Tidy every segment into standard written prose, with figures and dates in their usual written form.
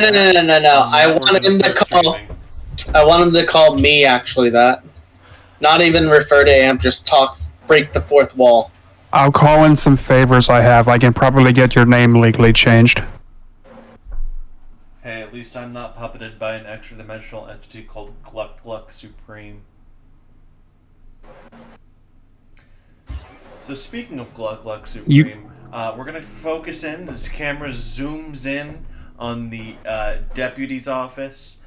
No. I want him to call. I want him to call me. Actually, that. Not even refer to Amp. Just talk. Break the fourth wall. I'll call in some favors I have. I can probably get your name legally changed. Hey, at least I'm not puppeted by an extra-dimensional entity called Gluck Gluck Supreme. So speaking of Gluck Gluck Supreme, we're going to focus in, as the camera zooms in on the deputy's office.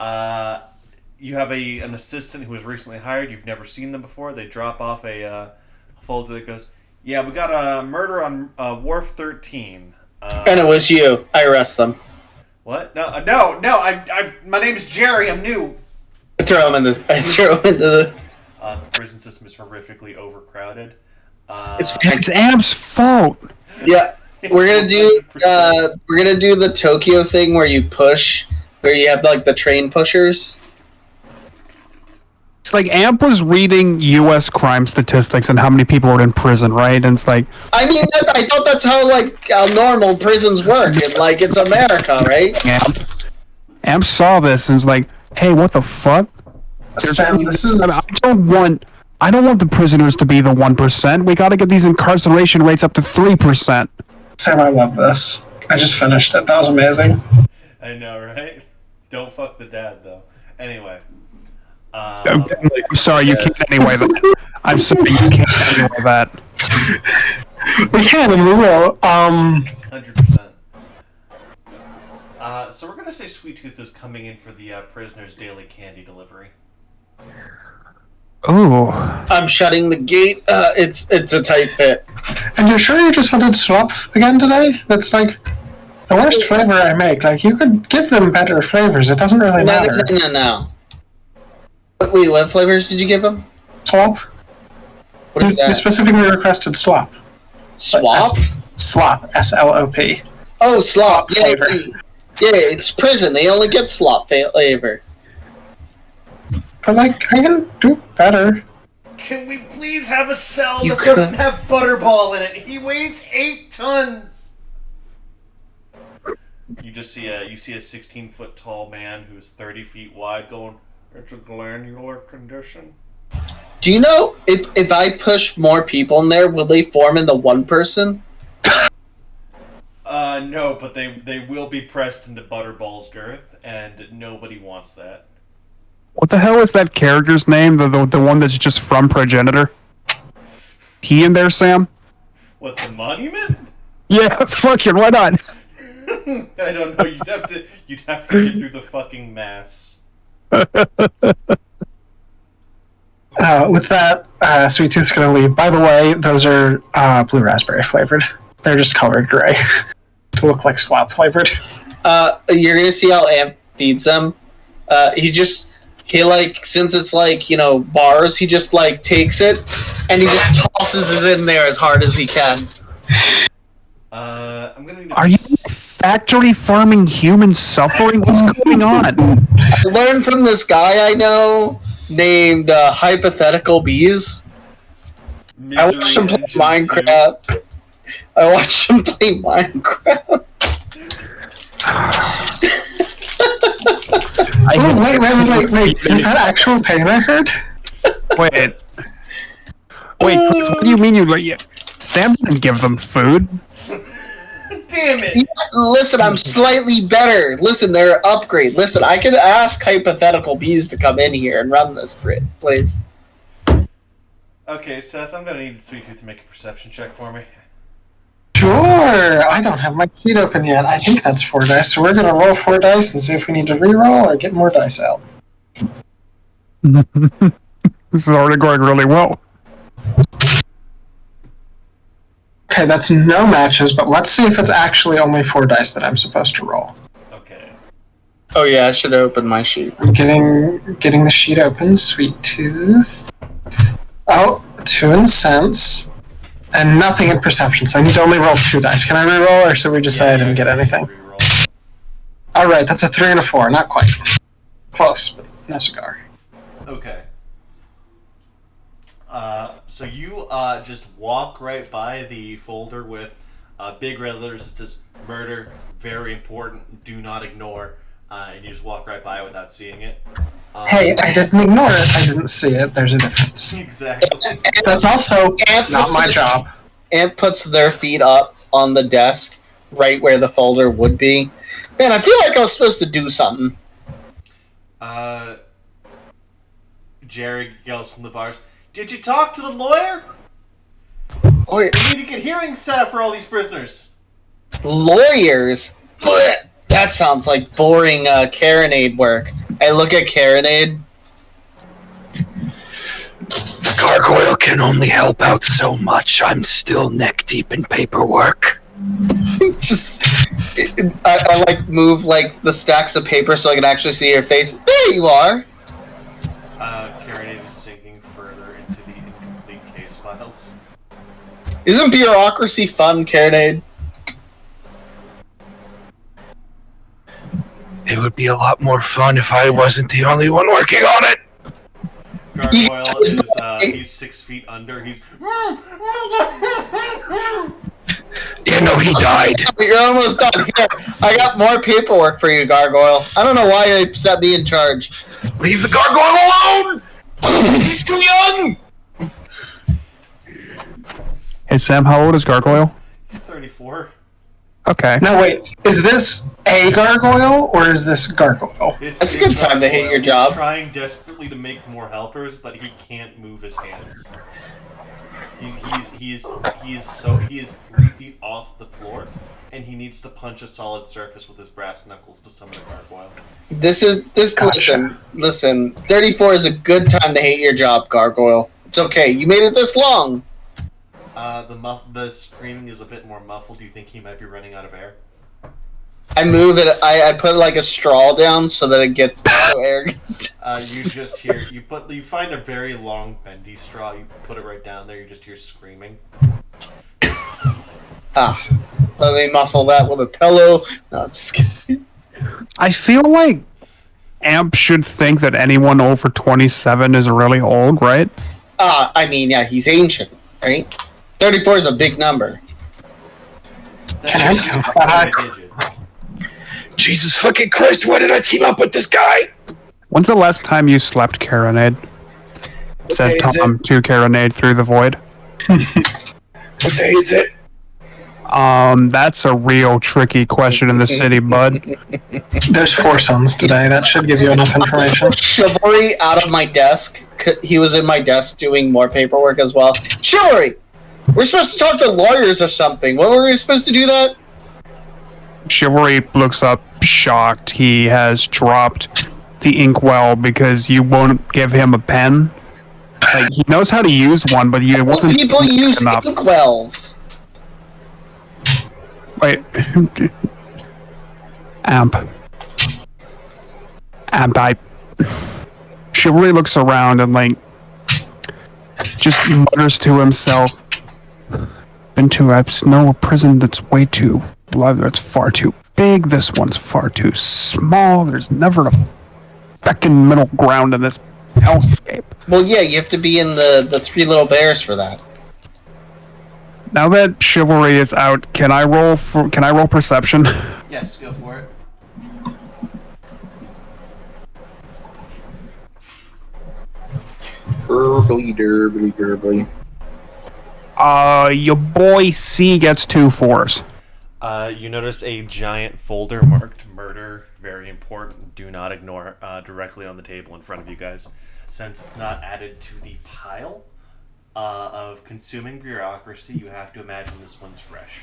You have an assistant who was recently hired. You've never seen them before. They drop off a folder that goes, "Yeah, we got a murder on Wharf 13. And it was you. I arrest them. What? No. My name's Jerry. I'm new. I throw him into the. The prison system is horrifically overcrowded. It's Amp's fault. Yeah, we're gonna do the Tokyo thing where you push, where you have like the train pushers. It's like Amp was reading U.S. crime statistics and how many people are in prison, right? And it's like, I mean, I thought that's how normal prisons work, and like it's America, right? Amp saw this and was like, "Hey, what the fuck? Sam, I don't want the prisoners to be the 1%. We got to get these incarceration rates up to 3%." Sam, I love this. I just finished it. That was amazing. I know, right? Don't fuck the dad, though. Anyway. I'm sorry, you can't anyway that. I'm sorry, you can't anyway that. We can and we will. 100%. So we're going to say Sweet Tooth is coming in for the prisoner's daily candy delivery. Ooh. I'm shutting the gate. It's a tight fit. And you're sure you just wanted slop again today? That's like the worst flavor I make. Like, you could give them better flavors. It doesn't really matter. No. Wait, what flavors did you give them? Slop. What is that? You specifically requested slop. Swap? Slop. S-L-O-P. Oh, slop. Yeah, Flavor. it's prison. They only get slop flavor. But, like, I can do better. Can we please have a cell that doesn't have Butterball in it? He weighs 8 tons! You see a 16-foot tall man who's 30 feet wide going, "It's a glandular condition." Do you know if I push more people in there, will they form into one person? No, but they will be pressed into Butterball's girth, and nobody wants that. What the hell is that character's name? The one that's just from Progenitor? He in there, Sam? What, the monument? Yeah, fuck it, why not? I don't know. You'd have to get through the fucking mass. With that, Sweet Tooth's gonna leave. By the way, those are blue raspberry flavored. They're just colored gray to look like slop flavored. You're gonna see how Amp feeds them. Since it's like, bars, he just like takes it and he just tosses it in there as hard as he can. I'm gonna need Are you factory farming human suffering? What's going on? I learned from this guy I know named Hypothetical Bees. I watched him play Minecraft. Wait. Is that actual pain I heard? Wait, Chris, what do you mean Sam didn't give them food? Damn it! Yeah, listen, I'm slightly better. Listen, they're an upgrade. Listen, I could ask Hypothetical Bees to come in here and run this place. Okay, Seth, I'm gonna need Sweet Tooth to make a perception check for me. Sure. I don't have my sheet open yet. I think that's 4 dice, so we're gonna roll 4 dice and see if we need to re-roll or get more dice out. This is already going really well. Okay, that's no matches, but let's see if it's actually only 4 dice that I'm supposed to roll. Okay. Oh yeah, I should have opened my sheet. I'm getting the sheet open. Sweet Tooth. Oh, 2 in sense. And nothing in perception, so I need to only roll 2 dice. Can I re-roll, or should we just say I didn't get anything? Alright, that's a 3 and a 4. Not quite. Close, but no cigar. Okay. So you just walk right by the folder with Big red letters. It says murder, very important, do not ignore. And you just walk right by without seeing it. Hey, I didn't ignore it. I didn't see it. There's a difference. Exactly. That's also not my job. Amp puts their feet up on the desk, right where the folder would be. Man, I feel like I was supposed to do something. Jerry yells from the bars, "Did you talk to the lawyer? Oh, yeah. We need to get hearings set up for all these prisoners." Lawyers? Blech. That sounds like boring Carronade work. I look at Carronade. The gargoyle can only help out so much. I'm still neck deep in paperwork. I like move like the stacks of paper so I can actually see your face. There you are. Carronade is sinking further into the incomplete case files. Isn't bureaucracy fun, Carronade? It would be a lot more fun if I wasn't the only one working on it. Gargoyle is he's 6 feet under. He's Yeah, no, he died. You're almost done. Here, I got more paperwork for you, Gargoyle. I don't know why they set me in charge. Leave the gargoyle alone! He's too young! Hey, Sam, how old is Gargoyle? He's 34. Okay. No, wait. Is this a gargoyle or is this gargoyle? That's a good time to hate your job. He's trying desperately to make more helpers, but he can't move his hands. He is 3 feet off the floor, and he needs to punch a solid surface with his brass knuckles to summon a gargoyle. Gotcha. Listen. 34 is a good time to hate your job, Gargoyle. It's okay. You made it this long. The screaming is a bit more muffled. Do you think he might be running out of air? I move it. I put like a straw down so that it gets so air gets. You just hear you find a very long bendy straw. You put it right down there. You just hear screaming. Let me muffle that with a pillow. No, I'm just kidding. I feel like Amp should think that anyone over 27 is really old, right? I mean, yeah, he's ancient, right? 34 is a big number. That's just 4 digits. Jesus fucking Christ, why did I team up with this guy? When's the last time you slept, Carronade? Said day is Tom to Carronade through the void. What day is it? That's a real tricky question in the city, bud. There's 4 suns today. That should give you enough information. Chivalry out of my desk. He was in my desk doing more paperwork as well. Chivalry! We're supposed to talk to lawyers or something. What were we supposed to do that? Chivalry looks up, shocked. He has dropped the inkwell because you won't give him a pen. Like, he knows how to use one, but you wasn't People use enough. inkwells. Wait. Amp, Chivalry looks around and, like, just mutters to himself. Been to a prison that's way too blood. It's far too big. This one's far too small. There's never a fucking middle ground in this hellscape. Well, yeah, you have to be in the Three Little Bears for that. Now that Chivalry is out, can I roll perception? Yes, go for it. Burbly. Your boy C gets 2 4s. You notice a giant folder marked "Murder, very important, do not ignore" directly on the table in front of you guys. Since it's not added to the pile of consuming bureaucracy, you have to imagine this one's fresh.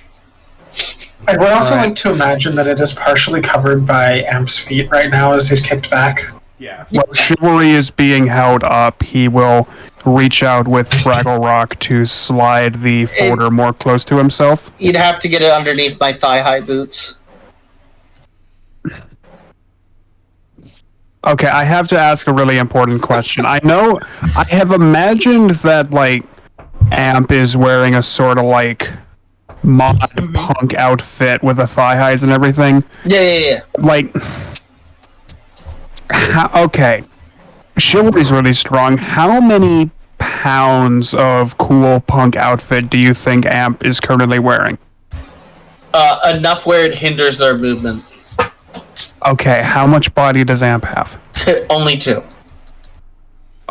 I would also like to imagine that it is partially covered by Amp's feet right now as he's kicked back. Yeah. While Chivalry is being held up, he will reach out with Fraggle Rock to slide the folder more close to himself. You'd have to get it underneath my thigh-high boots. Okay, I have to ask a really important question. I have imagined that, like, Amp is wearing a sort of, like, mod punk outfit with the thigh highs and everything. Yeah. Like, okay. Chivalry's really strong. How many pounds of cool punk outfit do you think Amp is currently wearing? Enough where it hinders their movement. Okay, how much body does Amp have? Only 2.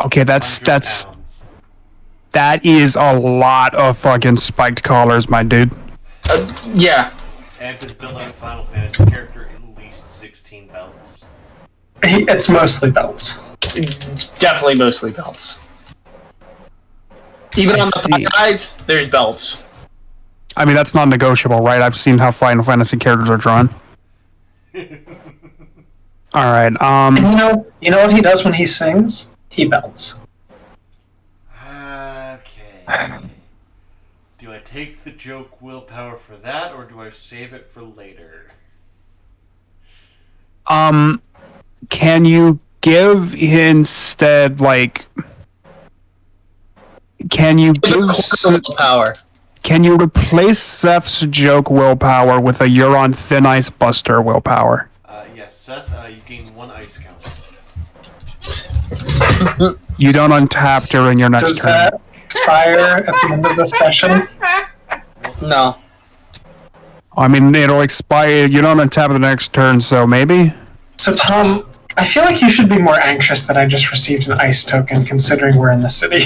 Okay, 100 pounds. that is a lot of fucking spiked collars, my dude. Yeah. Amp is built like a Final Fantasy character, at least 16 belts. It's mostly belts. Definitely mostly belts. Even on the guys, there's belts. I mean, that's non-negotiable, right? I've seen how Final Fantasy characters are drawn. All right. And you know what he does when he sings? He belts. Okay. Do I take the joke willpower for that, or do I save it for later? Can you give instead, like... Can you give... Willpower. Can you replace Seth's joke willpower with a You're on Thin Ice Buster willpower? Yes, Seth, you gain 1 ice count. You don't untap during your next Does turn. that expire at the end of the session? No. I mean, it'll expire. You don't untap the next turn, so maybe? So, Tom, I feel like you should be more anxious that I just received an ice token, considering we're in the city.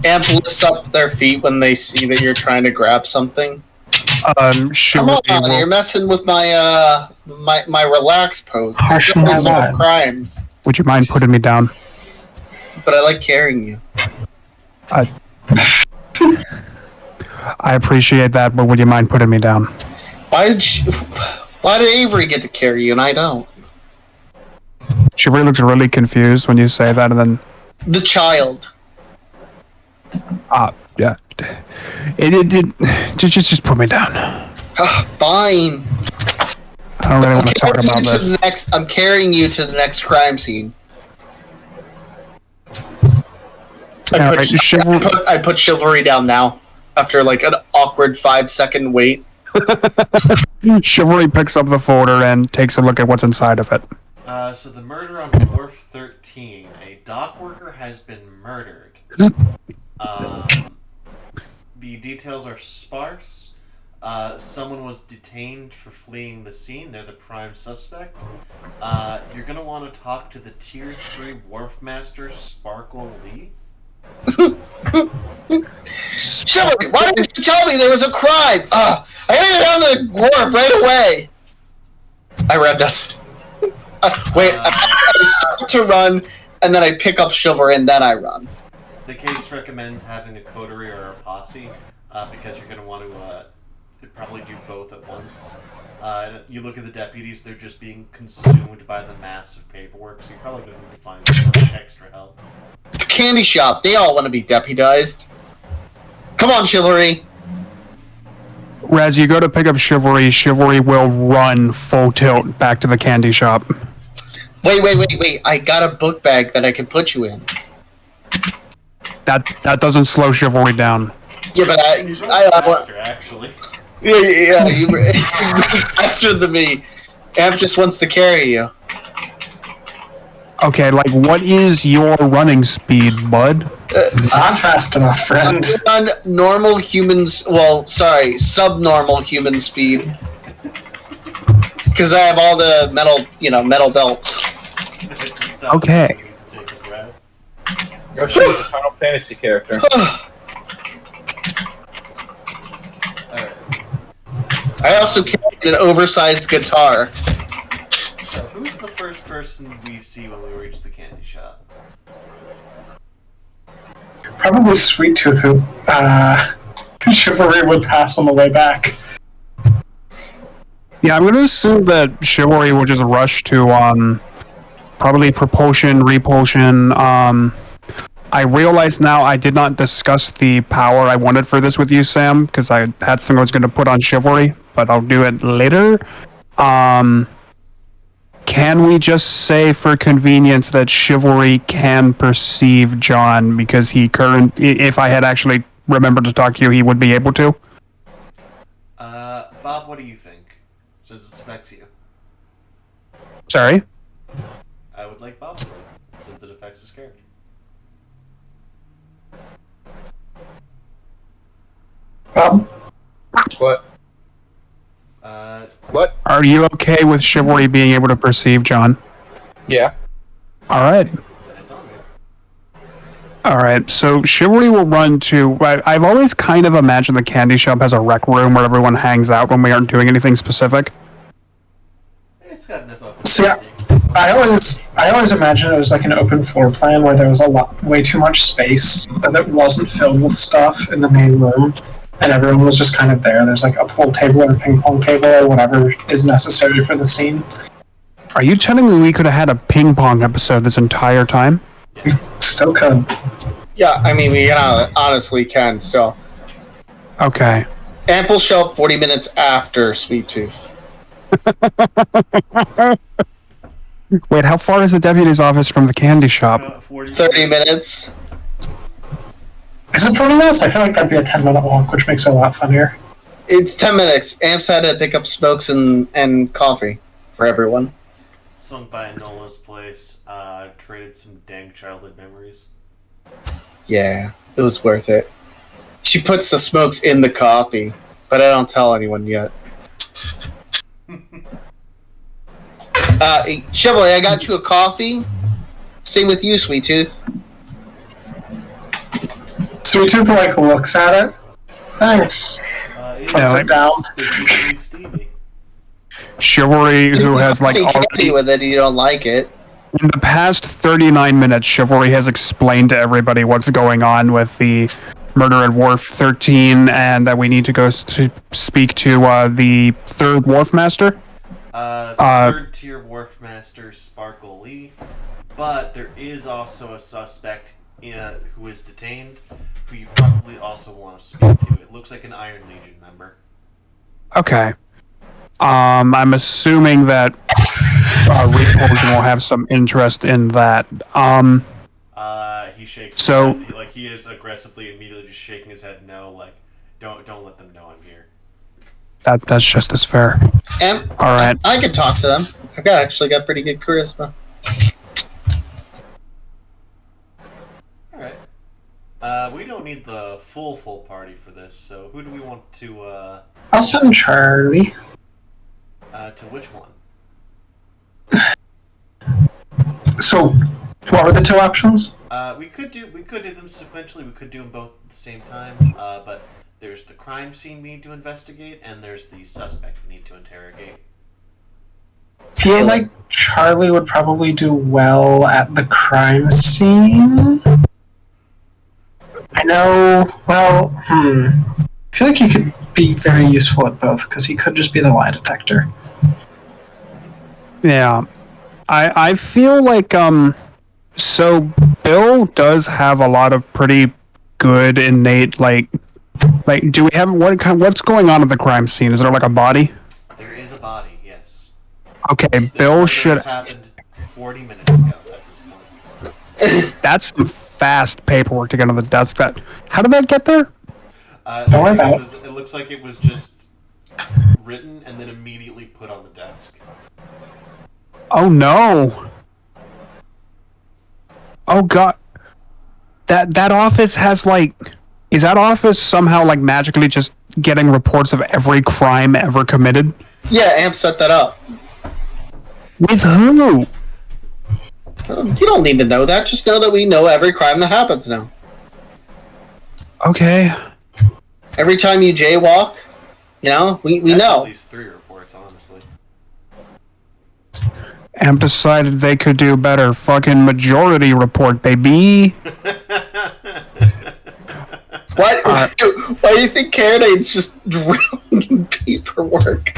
Amp lifts up their feet when they see that you're trying to grab something. Sure. Come on, you're messing with my my relax pose. Harsh my vibe. Crimes. Would you mind putting me down? But I like carrying you. I appreciate that, but would you mind putting me down? Why did Avery get to carry you and I don't? She really looks really confused when you say that, and then... The child. Yeah. Just put me down. Fine. I don't really want to talk about this. I'm carrying you to the next crime scene. I put chivalry down now after like an awkward 5-second wait. Chivalry picks up the folder and takes a look at what's inside of it. So the murder on wharf 13. A dock worker has been murdered. The details are sparse. Someone was detained for fleeing the scene. They're the prime suspect. You're going to want to talk to the Tier 3 Wharf Master, Sparkle Lee. Chivalry, why didn't you tell me there was a crime? I ran down the wharf right away. I ran down. I start to run, and then I pick up Chivalry, and then I run. The case recommends having a coterie or a posse, because you're going to want to probably do both at once. You look at the deputies, they're just being consumed by the massive paperwork, so you're probably going to need to find some extra help. The candy shop, they all want to be deputized. Come on, Chivalry. As you go to pick up Chivalry, Chivalry will run full tilt back to the candy shop. Wait. I got a book bag that I can put you in. That doesn't slow Chivalry down. Yeah, but faster, actually. Yeah, you're faster than me. Amp just wants to carry you. Okay, like, what is your running speed, bud? Not fast enough, friend. On normal humans, subnormal human speed. Because I have all the metal belts. Okay. Yoshi's a Final Fantasy character. I also carried an oversized guitar. So who's the first person we see when we reach the candy shop? Probably Sweet Tooth, who Chivalry would pass on the way back. Yeah, I'm going to assume that Chivalry will just rush to, probably propulsion, repulsion. I realize now I did not discuss the power I wanted for this with you, Sam, because I had something I was going to put on Chivalry, but I'll do it later. Can we just say for convenience that Chivalry can perceive John, because if I had actually remembered to talk to you, he would be able to? Bob, what do you think? Since this affects you. Sorry? I would like Bob's vote, since it affects his character. What? What? Are you okay with Chivalry being able to perceive, John? Yeah. Alright. It's on me. Alright, so Chivalry will run to... I've always kind of imagined the candy shop has a rec room where everyone hangs out when we aren't doing anything specific. It's got enough open So, yeah, space. I always imagined it was like an open floor plan where there was way too much space that it wasn't filled with stuff in the main room, and everyone was just kind of there. There's like a pool table or a ping pong table or whatever is necessary for the scene. Are you telling me we could have had a ping pong episode this entire time? Still could. Yeah, I mean, we honestly can, so. Okay. Amp will show up 40 minutes after Sweet Tooth. Wait, how far is the deputy's office from the candy shop? 30 minutes. Is it 40 minutes? I feel like that'd be a 10-minute walk, which makes it a lot funnier. It's 10 minutes. Amp's had to pick up smokes and coffee for everyone. Swung by Nola's place, traded some dank childhood memories. Yeah, it was worth it. She puts the smokes in the coffee, but I don't tell anyone yet. Chivalry, I got you a coffee. Same with you, Sweet Tooth. Sweet Tooth like looks at it. Thanks. Puts it down. It's steamy. Chivalry, who has like Think already, happy with it, you don't like it. in the past 39 minutes, Chivalry has explained to everybody what's going on with the murder at Wharf 13, and that we need to go to speak to the third Wharf Master. Third tier wharf master Sparkle Lee, but there is also a suspect who is detained, who you probably also want to speak to. It looks like an Iron Legion member. Okay. I'm assuming that Repulsion will have some interest in that. He shakes So- his head. Like, he is aggressively, immediately just shaking his head no, like, don't let them know I'm here. That's just as fair. Amp, All right. I could talk to them. I've actually got pretty good charisma. Alright. We don't need the full party for this, so who do we want to, I'll send Charlie. to which one? So, what were the two options? We could do them sequentially. We could do them both at the same time. But there's the crime scene we need to investigate, and there's the suspect we need to interrogate. I feel like Charlie would probably do well at the crime scene. I know. Well, I feel like he could be very useful at both because he could just be the lie detector. Yeah. I feel like so Bill does have a lot of pretty good innate like do we have what's going on at the crime scene? Is there like a body? There is a body, yes. Okay, This Bill murder should has happened 40 minutes ago at this point. that's some fast paperwork to get on the desk. How did that get there? Don't worry about it. It looks like it was just written and then immediately put on the desk. Oh no. Oh god. That office has like is that office somehow like magically just getting reports of every crime ever committed? Yeah, Amp set that up. With who? You don't need to know that. Just know that we know every crime that happens now. Okay. Every time you jaywalk, we That's know. At least 3 reports, honestly. Amp decided they could do better. Fucking majority report, baby. Why do you think Carradine's just drowning in paperwork?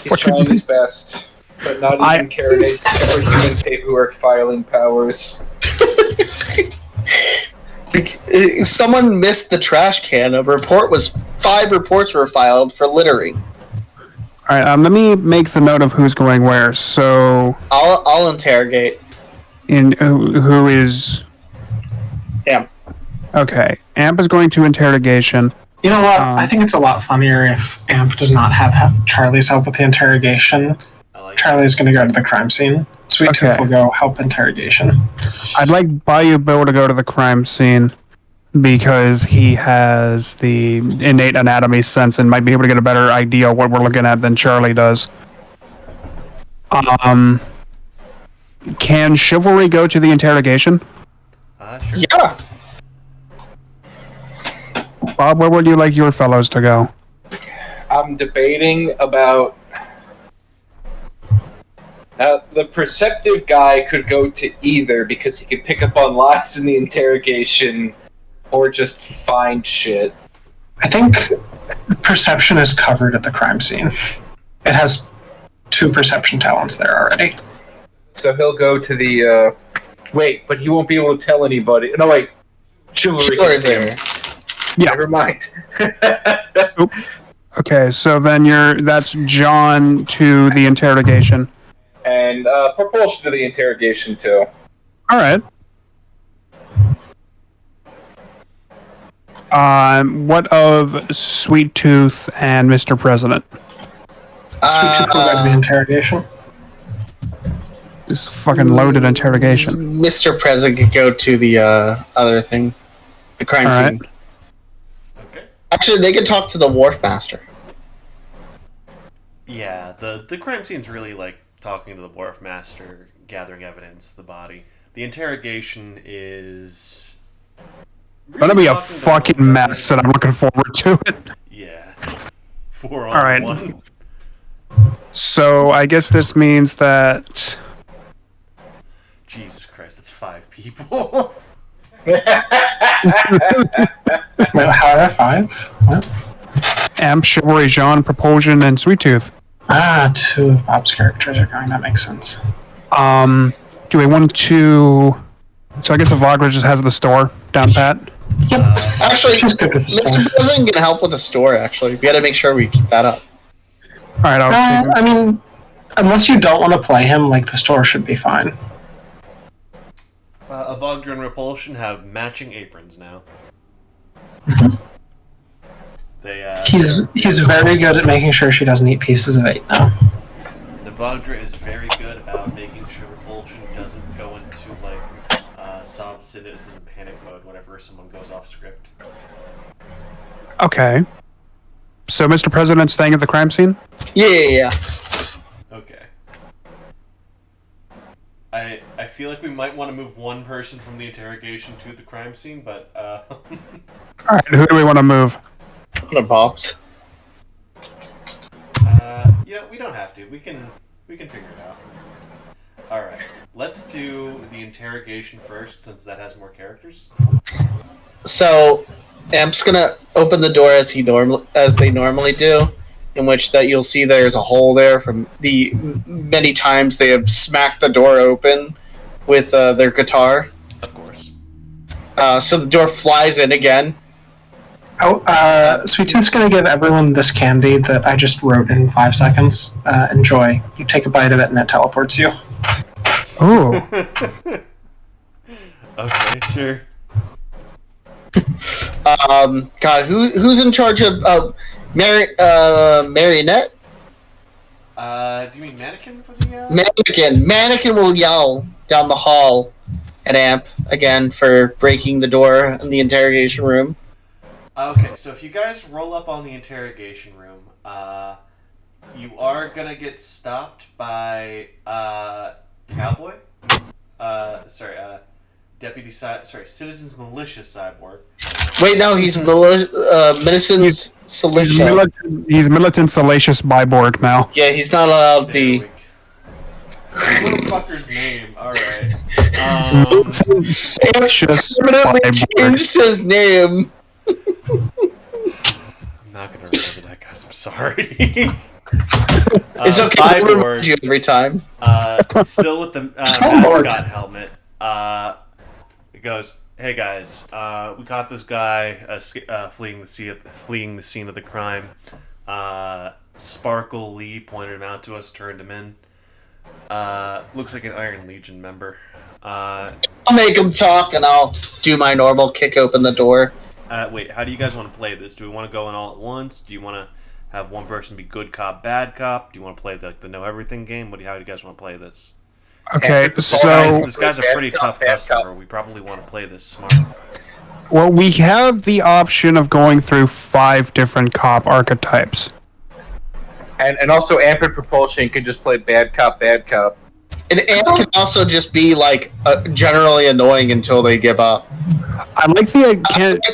He's trying his best, but not even Carradine's superhuman paperwork filing powers. If someone missed the trash can, 5 reports were filed for littering. All right, let me make the note of who's going where. So, I'll interrogate. Who is? Amp. Okay, Amp is going to interrogation. You know what? I think it's a lot funnier if Amp does not have Charlie's help with the interrogation. Charlie's going to go to the crime scene. Sweet Tooth will go help interrogation. I'd like Bayou Bill to go to the crime scene. because he has the innate anatomy sense and might be able to get a better idea of what we're looking at than Charlie does. Can Chivalry go to the interrogation? Sure. Yeah. Bob, where would you like your fellows to go? I'm debating about. Now, the perceptive guy could go to either because he could pick up on lies in the interrogation or just find shit. I think perception is covered at the crime scene. It has 2 perception talents there already. So he'll go to the. Wait, but he won't be able to tell anybody. No, wait. Chivalry can see him. Yeah. Never mind. Okay, so then that's John to the interrogation. And propulsion to the interrogation, too. All right. What of Sweet Tooth and Mr. President? Sweet Tooth will go to the interrogation. This fucking loaded interrogation. Mr. President could go to the other thing, the crime All scene. right. Okay. Actually, they could talk to the wharf master. Yeah, the crime scene's really like talking to the wharf master, gathering evidence, the body. The interrogation is Gonna be a talking to fucking one guy. mess, and I'm looking forward to it. Yeah. 4 on All right. 1. So I guess this means that Jesus Christ, that's 5 people. Wait, how are there 5? What? Amp, Chivalry, Jean, Propulsion, and Sweet Tooth. 2 of Bob's characters are going. That makes sense. Do we want to? So I guess Avagra just has the store down pat. Yep. Actually, She's good with the store. Mr. President can help with the store, actually. We gotta make sure we keep that up. All right. I mean, unless you don't want to play him, like, the store should be fine. Avogdra and Repulsion have matching aprons now. He's very good at making sure she doesn't eat pieces of 8 now. Avogdra is very good about making sure Repulsion doesn't go into like soft citizen panic mode whenever someone goes off script. Okay. So Mr. President's staying at the crime scene? Yeah. Okay. I feel like we might want to move one person from the interrogation to the crime scene, but All right. Who do we want to move? What are Bob's? we don't have to. We can figure it out. All right. Let's do the interrogation first, since that has more characters. So, Amp's gonna open the door as they normally do, in which that you'll see there's a hole there from the many times they have smacked the door open with their guitar. Of course. So the door flies in again. Sweet Tooth's gonna give everyone this candy that I just wrote in 5 seconds. Enjoy. You take a bite of it and it teleports you. Ooh. Okay, sure. God, who's in charge of Marionette? Do you mean Mannequin for the Mannequin will yell down the hall at Amp again for breaking the door in the interrogation room. Okay, so if you guys roll up on the interrogation room, you are gonna get stopped by Cowboy. Citizens Militia Cyborg. Wait, no, he's Medicine's Salacious. He's militant salacious Byborg now. Yeah, he's not allowed to be. Motherfucker's name. All right. Militant salacious Permanently Byborg. changed his name. I'm not gonna remember that, guys. I'm sorry. It's okay. I'll Byborg, remind you every time. still with the mascot helmet. It goes, "Hey guys, we caught this guy fleeing the scene of the crime. Sparkle Lee pointed him out to us, turned him in. Looks like an Iron Legion member. I'll make him talk, and I'll do my normal kick open the door. Wait, how do you guys want to play this? Do we want to go in all at once? Do you want to have one person be good cop, bad cop? Do you want to play the know everything game? How do you guys want to play this? Okay, This so guy's a pretty tough customer. We probably want to play this smart. Well, we have the option of going through 5 different cop archetypes. And also Amp and Propulsion can just play bad cop, bad cop. And Amp can also just be like generally annoying until they give up. I like the Like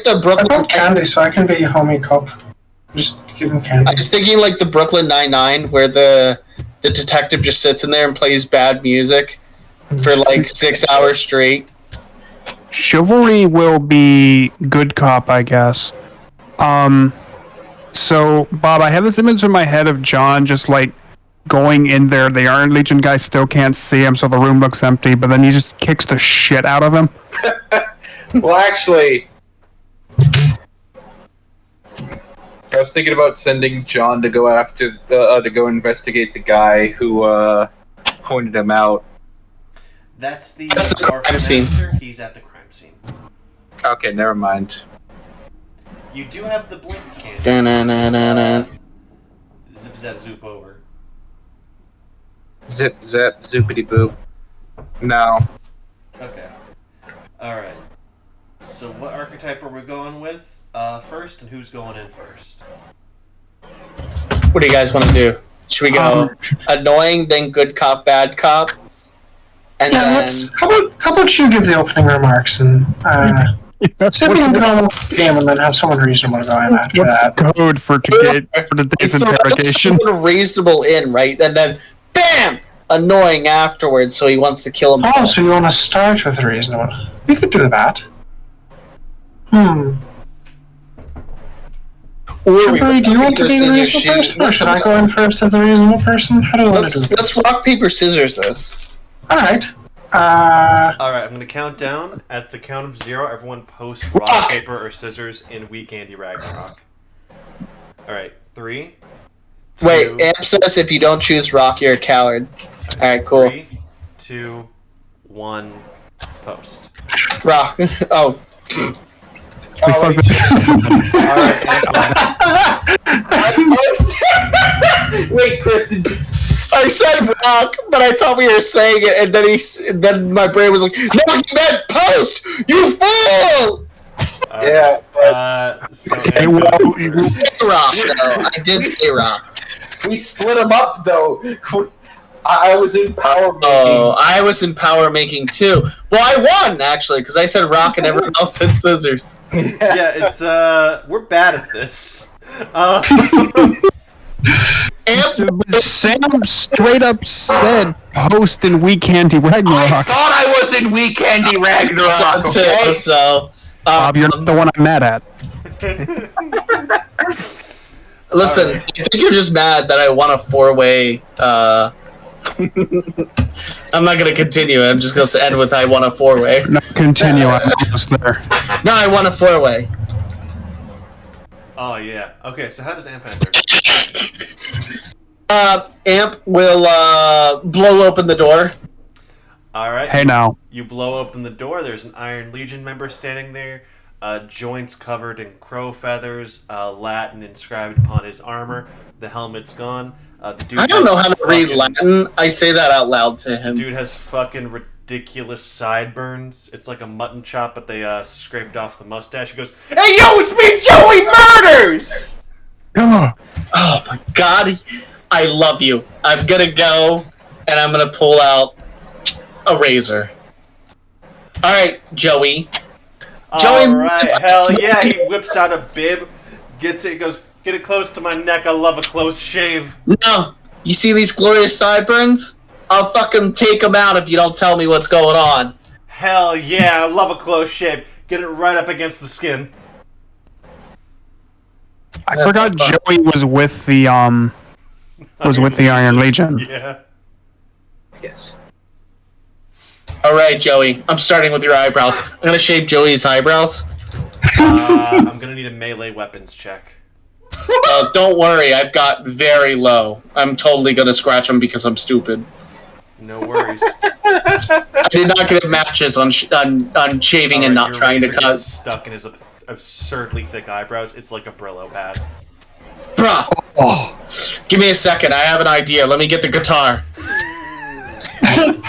the I Brooklyn. brought candy, so I can be a homie cop. Just give him candy. I was thinking like the Brooklyn Nine-Nine, where the detective just sits in there and plays bad music for like 6 hours straight. Chivalry will be good cop, I guess. So, Bob, I have this image in my head of John just like going in there. The Iron Legion guy still can't see him, so the room looks empty, but then he just kicks the shit out of him. Well, actually, I was thinking about sending John to go after to go investigate the guy who pointed him out. That's the crime scene. master. He's at the crime scene. Okay, never mind. You do have the blink candy. Da-na-na-na-na. Zip zap zoop over. Zip zap zoopity boop. No. Okay. Alright. So what archetype are we going with first, and who's going in first? What do you guys want to do? Should we go annoying, then good cop, bad cop? And Yeah, then let's. How about you give the opening remarks and see if we can get on with the game, and then have someone reasonable to go in after What's that. the code for the day's interrogation? someone reasonable in, right? And then bam! Annoying afterwards, so he wants to kill himself. Oh, so you want to start with a reasonable? We could do that. Or Chivalry, do you want to be the reasonable person, or should I go in first as the reasonable person? How do you want to do this? Let's rock, paper, scissors this. Alright. Alright, I'm gonna count down. At the count of 0, everyone post rock, paper, or scissors in Weak Andy Ragnarok. Alright, 3. 2, Wait, Amp says if you don't choose rock, you're a coward. Alright, cool. 3, 2, 1, post. Rock. Oh. We fucked this. Alright, Wait, Kristen. I said rock, but I thought we were saying it, and then my brain was like, no, he meant post! You fool! Yeah. So Hey, Ed well, goes I first. said rock, though. I did say rock. We split them up, though. I was in power making. Oh, I was in power making too. Well, I won, actually, because I said rock and everyone else said scissors. Yeah, it's we're bad at this. Sam straight up said post in Weak Andy I Ragnarok. thought I was in Weak Andy Ragnarok. So, Okay? so Bob, you're not the one I'm mad at. listen, Alright. I think you're just mad that I won a 4-way. I'm not gonna continue. I'm just gonna end with I won a 4-way. No, continue. I'm almost there. No, I won a 4-way. Oh yeah. Okay, so how does Amp enter? Amp will blow open the door. Alright. Hey now. You blow open the door. There's an Iron Legion member standing there, joints covered in crow feathers, Latin inscribed upon his armor. The helmet's gone. The dude I don't know how to read fucking- Latin. I say that out loud to him. Dude has fucking ridiculous sideburns. It's like a mutton chop, but they scraped off the mustache. He goes, "Hey yo, it's me, Joey Murders!" Ugh. Oh my god, I love you. I'm gonna go and I'm gonna pull out a razor. Alright, Joey. Joey Alright, hell yeah, he whips out a bib, gets it, goes, "Get it close to my neck, I love a close shave." No, you see these glorious sideburns? I'll fucking take them out if you don't tell me what's going on. Hell yeah, I love a close shave. Get it right up against the skin. I That's forgot not fun. Joey was with the Iron Legion. Yeah. Yes. Alright, Joey. I'm starting with your eyebrows. I'm gonna shave Joey's eyebrows. I'm gonna need a melee weapons check. Don't worry, I've got very low. I'm totally gonna scratch them because I'm stupid. No worries. I did not get matches on shaving and not Your trying to razor cut. gets stuck in his absurdly thick eyebrows. It's like a Brillo pad. Bruh! Oh, Give me a second, I have an idea. Let me get the guitar. I'm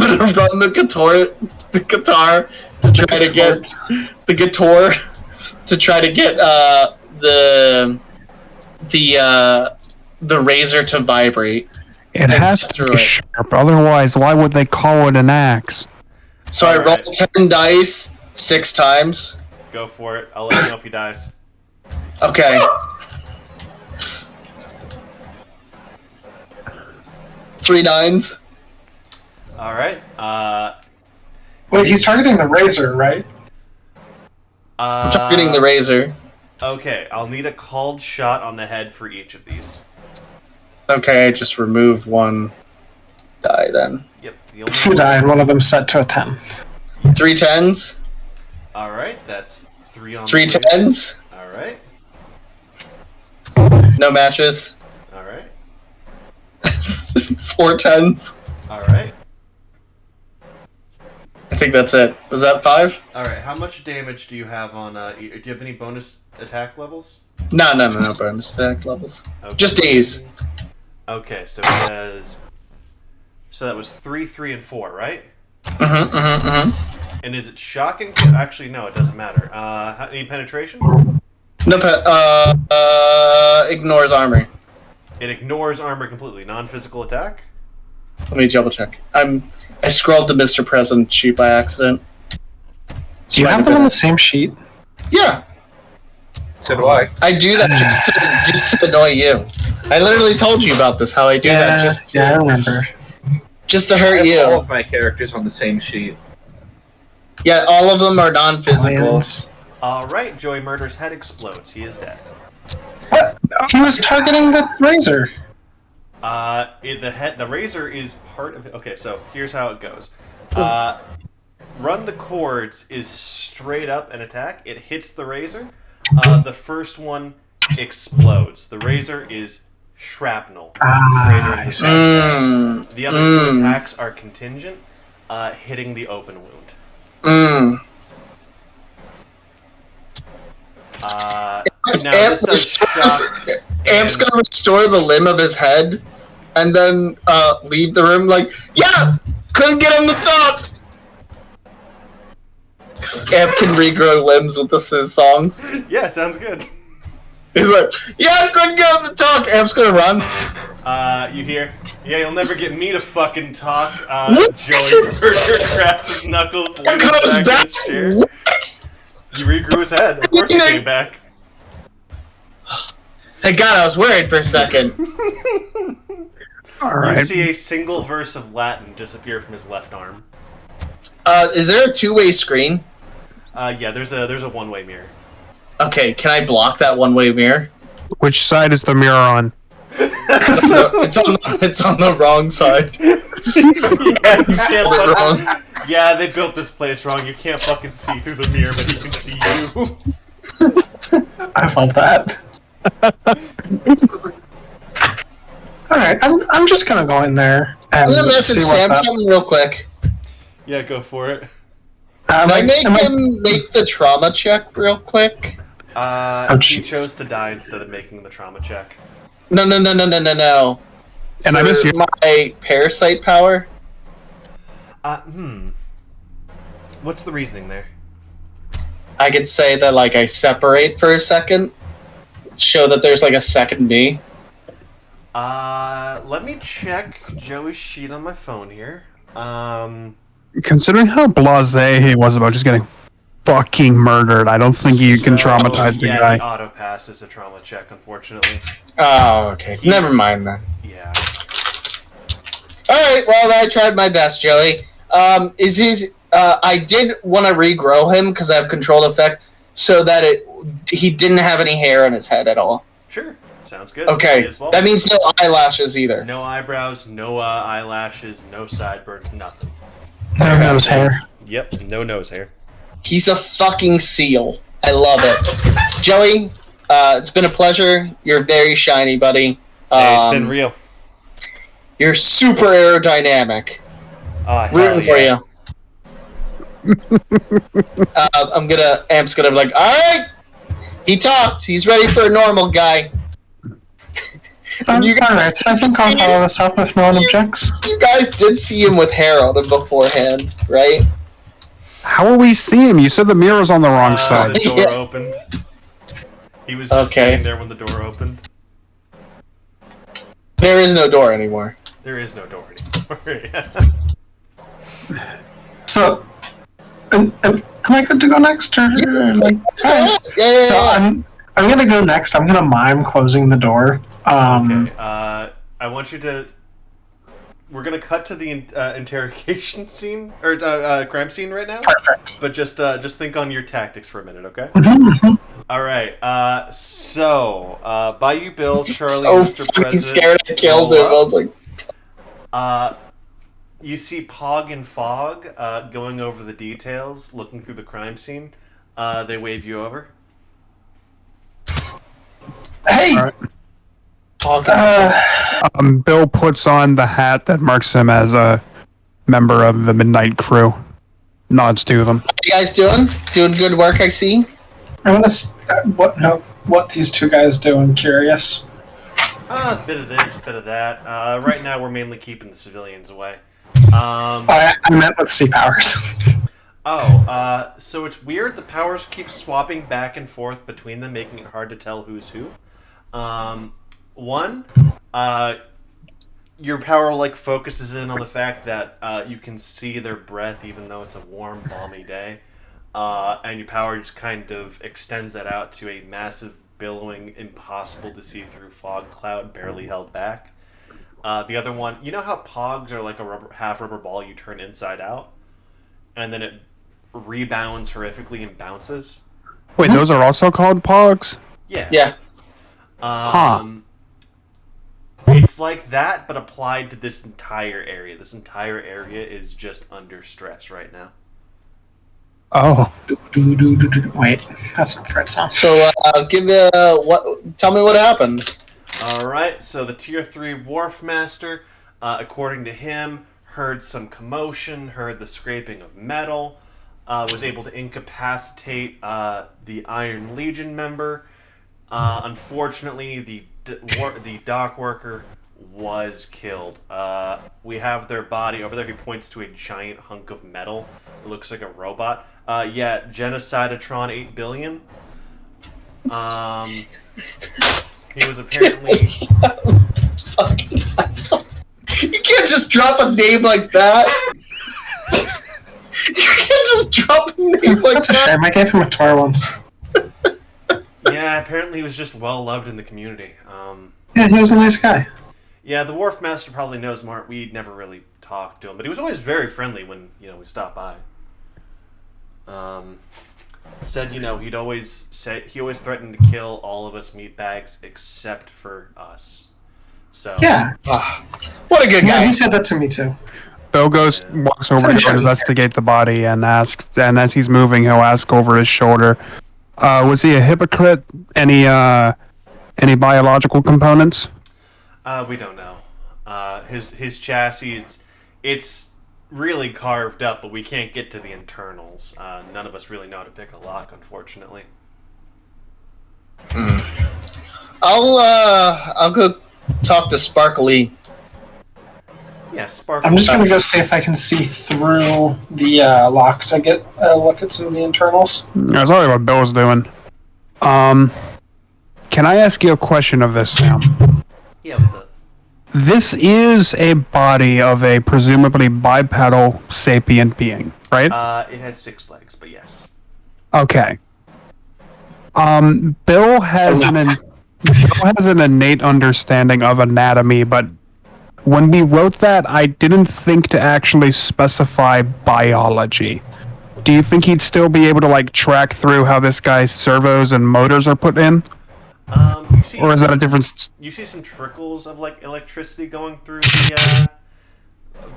gonna run the guitar the guitar to try to get the guitar to try to get the razor to vibrate. It has to be sharp, otherwise why would they call it an axe? So I rolled 10 dice 6 times. Go for it. I'll let you know if he dies. Okay. Three nines. All right. Wait, he's targeting the razor, right? I'm targeting the razor. Okay, I'll need a called shot on the head for each of these. Okay, I just removed one die then. Yep. The 2 die, and one of them set to a 10. 3 10s. All right, that's 3 on 3 the 10s. All right. No matches. All right. 4 10s. All right. I think that's it. Was that 5? All right. How much damage do you have on? Do you have any bonus attack levels? No bonus attack levels. Okay. Just D's. Okay, so he has. So that was 3, 3, and 4, right? And is it shocking? Actually, no, it doesn't matter. Any penetration? No, ignores armor. It ignores armor completely. Non-physical attack? Let me double check. I scrolled to Mr. President sheet by accident. Do you have them on the same sheet? Yeah. So do I. I do that just to annoy you. I literally told you about this, how I do that I remember. Just to I hurt have you. all of my characters on the same sheet. Yeah, all of them are non-physical. All right, Joey Murder's head explodes. He is dead. What? He was targeting the razor. The razor is part of it. Okay, so here's how it goes. Run the chords is straight up an attack. It hits the razor. The first one explodes. The razor is shrapnel. I see. The other 2 attacks are contingent, hitting the open wound. Now this does shock. Amp's gonna restore the limb of his head, and then leave the room like, yeah, couldn't get him to talk. Amp can regrow limbs with his songs. Yeah, sounds good. He's like, yeah, couldn't get him to talk. Amp's gonna run. You hear? Yeah, you'll never get me to fucking talk. Joey Murder cracks his knuckles, leans back in his chair. What? He regrew his head. Of course he came back. Thank God, I was worried for a second. Alright. You see a single verse of Latin disappear from his left arm. Is there a 2-way screen? Yeah, there's a one-way mirror. Okay, can I block that one-way mirror? Which side is the mirror on? It's on the wrong side. Yeah, they built this place wrong. You can't fucking see through the mirror, but he can see you. I love that. Alright, I'm just gonna go in there and I'm gonna message see Sam what's up. something real quick. Yeah, go for it. Can I make him make the trauma check real quick? He jeez. chose to die instead of making the trauma check. No. And I miss you. My parasite power. What's the reasoning there? I could say that like I separate for a second, show that there's like a second me. Let me check Joey's sheet on my phone here. Considering how blasé he was about just getting fucking murdered, I don't think you can traumatize the yeah, guy. he auto passes a trauma check, unfortunately. Oh, okay. Never mind then. Yeah. Alright, well, I tried my best, Joey. I did want to regrow him because I have controlled effect so that he didn't have any hair on his head at all. Sure. Sounds good. Okay, that means no eyelashes either. No eyebrows, no eyelashes, no sideburns, nothing. No nose hair. Yep, no nose hair. He's a fucking seal. I love it. Joey, it's been a pleasure. You're very shiny, buddy. Hey, it's been real. You're super aerodynamic. Rooting for you. Amp's gonna be like, alright! He talked. He's ready for a normal guy. You guys, I think I'll follow this up if no one objects. You guys did see him with hair on him beforehand, right? How will we see him? You said the mirror's on the wrong The side. door Yeah. opened. He was just Okay. sitting there when the door opened. There is no door anymore. There is no door anymore. So, am I good to go next, or like? Yeah. So I'm gonna go next. I'm gonna mime closing the door. Okay. I want you to. We're gonna cut to the interrogation scene or crime scene right now. Perfect. But just think on your tactics for a minute, okay? Mm-hmm. All right. So Bayou Bill, Charlie, So Mr. fucking President. scared I killed him. I was like, You see Pog and Fog going over the details, looking through the crime scene. They wave you over. Hey. All right. Uh, Bill puts on the hat that marks him as a member of the Midnight Crew. Nods to them. what you guys doing? Doing good work, I see. I want to what these two guys do. I'm curious. A bit of this, bit of that. Right now, we're mainly keeping the civilians away. I meant with sea powers. So it's weird. The powers keep swapping back and forth between them, making it hard to tell who's who. One, your power focuses in on the fact that you can see their breath even though it's a warm, balmy day, and your power just kind of extends that out to a massive, billowing, impossible to see through fog cloud, barely held back. The other one, you know how pogs are like a half rubber ball you turn inside out, and then it rebounds horrifically and bounces? Wait, those are also called pogs? Yeah. It's like that, but applied to this entire area. This entire area is just under stress right now. Oh. Wait, that's not the right song. So, tell me what happened. Alright, so the Tier 3 Wharf Master, according to him, heard some commotion, heard the scraping of metal, was able to incapacitate the Iron Legion member. Unfortunately, the dock worker was killed. We have their body over there. He points to a giant hunk of metal. It looks like a robot. Genocidetron 8 billion. He was apparently... Fucking asshole. You can't just drop a name like that. You can't just drop a name like That's a that. shame. I gave him a tour once. Yeah, apparently he was just well loved in the community. Yeah, he was a nice guy. Yeah, the Wharf Master probably knows more. We never really talked to him, but he was always very friendly when we stopped by. Said he always threatened to kill all of us meatbags except for us. So Yeah. What a good Yeah, guy. he said that to me too. Bill walks over to Sure. investigate the body and asks, and as he's moving, he'll ask over his shoulder, was he a hypocrite? Any biological components? we don't know. His chassis, it's really carved up, but we can't get to the internals. None of us really know how to pick a lock, unfortunately. I'll go talk to Sparkly. Yeah, Sparkle. I'm just gonna go see if I can see through the lock to get a look at some of the internals. That's probably what Bill's doing. Can I ask you a question of this, Sam? Yeah, what's up? This is a body of a presumably bipedal sapient being, right? It has 6 legs, but yes. Okay. Bill has an innate understanding of anatomy, but when we wrote that, I didn't think to actually specify biology. Do you think he'd still be able to track through how this guy's servos and motors are put in? Or is that a different? You see some trickles of electricity going through the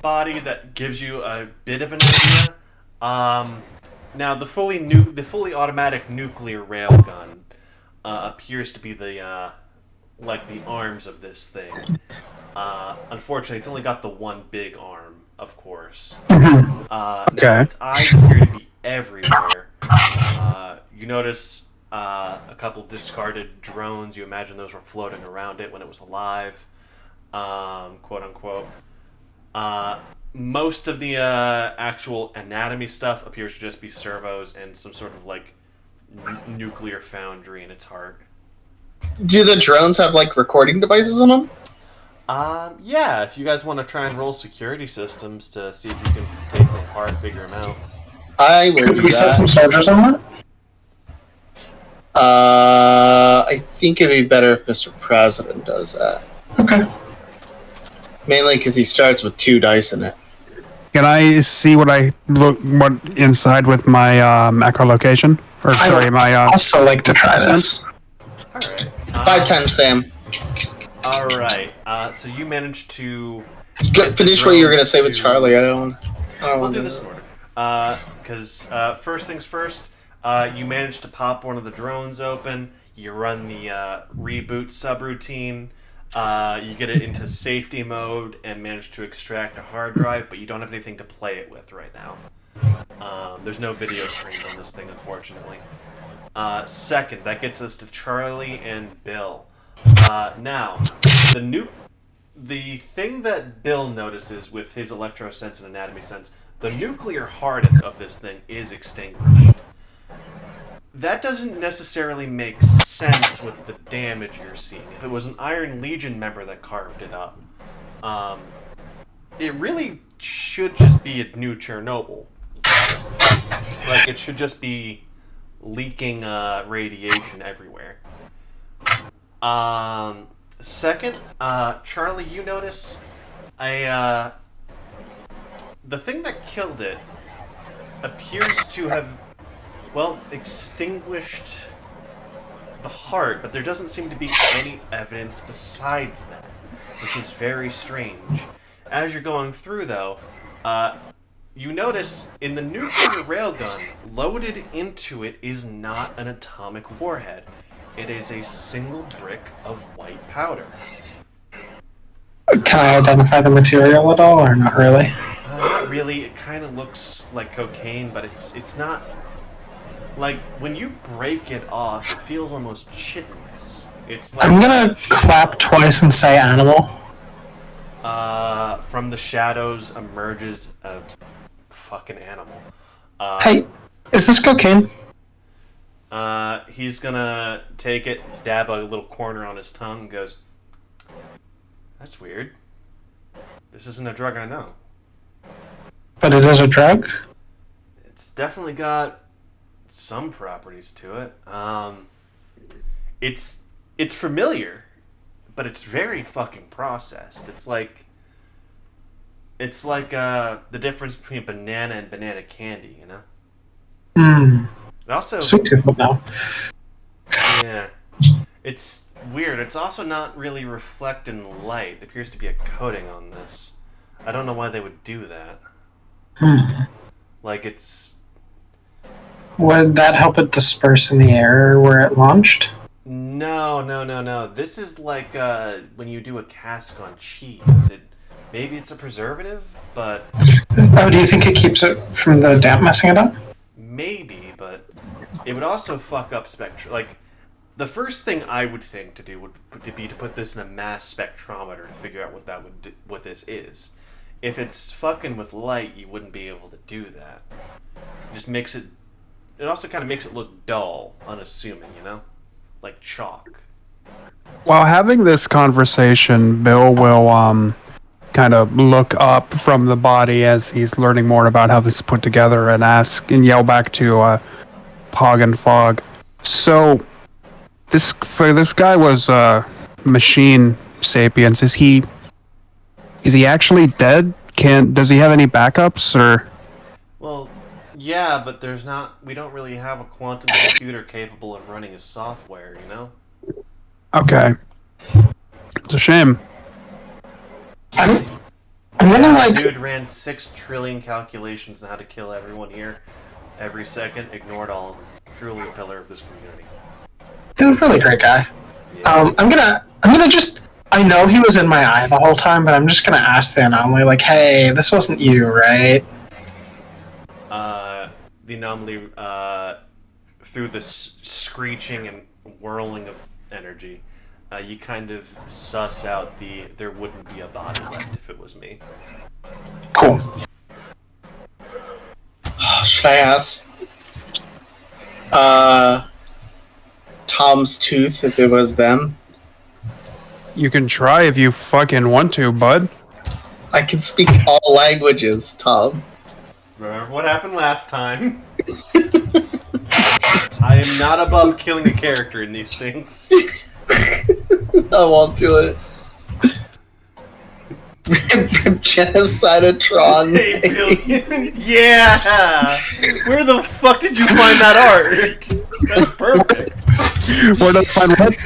body that gives you a bit of an idea. Now the fully automatic nuclear railgun appears to be the arms of this thing. Unfortunately, it's only got the one big arm, of course. Okay. Now its eyes appear to be everywhere. You notice a couple discarded drones. You imagine those were floating around it when it was alive, quote unquote. Most of the actual anatomy stuff appears to just be servos and some sort of like nuclear foundry in its heart. Do the drones have like recording devices on them? Yeah, if you guys want to try and roll security systems to see if you can take them apart and figure them out. I will Could do we set some that. soldiers on that? I think it'd be better if Mr. President does that. Okay. Mainly because he starts with 2 dice in it. Can I see what inside with my echolocation? Or I sorry, would my also like to try this. All right. 5 times, Sam. All right. So you managed to Finish what you were going to say with Charlie. I don't We'll do this in order. Because first things first, you managed to pop one of the drones open. You run the reboot subroutine. You get it into safety mode and manage to extract a hard drive, but you don't have anything to play it with right now. There's no video streamed on this thing, unfortunately. Second, that gets us to Charlie and Bill. Now, the thing that Bill notices with his electrosense and anatomy sense, the nuclear heart of this thing is extinguished. That doesn't necessarily make sense with the damage you're seeing. If it was an Iron Legion member that carved it up, it really should just be a new Chernobyl. Like, it should just be leaking radiation everywhere. Second, Charlie, you notice the thing that killed it appears to have, well, extinguished the heart, but there doesn't seem to be any evidence besides that, which is very strange. As you're going through, though, you notice in the nuclear railgun, loaded into it is not an atomic warhead. It is a single brick of white powder. Can I identify the material at all, or not really? Not really. It kind of looks like cocaine, but it's not. Like, when you break it off, it feels almost chitinous. It's like I'm gonna clap twice and say animal. From the shadows emerges a fucking animal. Hey, is this cocaine? He's gonna take it, dab a little corner on his tongue, and goes, "That's weird. This isn't a drug I know." But it is a drug? It's definitely got some properties to it. It's familiar, but it's very fucking processed. It's like the difference between a banana and banana candy, you know? Hmm. It also, Sweet tooth would know. yeah, it's weird. It's also not really reflecting light. It appears to be a coating on this. I don't know why they would do that. Like, it's... Would that help it disperse in the air where it launched? No. This is like when you do a cask on cheese. Maybe it's a preservative, but... Oh, do you think it keeps it from the damp messing it up? Maybe, but it would also fuck up like, the first thing I would think to do would be to put this in a mass spectrometer to figure out what this is. If it's fucking with light, you wouldn't be able to do that. It just makes it... It also kind of makes it look dull, unassuming, you know? Like chalk. While having this conversation, Bill will kind of look up from the body as he's learning more about how this is put together and ask and yell back to Pog and Fog. So, this guy was machine sapiens. Is he actually dead? Does he have any backups or? Well, yeah, but we don't really have a quantum computer capable of running his software, you know? Okay. It's a shame. I'm gonna like... Dude ran 6 trillion calculations on how to kill everyone here every second, ignored all of them. Truly a pillar of this community. He was a really great guy. Yeah. I'm gonna just... I know he was in my eye the whole time, but I'm just gonna ask the anomaly, like, hey, this wasn't you, right? The anomaly, through the screeching and whirling of energy, you kind of suss out there wouldn't be a body left if it was me. Cool. Should I ask Tom's Tooth if it was them? You can try if you fucking want to, bud. I can speak all languages, Tom. Remember what happened last time? I am not above killing a character in these things. I won't do it. Genocide of Tron. 8 billion. Yeah! Where the fuck did you find that art? That's perfect. Where did I find what?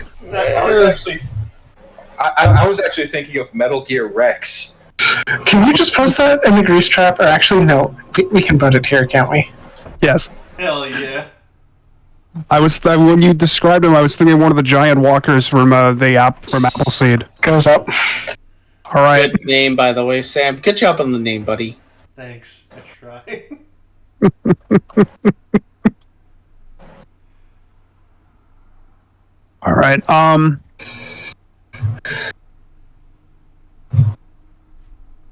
I was actually thinking of Metal Gear Rex. Can you just post that in the grease trap? Or actually, no. We can put it here, can't we? Yes. Hell yeah. When you described him, I was thinking of one of the giant walkers from Appleseed. Goes up. All right. Good name, by the way, Sam. Good job on the name, buddy. Thanks. I tried. All right.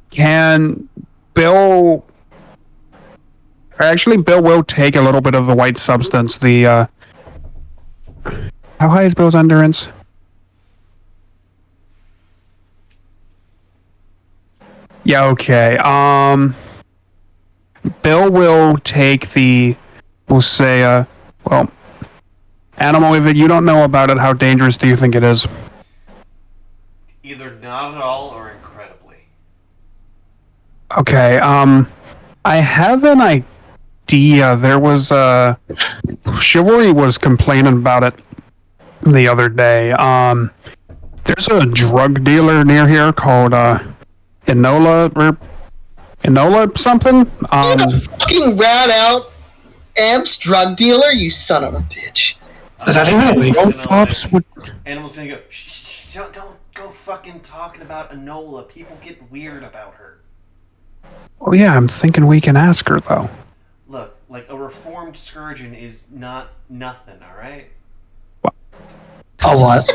Can Bill... Actually, Bill will take a little bit of the white substance. How high is Bill's endurance? Yeah, okay. Bill will take we'll say, Animal, if you don't know about it, how dangerous do you think it is? Either not at all or incredibly. Okay, I have an idea. There was, Chivalry was complaining about it the other day. There's a drug dealer near here called, Enola something? You fucking rat out Amp's drug dealer, you son of a bitch. Is that even illegal? Animal's gonna go, shh, don't go fucking talking about Enola. People get weird about her. Oh yeah, I'm thinking we can ask her, though. Look, like, a reformed scourgeon is not nothing, alright? A what?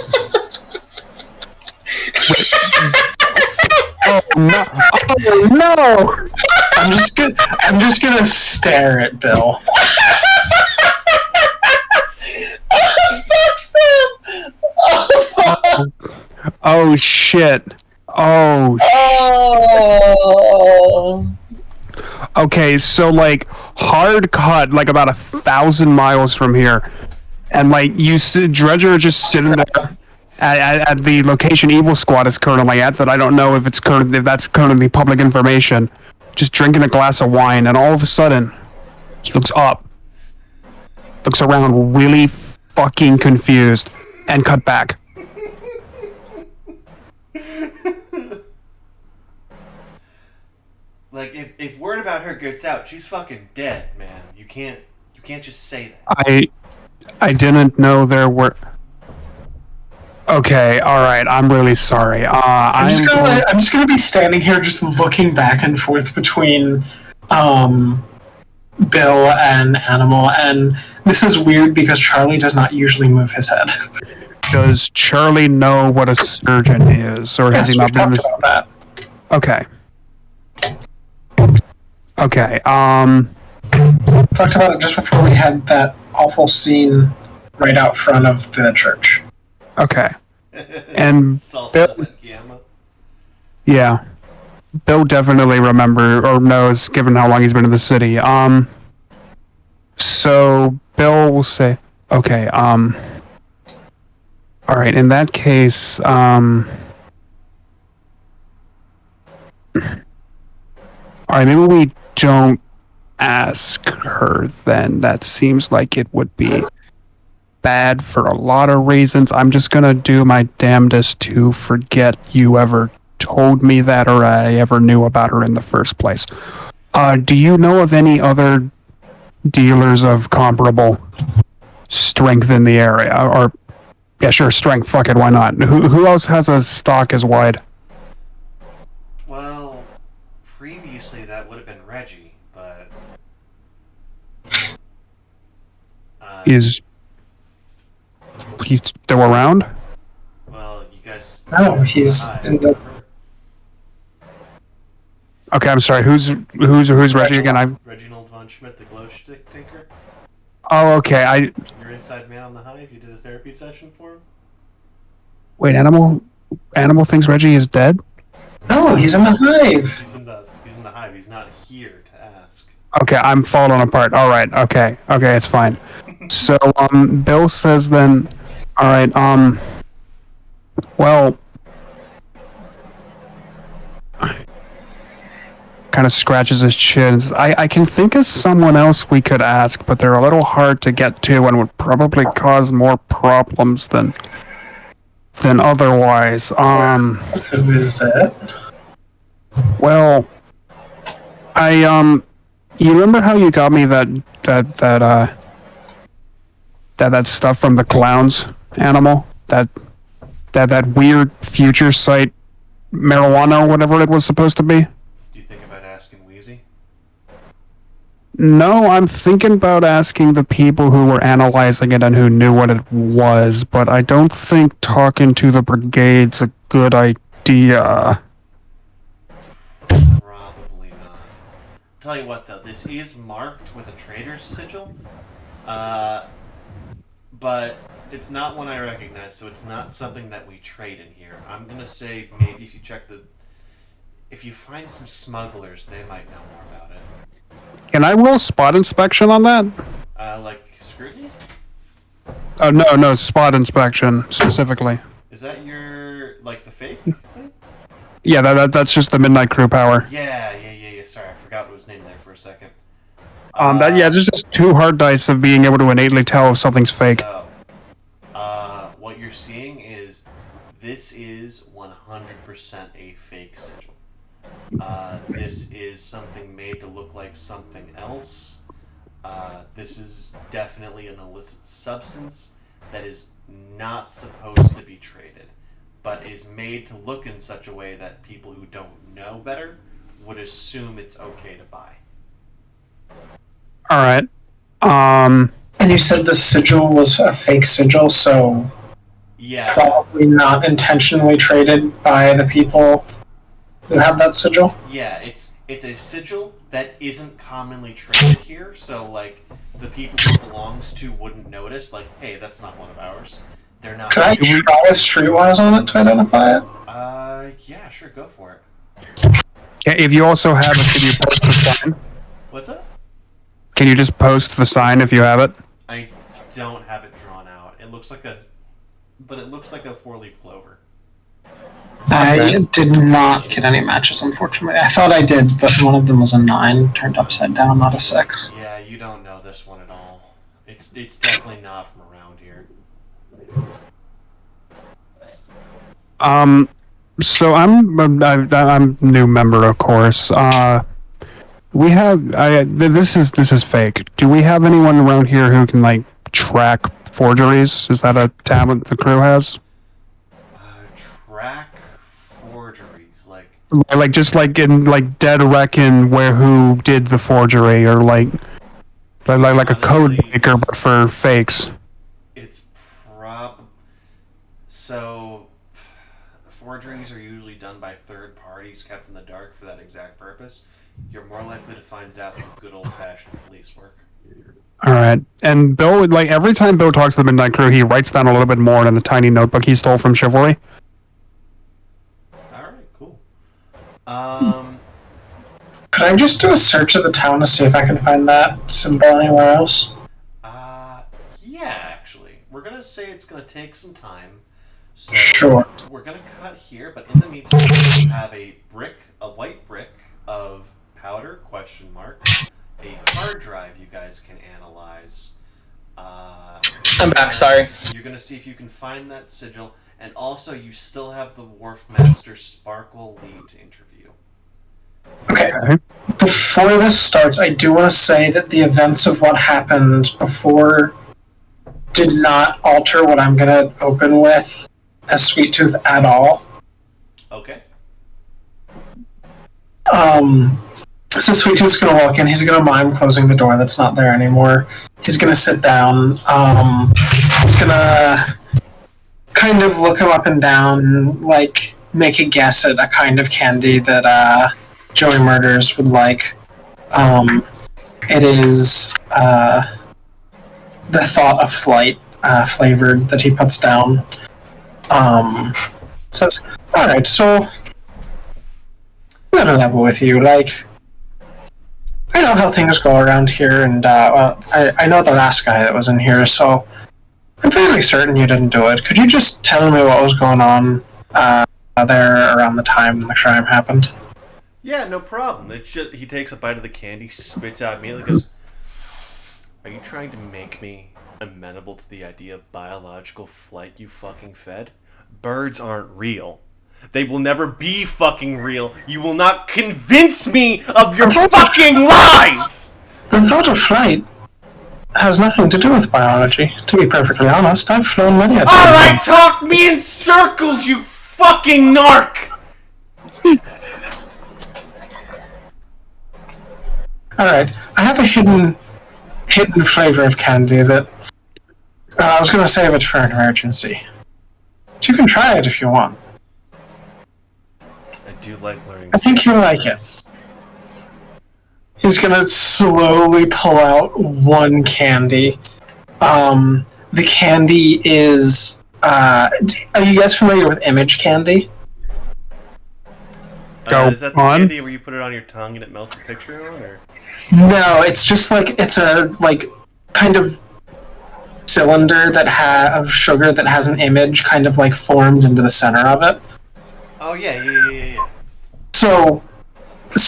Oh no! Oh no! I'm just gonna stare at Bill. Oh shit! Oh. Okay, so like hard cut, like about 1,000 miles from here, and like Dredger just sitting there at the location Evil Squad is currently at. That I don't know if that's currently public information. Just drinking a glass of wine, and all of a sudden, he looks up, looks around, really fucking confused, and cut back. Like, if word about her gets out, she's fucking dead, man. You can't just say that. I didn't know there were... Okay, alright, I'm really sorry. I'm just gonna be standing here just looking back and forth between Bill and Animal, and this is weird because Charlie does not usually move his head. Does Charlie know what a surgeon is, or has he not been talked about that. Okay. Okay, Talked about it just before we had that awful scene right out front of the church. okay. And Salsa and Gamma. Yeah. Bill definitely knows, given how long he's been in the city. So Bill will say, okay, alright, in that case, alright, maybe we don't ask her then. That seems like it would be bad for a lot of reasons. I'm just gonna do my damnedest to forget you ever told me that or I ever knew about her in the first place. Do you know of any other dealers of comparable strength in the area? Or, yeah, sure, strength, fuck it, why not? Who else has a stock as wide? Well, previously that would have been Reggie, but... He's still around? Well, You guys. No, he's in the. Okay, I'm sorry. Who's Reggie again? Reginald von Schmidt, the glow stick tinker. Oh, okay. Your inside man on the hive. You did a therapy session for him. Wait. Animal thinks Reggie is dead. No, he's in the hive. He's in the hive. He's not here to ask. Okay, I'm falling apart. All right. Okay, it's fine. So, Bill says then. All right. Well. Kind of scratches his chin. I can think of someone else we could ask, but they're a little hard to get to and would probably cause more problems than otherwise. Who is it? Well, you remember how you got me that stuff from the clowns animal? That weird future sight marijuana or whatever it was supposed to be? Asking Wheezy? No, I'm thinking about asking the people who were analyzing it and who knew what it was, but I don't think talking to the brigade's a good idea. Probably not. Tell you what, though, this is marked with a trader's sigil, but it's not one I recognize, so it's not something that we trade in here. I'm gonna say maybe if you check if you find some smugglers, they might know more about it. Can I roll spot inspection on that? Like scrutiny? No, spot inspection specifically. Is that the fake thing? Yeah, that's just the Midnight Crew power. Yeah. Sorry, I forgot what was named there for a second. Just 2 hard dice of being able to innately tell if something's fake. So, what you're seeing is this is 100% a fake sigil. This is something made to look like something else. This is definitely an illicit substance that is not supposed to be traded, but is made to look in such a way that people who don't know better would assume it's okay to buy. Alright. And you said the sigil was a fake sigil, so yeah, probably not intentionally traded by the people who have that sigil? Yeah, it's a sigil that isn't commonly traded here, so the people it belongs to wouldn't notice, hey, that's not one of ours. They're not. Can I try a streetwise on it to identify it? Yeah, sure, go for it. Yeah, if you also have it, can you post the sign? What's that? Can you just post the sign if you have it? I don't have it drawn out. It looks like a 4-leaf clover. I did not get any matches, unfortunately. I thought I did, but one of them was a 9, turned upside down, not a 6. Yeah, you don't know this one at all. It's definitely not from around here. So I'm new member, of course. We have this is fake. Do we have anyone around here who can track forgeries? Is that a talent the crew has? Track forgeries, just in Dead Reckon, where who did the forgery, or honestly, a code breaker but for fakes. It's so forgeries are usually done by third parties kept in the dark for that exact purpose. You're more likely to find it out through good old-fashioned police work. All right, and Bill, every time Bill talks to the Midnight Crew, he writes down a little bit more in a tiny notebook he stole from Chivalry. All right, cool. Could I just do a search of the town to see if I can find that symbol anywhere else? Yeah, actually. We're going to say it's going to take some time. So sure. We're going to cut here, but in the meantime, we have a white brick of powder, a hard drive you guys can analyze. I'm back, sorry. You're going to see if you can find that sigil, and also you still have the Wharf Master Sparkle lead to interview. Okay. Before this starts, I do want to say that the events of what happened before did not alter what I'm going to open with as Sweet Tooth at all. Okay. So Sweet Tooth's going to walk in. He's going to mime closing the door that's not there anymore. He's going to sit down. He's going to kind of look him up and down, like make a guess at a kind of candy that Joey Murders would like. It is the Thought of Flight flavored that he puts down. Says, all right, so I'm gonna level with you. Like, I know how things go around here, and I know the last guy that was in here, so I'm fairly certain you didn't do it. Could you just tell me what was going on there around the time the crime happened? Yeah, no problem. It's just, he takes a bite of the candy, spits out immediately, goes, "Are you trying to make me amenable to the idea of biological flight, you fucking fed? Birds aren't real. They will never be fucking real. You will not convince me of your fucking lies!" The Thought of Flight has nothing to do with biology. To be perfectly honest, I've flown many a time. Alright, talk me in circles, you fucking narc! Alright, I have a hidden flavor of candy that I was going to save it for an emergency. But you can try it if you want. I do like learning. I think you'll like it. He's going to slowly pull out one candy. The candy is... are you guys familiar with image candy? Is that the candy where you put it on your tongue and it melts a picture on, or? No, it's just like, it's a, like, kind of cylinder that of sugar that has an image kind of, like, formed into the center of it. Oh, yeah. So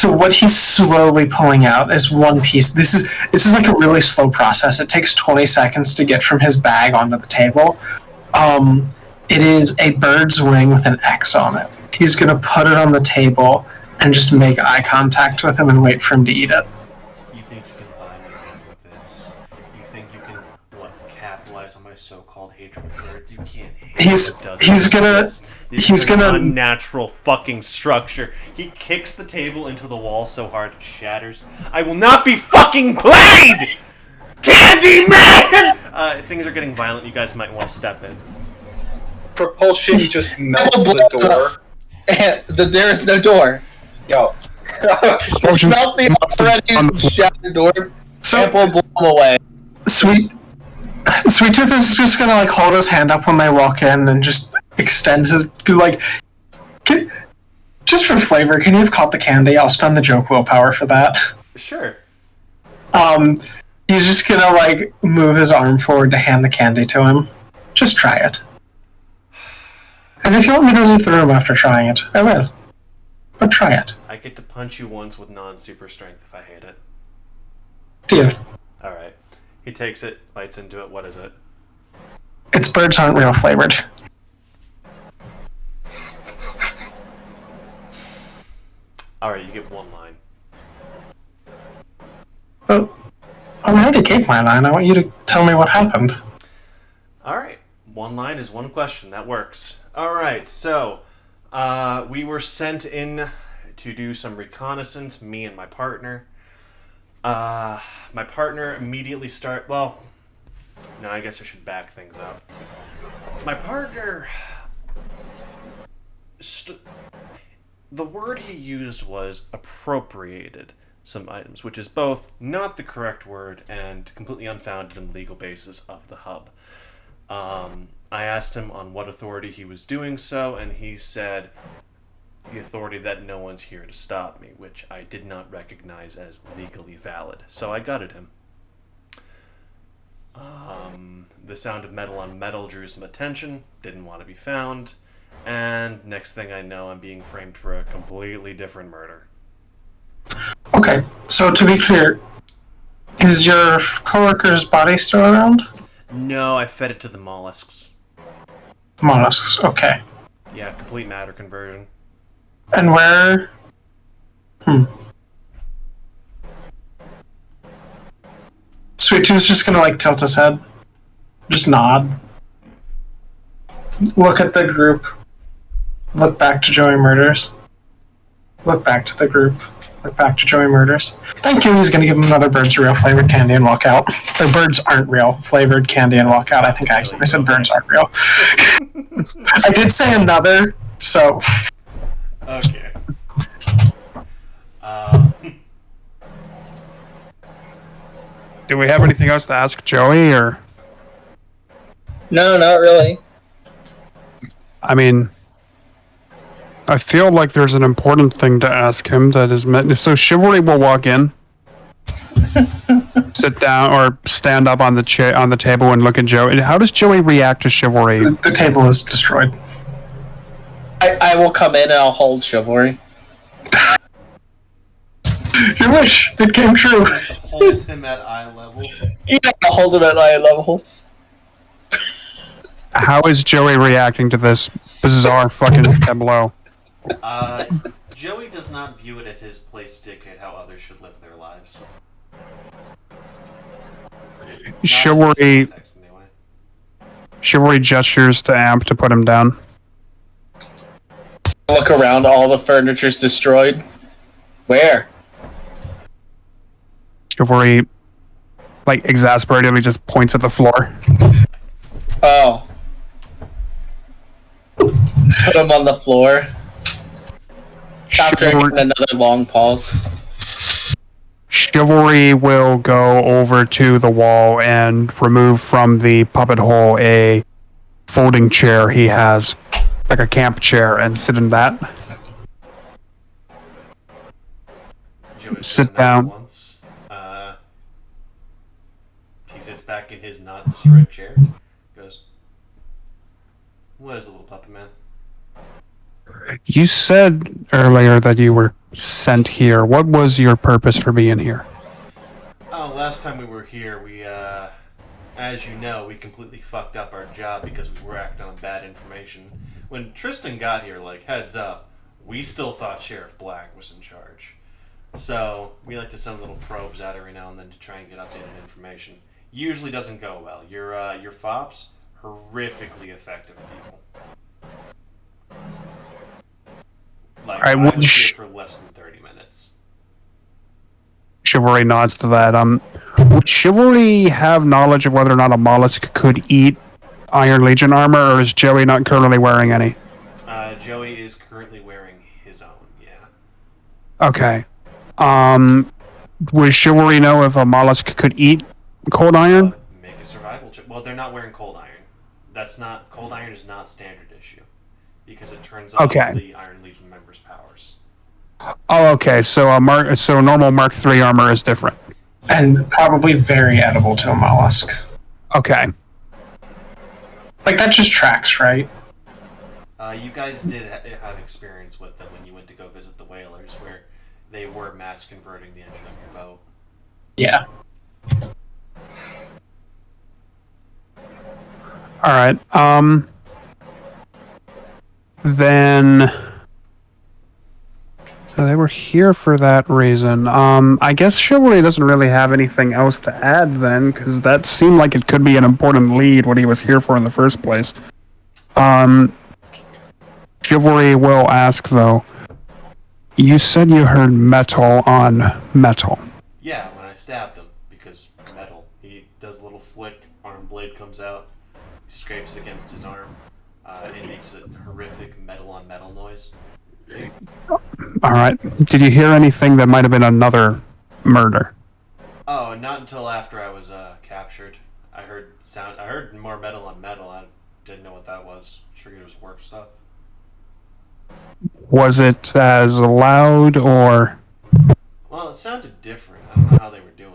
what he's slowly pulling out is one piece. This is like a really slow process. It takes 20 seconds to get from his bag onto the table. It is a bird's wing with an X on it. He's going to put it on the table and just make eye contact with him and wait for him to eat it. You think you can buy me off with this? You think you can, capitalize on my so-called hatred of birds? You can't hate He's gonna unnatural fucking structure. He kicks the table into the wall so hard it shatters. I will not be fucking played! Candyman! Things are getting violent. You guys might want to step in. Propulsion just melts the door. There is no door. Yo. Melt the already shattered door. Sample blow them away. Sweet Tooth is just gonna like hold his hand up when they walk in and just extend his just for flavor. Can you have caught the candy? I'll spend the joke willpower for that. Sure. He's just gonna like move his arm forward to hand the candy to him. Just try it. And if you want me to leave the room after trying it, I will. But try it. I get to punch you once with non-super strength if I hate it. Deal. Alright. He takes it, bites into it. What is it? Its birds aren't real flavored. Alright, you get one line. Well, I already gave my line. I want you to tell me what happened. Alright. One line is one question. That works. Alright, so we were sent in to do some reconnaissance, me and my partner. My partner immediately no, I guess I should back things up. My partner... the word he used was appropriated some items, which is both not the correct word and completely unfounded in the legal basis of the hub. I asked him on what authority he was doing so, and he said the authority that no one's here to stop me, which I did not recognize as legally valid. So I gutted him. The sound of metal on metal drew some attention, didn't want to be found, and next thing I know, I'm being framed for a completely different murder. Okay, so to be clear, is your coworker's body still around? No, I fed it to the mollusks. Mollusks, okay. Yeah, complete matter conversion. And where... Sweet Tooth's just gonna like tilt his head. Just nod. Look at the group. Look back to Joey Murders. Look back to the group. Like back to Joey Murders. Thank you. He's going to give him another Birds Real flavored candy and walk out. Or birds aren't real flavored candy and walk out. I think I said birds aren't real. I did say another, so. Okay. Do we have anything else to ask Joey, or? No, not really. I mean, I feel like there's an important thing to ask him that is meant. So Chivalry will walk in, sit down, or stand up on the table and look at Joey. How does Joey react to Chivalry? The table is destroyed. I will come in and I'll hold Chivalry. Your wish! It came true! Hold him at eye level. Yeah, I'll hold him at eye level. How is Joey reacting to this bizarre fucking tableau? Joey does not view it as his place to dictate how others should live their lives. Chivalry gestures to Amp to put him down. Look around, all the furniture's destroyed. Where? Chivalry, like, exasperatedly just points at the floor. Oh. Put him on the floor. After another long pause. Chivalry will go over to the wall and remove from the puppet hole a folding chair he has, like a camp chair, and sit in that. Sit down. Once, he sits back in his not destroyed chair. Goes, "What is a little puppet man?" You said earlier that you were sent here. What was your purpose for being here? Oh, last time we were here, we, as you know, we completely fucked up our job because we were acting on bad information. When Tristan got here, like, heads up, we still thought Sheriff Black was in charge. So, we like to send little probes out every now and then to try and get updated information. Usually doesn't go well. Your fops, horrifically effective people. Like, All right, I was here for less than 30 minutes. Chivalry nods to that. Would Chivalry have knowledge of whether or not a mollusk could eat Iron Legion armor, or is Joey not currently wearing any? Joey is currently wearing his own, yeah. Okay. Would Chivalry know if a mollusk could eat cold iron? Make a survival check. Well, they're not wearing cold iron. Cold iron is not standard issue. Because it turns off the Iron Legion members' powers. Oh, okay. So normal Mark III armor is different. And probably very edible to a mollusk. Okay. Like, that just tracks, right? You guys did have experience with them when you went to go visit the whalers, where they were mass converting the engine of your boat. Yeah. Alright, then... So they were here for that reason. I guess Chivalry doesn't really have anything else to add then, because that seemed like it could be an important lead, what he was here for in the first place. Chivalry will ask, though, you said you heard metal on metal. Yeah, when I stabbed him, because metal. He does a little flick, arm blade comes out, he scrapes it against his arm, it makes a horrific metal on metal noise. Alright. Did you hear anything that might have been another murder? Oh, not until after I was captured. I heard more metal on metal. I didn't know what that was. Figured it was work stuff. Was it as loud or... Well, it sounded different. I don't know how they were doing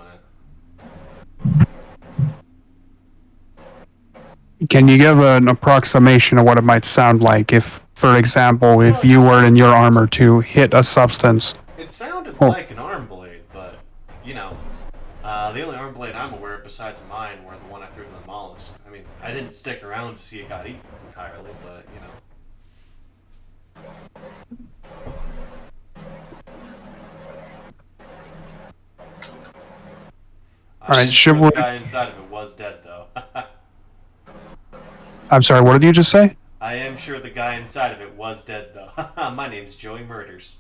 it. Can you give an approximation of what it might sound like if, for example, if you were in your armor to hit a substance? It sounded like an arm blade, but, you know, the only arm blade I'm aware of besides mine were the one I threw to the mollusk. I mean, I didn't stick around to see it got eaten entirely, but, you know. Alright, Chivalry... The guy inside of it was dead, though. I'm sorry, what did you just say? I am sure the guy inside of it was dead, though. My name's Joey Murders.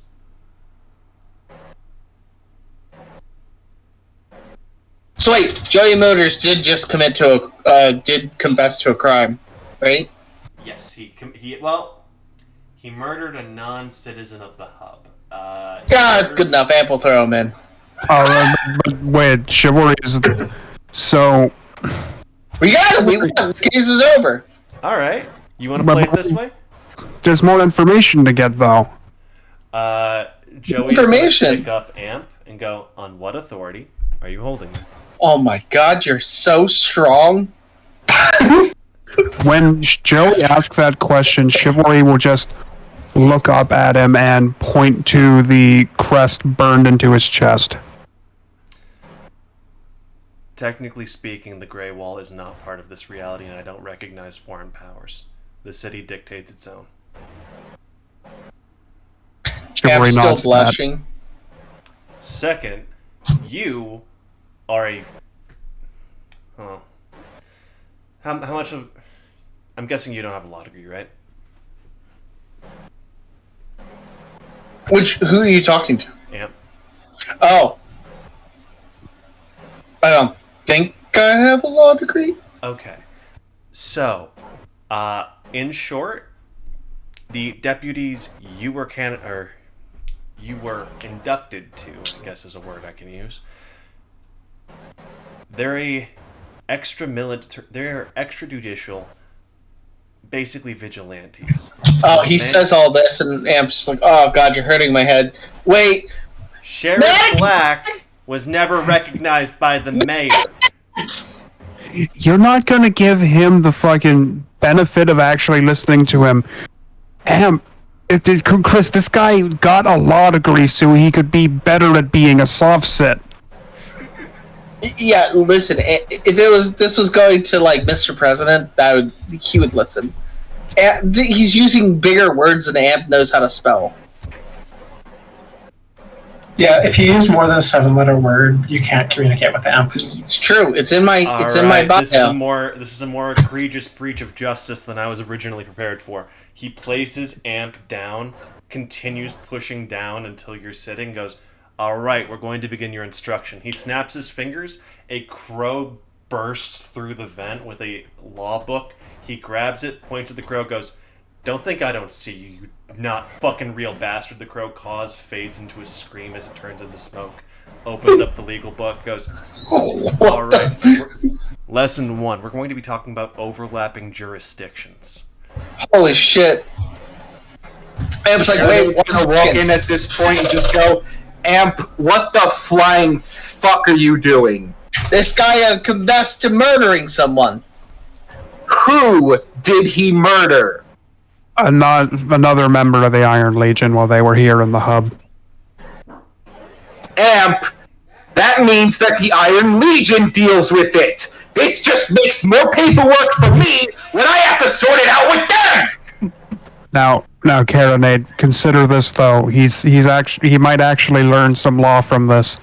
So wait, Joey Motors did just did confess to a crime, right? Yes, he murdered a non-citizen of the hub. Yeah, it's good enough. Ample throw him in. But wait, chivalry is so. We got it. We won. The case is over. All right, you want to play it this way? There's more information to get, though. Joey's going to pick up Amp and go, on what authority are you holding me? Oh my god, you're so strong. When Joey asks that question, Chivalry will just look up at him and point to the crest burned into his chest. Technically speaking, the Grey Wall is not part of this reality, and I don't recognize foreign powers. The city dictates its own. I'm still blushing. Second, you are a... Oh. How much of... I'm guessing you don't have a law degree, right? Who are you talking to? Amp. Oh. I don't think I have a law degree. Okay. So, in short, the deputies you were inducted to, I guess is a word I can use. They're extrajudicial, basically vigilantes. Oh, he says all this, and Amp's like, "Oh God, you're hurting my head." Wait, Sheriff Black was never recognized by the mayor. You're not gonna give him the fucking benefit of actually listening to him. Chris, this guy got a law degree so he could be better at being a soft sit. yeah. Listen, if this was going to like Mr. President, he would listen. He's using bigger words than Amp knows how to spell. Yeah, if you use more than a 7-letter word, you can't communicate with Amp. It's true. It's in my bio. This is a more egregious breach of justice than I was originally prepared for. He places Amp down, continues pushing down until you're sitting, goes, "All right, we're going to begin your instruction." He snaps his fingers. A crow bursts through the vent with a law book. He grabs it, points at the crow, goes, "Don't think I don't see you, you not fucking real bastard." The crow caws, fades into a scream as it turns into smoke. Opens up the legal book, goes, "Alright, so lesson 1. We're going to be talking about overlapping jurisdictions." Holy shit. Amp's like, "Wait, It's gonna walk in at this point and just go, Amp, what the flying fuck are you doing? This guy confessed to murdering someone." Who did he murder? Another member of the Iron Legion while they were here in the hub. Amp, that means that the Iron Legion deals with it. This just makes more paperwork for me when I have to sort it out with them. Now, Karanade, consider this though. He might actually learn some law from this.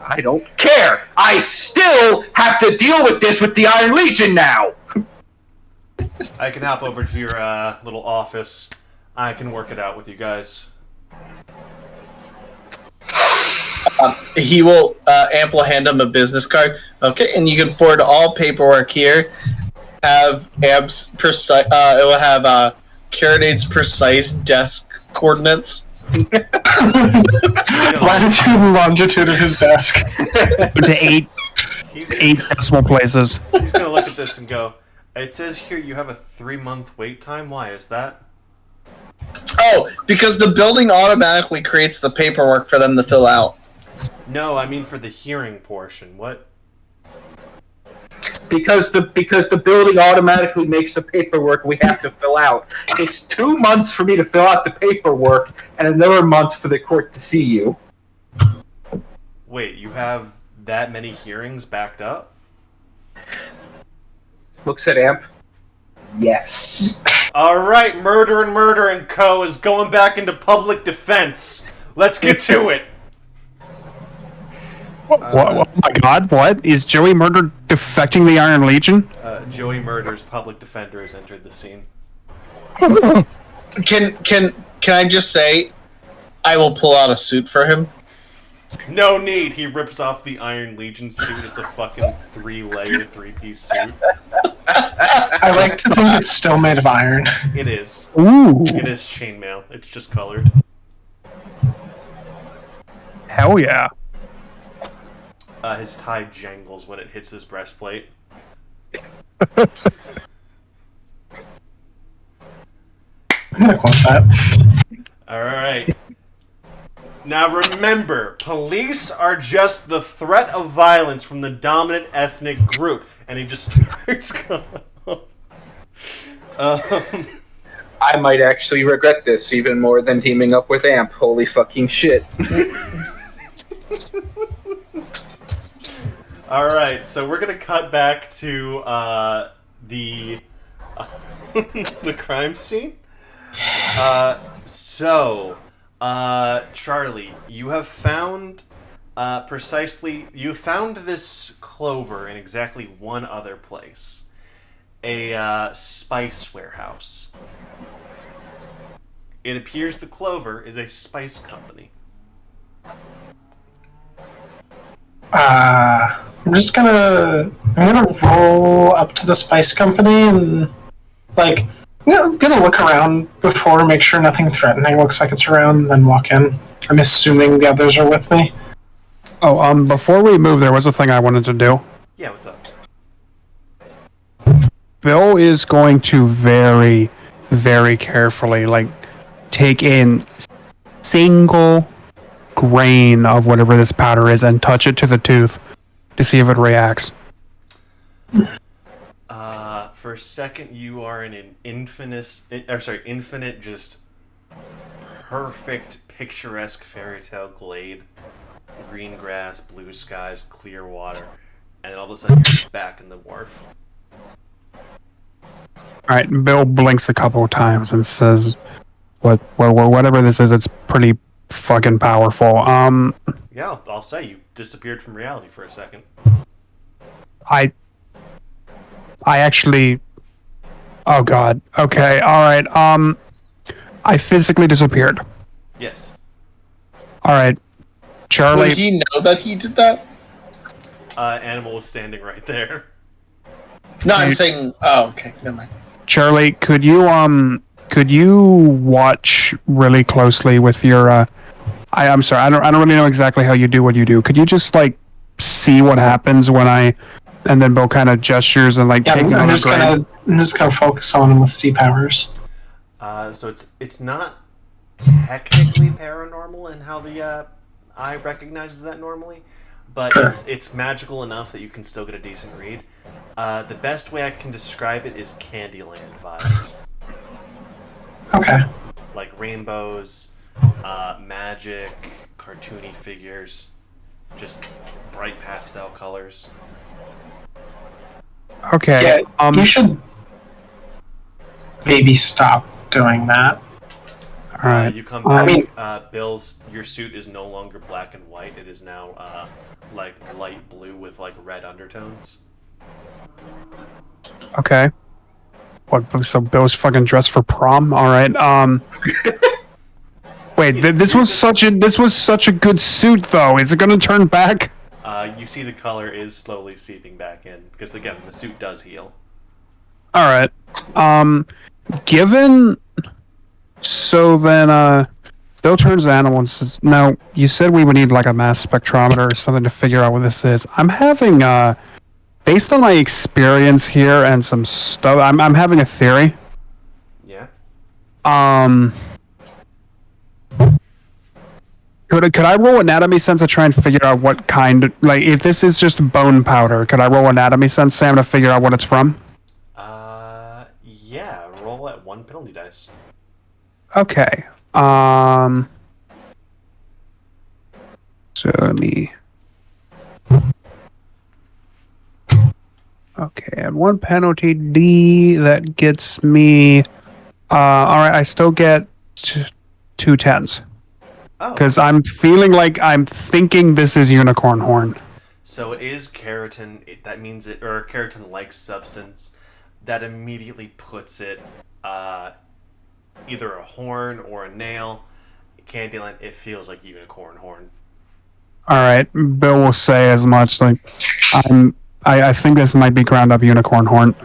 I don't care. I still have to deal with this with the Iron Legion now. I can hop over to your little office. I can work it out with you guys. He will Amp will hand him a business card. Okay, and you can forward all paperwork here. Have Amp's precise. It will have Caradade's precise desk coordinates. Latitude and longitude of his desk. To eight decimal places. He's gonna look at this and go, "It says here you have a 3-month wait time. Why is that?" Oh, because the building automatically creates the paperwork for them to fill out. No, I mean for the hearing portion. What? Because the building automatically makes the paperwork we have to fill out. It's 2 months for me to fill out the paperwork, and another month for the court to see you. Wait, you have that many hearings backed up? Looks at Amp. Yes. Alright, Murder and Co. is going back into public defense. Let's get to it. Oh my god, what? Is Joey Murder defecting the Iron Legion? Joey Murder's public defender has entered the scene. Can I just say, I will pull out a suit for him. No need. He rips off the Iron Legion suit. It's a fucking 3-layer, 3-piece suit. I like to think it's still made of iron. It is. Ooh, It is chainmail. It's just colored. hell yeah. His tie jangles when it hits his breastplate. I'm gonna quote that. Alright. Now remember, police are just the threat of violence from the dominant ethnic group. And he just starts going I might actually regret this even more than teaming up with Amp. Holy fucking shit. Alright, so we're gonna cut back to the the crime scene. Charlie, you have found you found this clover in exactly one other place. A spice warehouse. It appears the clover is a spice company. I'm gonna roll up to the spice company and I'm gonna look around before, make sure nothing threatening looks like it's around, then walk in. I'm assuming the others are with me. Oh, before we move, there was a thing I wanted to do. Yeah, what's up? Bill is going to very, very carefully, take in single grain of whatever this powder is and touch it to the tooth to see if it reacts. For a second, you are in an infinite, just perfect, picturesque fairy tale glade. Green grass, blue skies, clear water, and then all of a sudden you're back in the wharf. Alright, Bill blinks a couple of times and says, whatever this is, it's pretty fucking powerful. Yeah, I'll say you disappeared from reality for a second. I actually... Oh god. Okay, alright, I physically disappeared. Yes. Alright. Charlie... Would he know that he did that? Animal was standing right there. No, I'm saying... Oh, okay. Never mind. Charlie, could you watch really closely with your, I'm sorry, I don't really know exactly how you do what you do. Could you just, see what happens when and then Bill kind of gestures and, takes I'm just gonna focus on him with sea powers. So it's not technically paranormal in how the eye recognizes that normally, but it's magical enough that you can still get a decent read. The best way I can describe it is Candyland vibes. Okay. Like rainbows, magic, cartoony figures, just bright pastel colors. Okay. Yeah, you should maybe stop doing that. Alright. You come back. Your suit is no longer black and white. It is now light blue with red undertones. Okay. So Bill's fucking dressed for prom? Alright, Wait, this was such a good suit, though. Is it gonna turn back? You see the color is slowly seeping back in because again the suit does heal. Alright. So then, Bill turns to Animal and says, now, you said we would need a mass spectrometer or something to figure out what this is. I'm having, based on my experience here and some stuff, I'm having a theory. Yeah. Could I roll anatomy sense to try and figure out what kind, if this is just bone powder, could I roll anatomy sense, Sam, to figure out what it's from? Yeah, roll at 1 penalty dice. Okay. So let me... Okay, and 1 penalty D, that gets me... Alright, I still get 2 10s. Oh. Because I'm thinking this is unicorn horn. So it is keratin. That means or a keratin-like substance that immediately puts it either a horn or a nail. Candyland, it feels like unicorn horn. All right, Bill will say as much. Like, I think this might be ground up unicorn horn.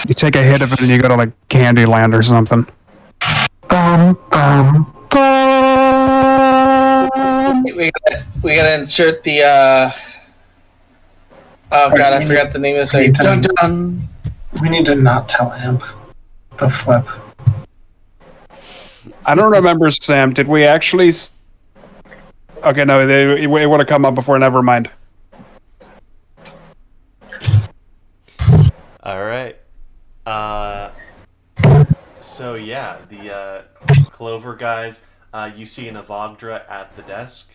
You take a hit of it and you go to like Candyland or something. We gotta insert the. Oh god, I forgot the name of this. Dun dun. We need to not tell Amp the flip. I don't remember, Sam. Did we actually? Okay, no, it would have come up before. Never mind. All right. So yeah, the Clover guys. You see an Avogdra at the desk.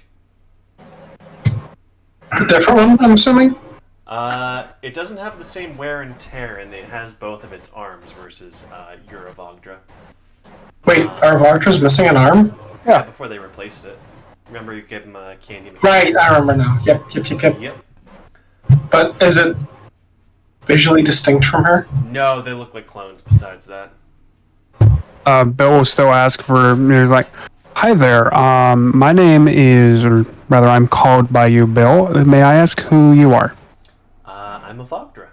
A different one, I'm assuming? It doesn't have the same wear and tear, and it has both of its arms versus your Avogdra. Wait, our Vartra's missing an arm? Yeah, before they replaced it. Remember you gave him a candy mechanic? Right, I remember now. Yep. But is it visually distinct from her? No, they look like clones besides that. Bill will still ask for. He's like, "Hi there. My name is, or rather, I'm called by you, Bill. May I ask who you are?" I'm Avogdra.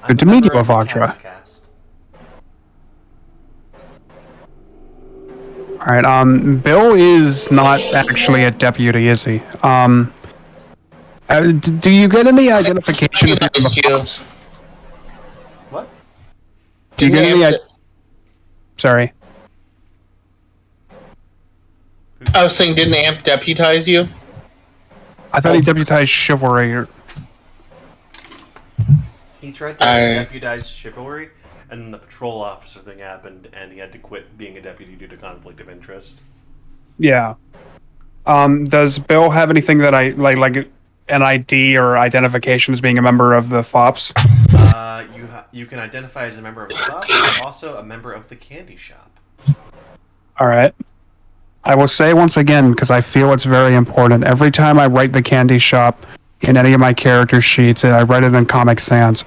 Good to meet you, Avogdra. All right. Bill is not actually a deputy, is he? Do you get any identification from the Fox? What? Do you get any? Sorry. I was saying, didn't Amp deputize you? I thought he deputized chivalry. He tried to deputize chivalry, and then the patrol officer thing happened, and he had to quit being a deputy due to conflict of interest. Yeah. Does Bill have anything that I like an ID or identification as being a member of the FOPS? You can identify as a member of the FOPS, but also a member of the candy shop. All right. I will say once again, because I feel it's very important, every time I write the candy shop in any of my character sheets, I write it in Comic Sans.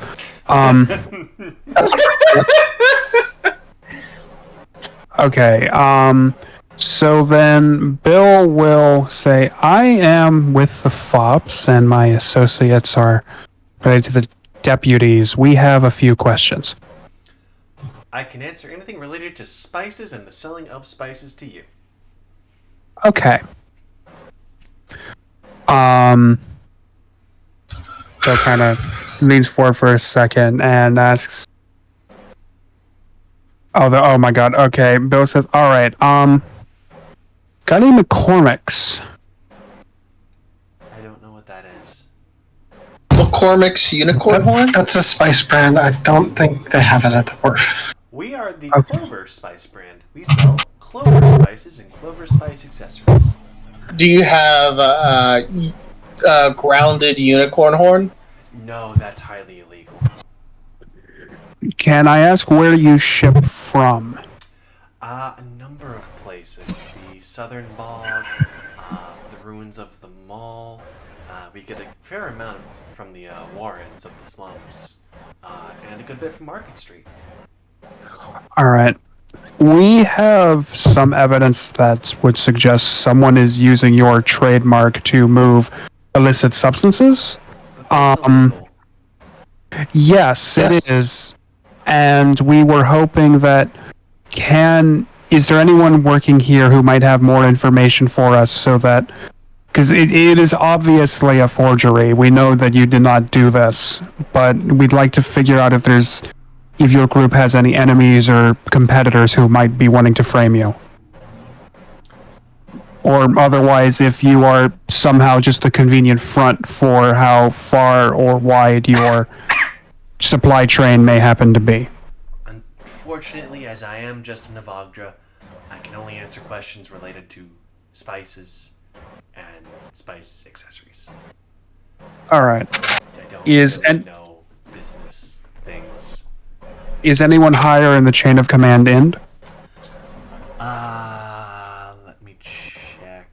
Okay. So then Bill will say, I am with the FOPS and my associates are related to the deputies. We have a few questions. I can answer anything related to spices and the selling of spices to you. Okay. Bill kind of leans forward for a second and asks, oh my god, okay. Bill says, all right, got any McCormick's? I don't know what that is. McCormick's Unicorn Horn? That's a spice brand. I don't think they have it at the wharf. We are the Clover Spice brand. We sell Clover spices and Clover Spice accessories. Do you have grounded unicorn horn? No, that's highly illegal. Can I ask where you ship from? A number of places. The Southern Bog, the ruins of the mall. We get a fair amount from the Warrens of the slums. And a good bit from Market Street. All right. We have some evidence that would suggest someone is using your trademark to move illicit substances. Yes, it is. And we were hoping that is there anyone working here who might have more information for us so that, because it is obviously a forgery. We know that you did not do this, but we'd like to figure out if your group has any enemies or competitors who might be wanting to frame you. Or otherwise, if you are somehow just a convenient front for how far or wide your supply train may happen to be. Unfortunately, as I am just an Avogdra, I can only answer questions related to spices and spice accessories. Alright. I don't really know business things. Is anyone higher in the chain of command end? Let me check.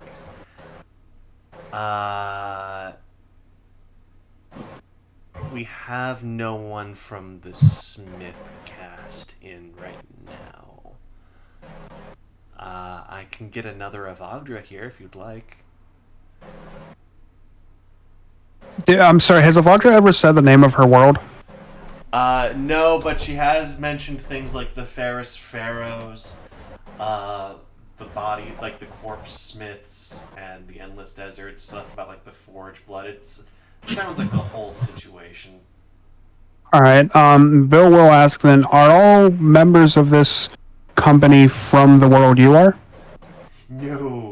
We have no one from the Smith cast in right now. I can get another Avagdra here if you'd like. I'm sorry, has Avagdra ever said the name of her world? No, but she has mentioned things like the Ferris Pharaohs, the body, like the corpse smiths, and the endless desert, stuff about like the forge blood. It sounds like the whole situation. Alright, Bill will ask then, are all members of this company from the world you are? No.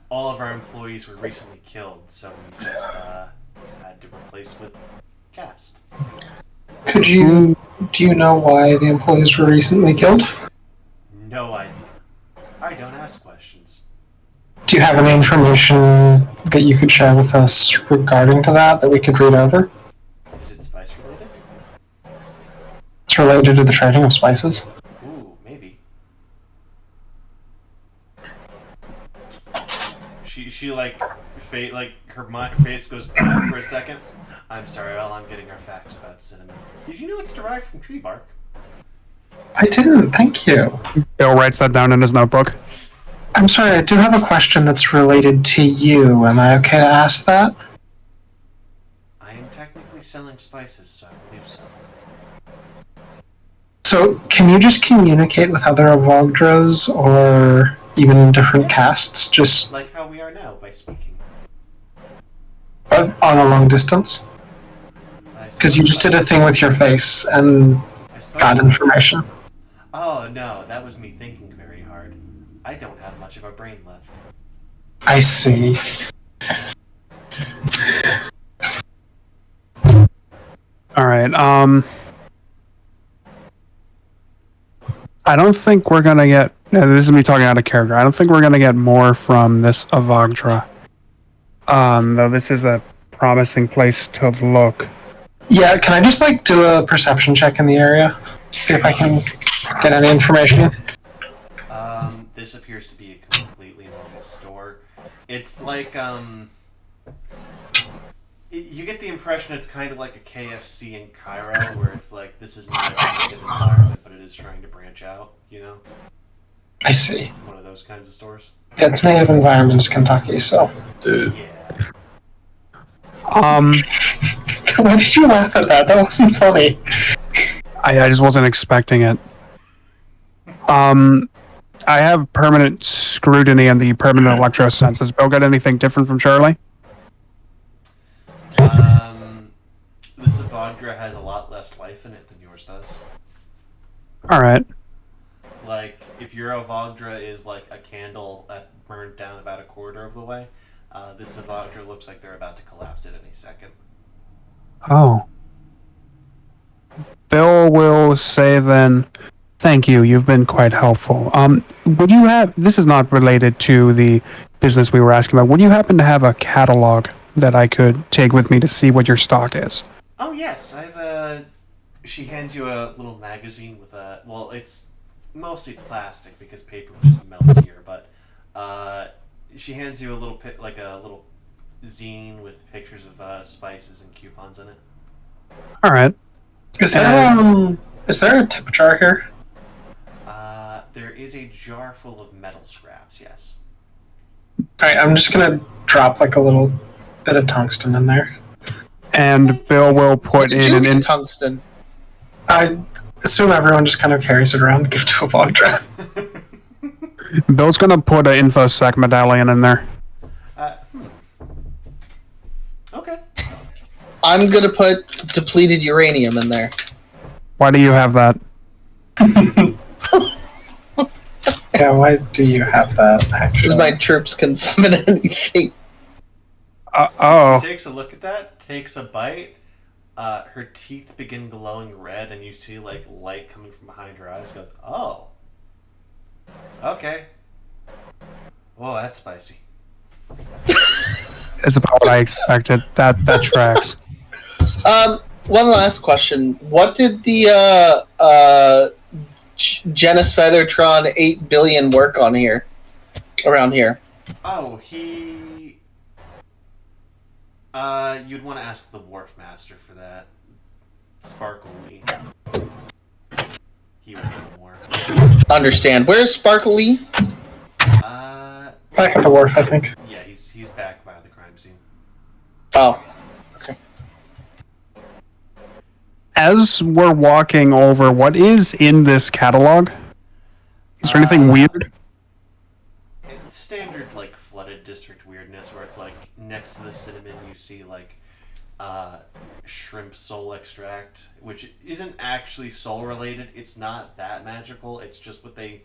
All of our employees were recently killed, so we just had to replace with cast. Do you know why the employees were recently killed? No idea. I don't ask questions. Do you have any information that you could share with us regarding to that we could read over? Is it spice related? It's related to the trading of spices. Ooh, maybe. She like her face goes blank for a second. I'm sorry, all I'm getting are facts about cinnamon. Did you know it's derived from tree bark? I didn't, thank you. Bill writes that down in his notebook. I'm sorry, I do have a question that's related to you. Am I okay to ask that? I am technically selling spices, so I believe so. So, can you just communicate with other Avogdras or even different castes, just Like how we are now, by speaking. on a long distance? Because you just did a thing with your face and got information. Oh no, that was me thinking very hard. I don't have much of a brain left. I see. Alright, I don't think we're gonna get... this is me talking out of character. I don't think we're gonna get more from this Avagdra. Though this is a promising place to look. Yeah, can I just do a perception check in the area? See if I can get any information. This appears to be a completely normal store. It's like, you get the impression it's kind of like a KFC in Cairo, where it's like, this is not a competitive environment, but it is trying to branch out, you know? I see. One of those kinds of stores. Yeah, it's native environment is Kentucky, so. Yeah. Why did you laugh at that? That wasn't funny. I just wasn't expecting it. I have permanent scrutiny and the permanent electro sense. Does Bill get anything different from Charlie? This Avagdra has a lot less life in it than yours does. Alright. Like, if your Avagdra is like a candle that burned down about a quarter of the way, this Avagdra looks like they're about to collapse at any second. Oh. Bill will say then, thank you, you've been quite helpful. Would you have, this is not related to the business we were asking about, would you happen to have a catalog that I could take with me to see what your stock is? Oh yes, I have she hands you a little magazine with a, well, it's mostly plastic because paper just melts here, but she hands you a little little zine with pictures of spices and coupons in it. Alright. Is there a tip jar here? There is a jar full of metal scraps, yes. Alright, I'm just gonna drop a little bit of tungsten in there. And Bill will put in an tungsten. I assume everyone just kind of carries it around to give to a Avagdra. Bill's gonna put an InfoSec medallion in there. Okay. I'm gonna put depleted uranium in there. Why do you have that? Yeah, why do you have that, actually? Because my troops can summon anything. She takes a look at that, takes a bite, her teeth begin glowing red, and you see light coming from behind her eyes. Goes, oh, okay. Whoa, that's spicy. It's about what I expected. That tracks. One last question. What did the Genocidertron 8 billion work on here? Around here? Oh, you'd want to ask the wharf master for that. Sparkle Lee. He would know more. Understand. Where's Sparkle Lee? Back at the wharf, I think. Yeah, he's back by the crime scene. Oh. As we're walking over, what is in this catalog? Is there anything weird? It's standard, like, flooded district weirdness, where it's, like, next to the cinnamon you see, like, shrimp soul extract, which isn't actually soul-related. It's not that magical. It's just what they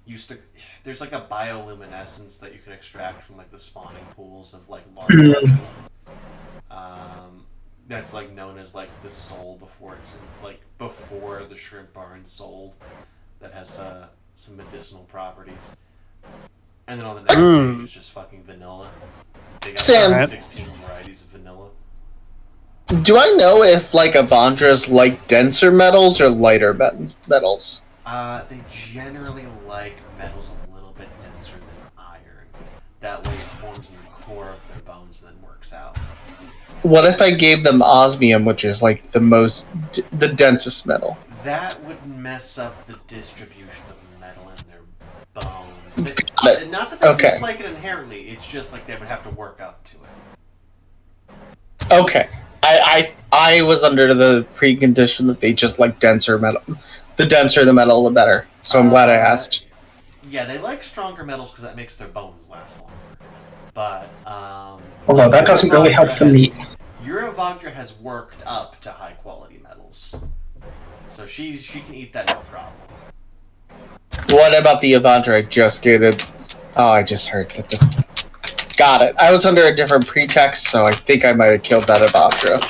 used to... There's, like, a bioluminescence that you can extract from, like, the spawning pools of, like, large shrimp. That's, like, known as, like, the soul before it's, like, before the shrimp are sold. That has, some medicinal properties. And then on the next page, it's just fucking vanilla. They got Sam. 16 varieties of vanilla. Do I know if, like, Avandras like denser metals or lighter metals? They generally like metals a little bit denser than iron. That way it forms in the core of their bones and then works out. What if I gave them osmium, which is, like, the densest metal? That would mess up the distribution of metal in their bones. Not that they dislike it inherently, it's just like they would have to work up to it. Okay. I was under the precondition that they just like denser metal. The denser the metal, the better. So I'm glad I asked. Yeah, they like stronger metals because that makes their bones last longer. But, Although that doesn't really help the meat. Eurovogdra has worked up to high quality metals. So she can eat that no problem. What about the Avandra I just gated? Oh, I just heard that. Got it. I was under a different pretext, so I think I might have killed that Avandra.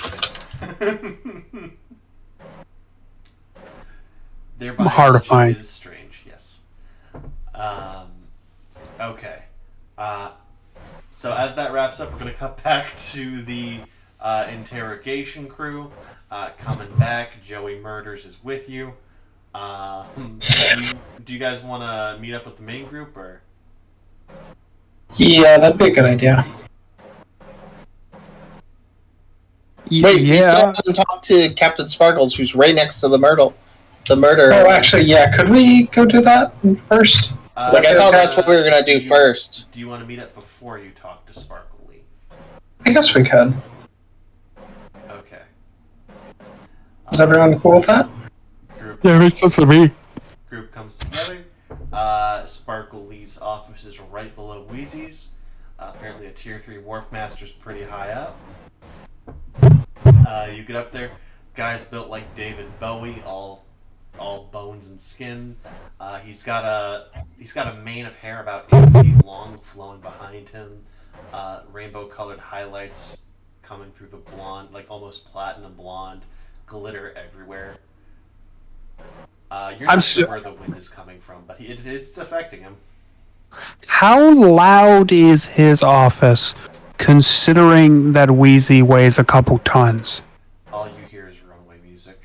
Their Hard to find. is strange, yes. Okay. So as that wraps up, we're going to cut back to the interrogation crew. Coming back, Joey Murders is with you. Do you guys want to meet up with the main group, or? Yeah, that'd be a good idea. Wait, we still haven't talked to Captain Sparkles, who's right next to the murder. Oh, actually, yeah. Could we go do that first? I thought that's what we were gonna do first. Do you want to meet up before you talk to Sparkly? I guess we could. Okay. Is everyone cool with that? Yeah, it makes sense to me. Group comes together. Sparkly's office is right below Wheezy's. Apparently a tier 3 wharf master's pretty high up. You get up there. Guy's built like David Bowie, all bones and skin. He's got a mane of hair about 8 feet long flowing behind him. Rainbow colored highlights coming through the blonde, like almost platinum blonde, glitter everywhere. You're not sure where the wind is coming from, but it's affecting him. How loud is his office, considering that Wheezy weighs a couple tons? All you hear is runway music.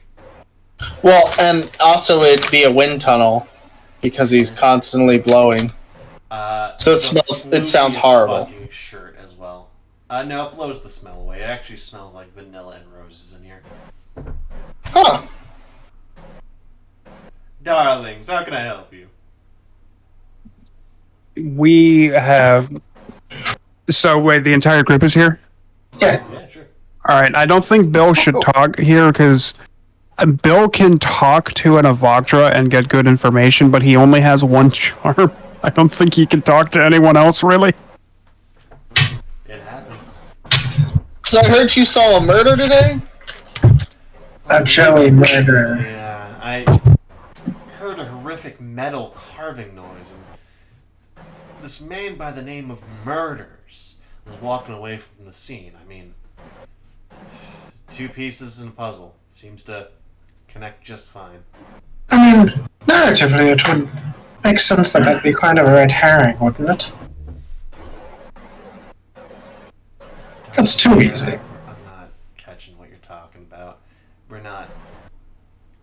Well, and also it'd be a wind tunnel because he's constantly blowing. So it smells. It sounds horrible. Fucking shirt as well. No, it blows the smell away. It actually smells like vanilla and roses in here. Huh. Darlings, how can I help you? We have... So, wait, the entire group is here? Yeah. Yeah, sure. Alright, I don't think Bill should talk here, because Bill can talk to an Avogdra and get good information, but he only has one charm. I don't think he can talk to anyone else, really. It happens. So I heard you saw a murder today? A Joey murder. Yeah, I heard a horrific metal carving noise, and this man by the name of Murders was walking away from the scene. I mean, 2 pieces in a puzzle. Seems to connect just fine. I mean, narratively, it would make sense that that'd be kind of a red herring, wouldn't it? That's too easy. I'm not catching what you're talking about. We're not...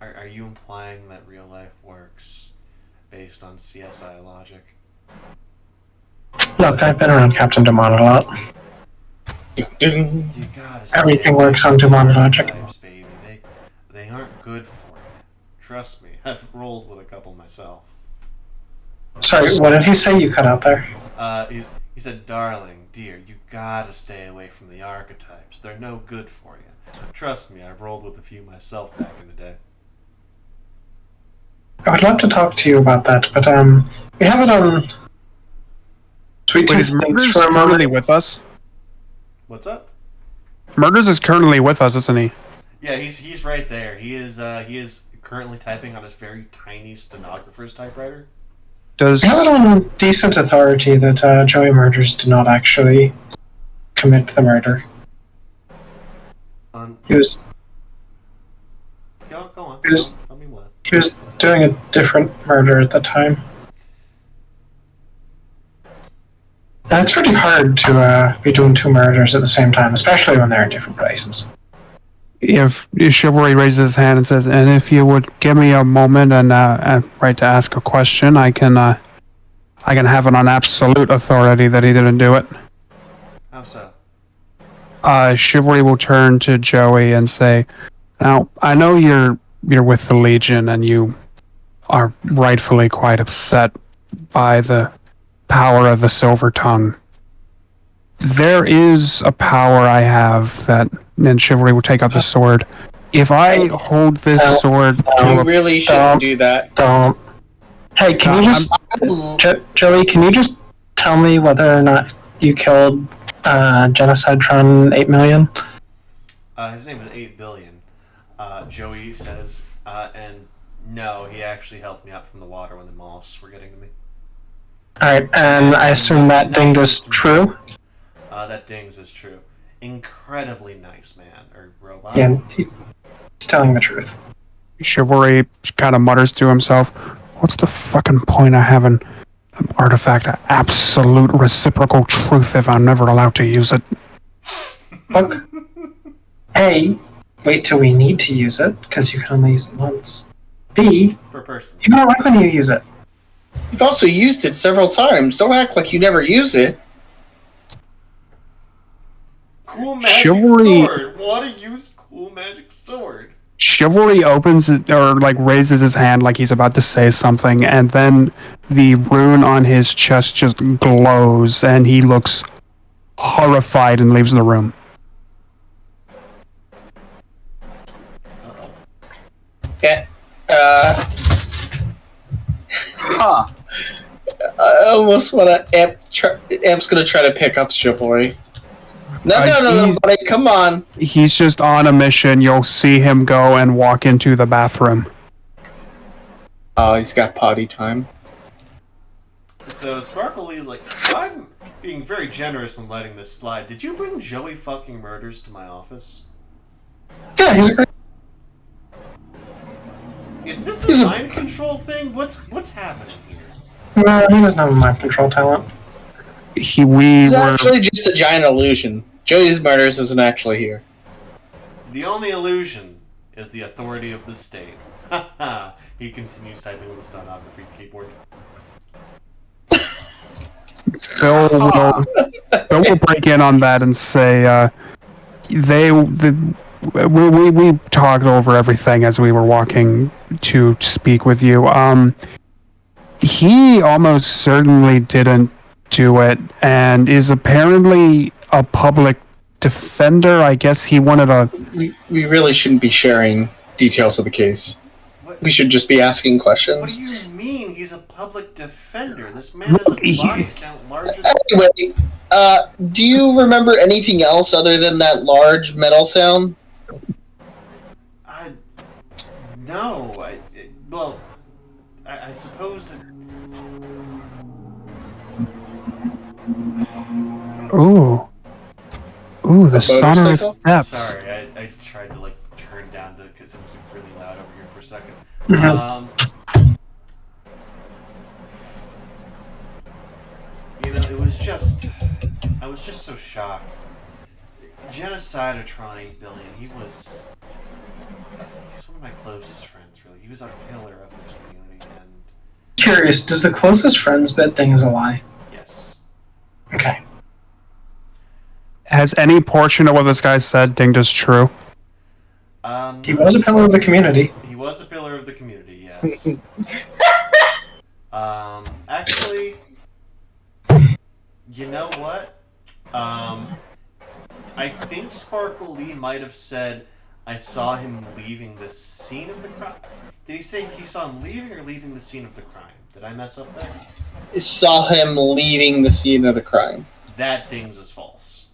Are you implying that real life works based on CSI logic? Look, I've been around Captain Demon a lot. You gotta Everything works on Demon logic. Types, baby. They aren't good for you. Trust me, I've rolled with a couple myself. Sorry, what did he say? You cut out there. He said, "Darling, dear, you gotta stay away from the archetypes. They're no good for you. Trust me, I've rolled with a few myself back in the day." I would love to talk to you about that, but we have it on Sweet Wait, Tooth is thinks Murders for a currently moment. with us? What's up? Murders is currently with us, isn't he? Yeah, he's right there. He is currently typing on his very tiny stenographer's typewriter. Does We have it on decent authority that Joey Murders did not actually commit the murder. He was Go on. Here's- Tell me what. he was doing a different murder at the time. And it's pretty hard to be doing two murders at the same time, especially when they're in different places. if Chivalry raises his hand and says, "And if you would give me a moment and right to ask a question, I can have it on absolute authority that he didn't do it." How so? Chivalry will turn to Joey and say, "Now I know you're with the Legion and you are rightfully quite upset by the power of the Silver Tongue. There is a power I have that," and Chivalry will take out the sword. "If I hold this sword You to really shouldn't do that. Don't. Hey, can you just, Joey? Can you just tell me whether or not you killed Genocide Tron 8 million? His name was 8 Billion. Joey says, and no, he actually helped me up from the water when the moths were getting to me. All right, and I assume that ding is true. That dings is true. Incredibly nice man or robot. Yeah, he's telling the truth. Chivalry kind of mutters to himself, "What's the fucking point of having an artifact of absolute reciprocal truth if I'm never allowed to use it?" Look, A, wait till we need to use it, because you can only use it once. B, Per person. you don't like when you use it. You've also used it several times. Don't act like you never use it. Cool magic Chivalry- sword. Want to use cool magic sword? Chivalry opens it, or like raises his hand like he's about to say something, and then the rune on his chest just glows, and he looks horrified and leaves the room. Yeah. Huh. I almost want to. Amp's gonna try to pick up Chivalry. No, little buddy, come on. He's just on a mission. You'll see him go and walk into the bathroom. Oh, he's got potty time. So Sparkle Lee's like, I'm being very generous in letting this slide. Did you bring Joey fucking Murders to my office? Yeah, he's a great. Is this a mind control thing? What's happening here? No, he doesn't have a mind control talent. It's Were actually just a giant illusion. Joey's Murders isn't actually here. The only illusion is the authority of the state. Haha. He continues typing with a stenography keyboard. Phil will break in on that and say, we talked over everything as we were walking to speak with you. He almost certainly didn't do it, and is apparently a public defender. I guess he wanted a... We really shouldn't be sharing details of the case. What? We should just be asking What questions. do you mean he's a public defender? This man has a body count larger than... Anyway, do you remember anything else other than that large metal sound? No. I suppose that... Ooh, the sonorous motorcycle? depths. Sorry, I tried to turn down because it was really loud over here for a second. It was just... I was just so shocked. Genocide of Tron 8 Billion, he was one of my closest friends, really. He was a pillar of this community, and... Curious, does the closest friends bit thing is a lie? Yes. Okay. Has any portion of what this guy said dinged as true? He was a pillar of the community. He was a pillar of the community, yes. Actually, You know what? I think Sparkle Lee might have said, I saw him leaving the scene of the crime. Did he say he saw him leaving or leaving the scene of the crime? Did I mess up there? I saw him leaving the scene of the crime. That dings is false.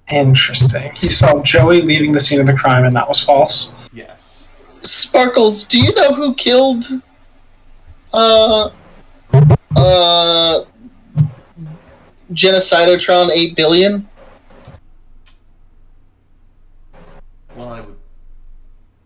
Interesting. He saw Joey leaving the scene of the crime, and that was false. Yes. Sparkles, do you know who killed Genocidotron 8 billion? Well,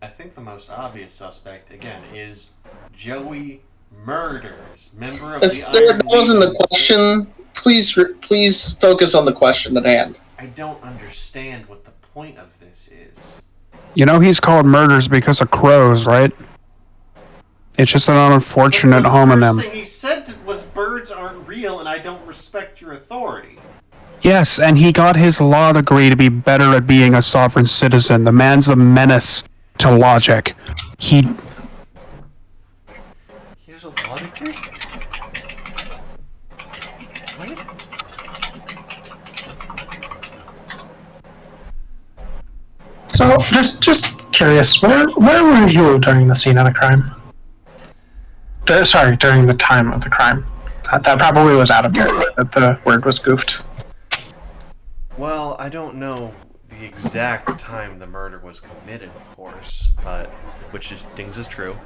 I think the most obvious suspect, again, is Joey Murders, member of the Iron That wasn't the Legion. question. Please focus on the question at hand. I don't understand what the point of this is. You know he's called Murders because of crows, right? It's just an unfortunate homonym. The first thing he said was birds aren't real and I don't respect your authority. Yes, and he got his law degree to be better at being a sovereign citizen. The man's a menace to logic. Here's a law degree? What? So, just curious, where were you during the scene of the crime? During the time of the crime. That probably was out of character, that the word was goofed. Well, I don't know the exact time the murder was committed, of course, but which is dings is true.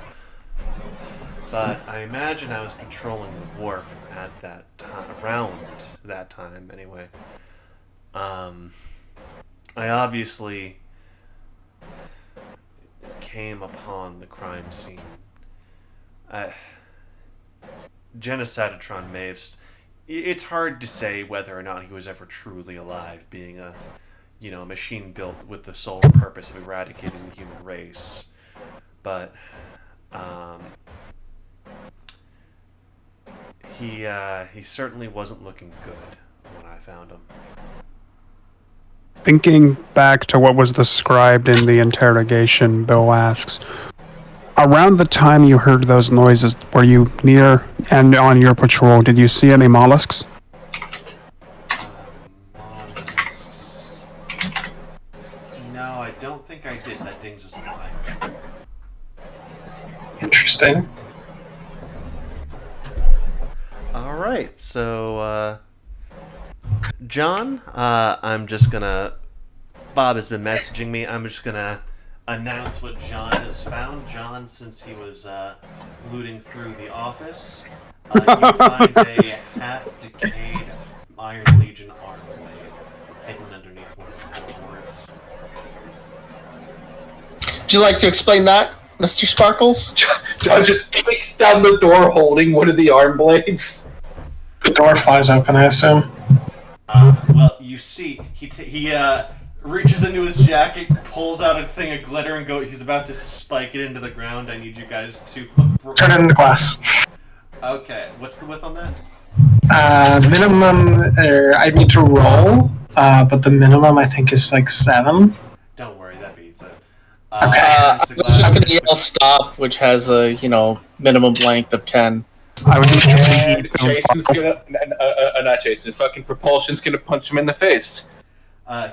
But I imagine I was patrolling the wharf at that time, around that time, anyway. I obviously came upon the crime scene. Genocidotron may have. It's hard to say whether or not he was ever truly alive, being a, machine built with the sole purpose of eradicating the human race. But he certainly wasn't looking good when I found him. Thinking back to what was described in the interrogation, Bill asks, around the time you heard those noises, were you near and on your patrol? Did you see any mollusks? Mollusks. No, I don't think I did. That dings is a lie. Interesting. All right, so John, I'm just gonna. Bob has been messaging me. I'm just gonna announce what John has found. John, since he was looting through the office, you find a half-decayed Iron Legion arm blade hidden underneath one of the floorboards. Would you like to explain that, Mr. Sparkles? John just kicks down the door holding one of the arm blades. The door flies open, I assume. Well, you see, he reaches into his jacket, pulls out a thing of glitter, and he's about to spike it into the ground. I need you guys to Turn it into glass. Okay, what's the width on that? Minimum, I need to roll, but the minimum I think is like 7. Don't worry, that beats it. Okay. I was just gonna yell stop, which has a minimum length of 10. I would just And Jason's gonna, not Jason, fucking Propulsion's gonna punch him in the face.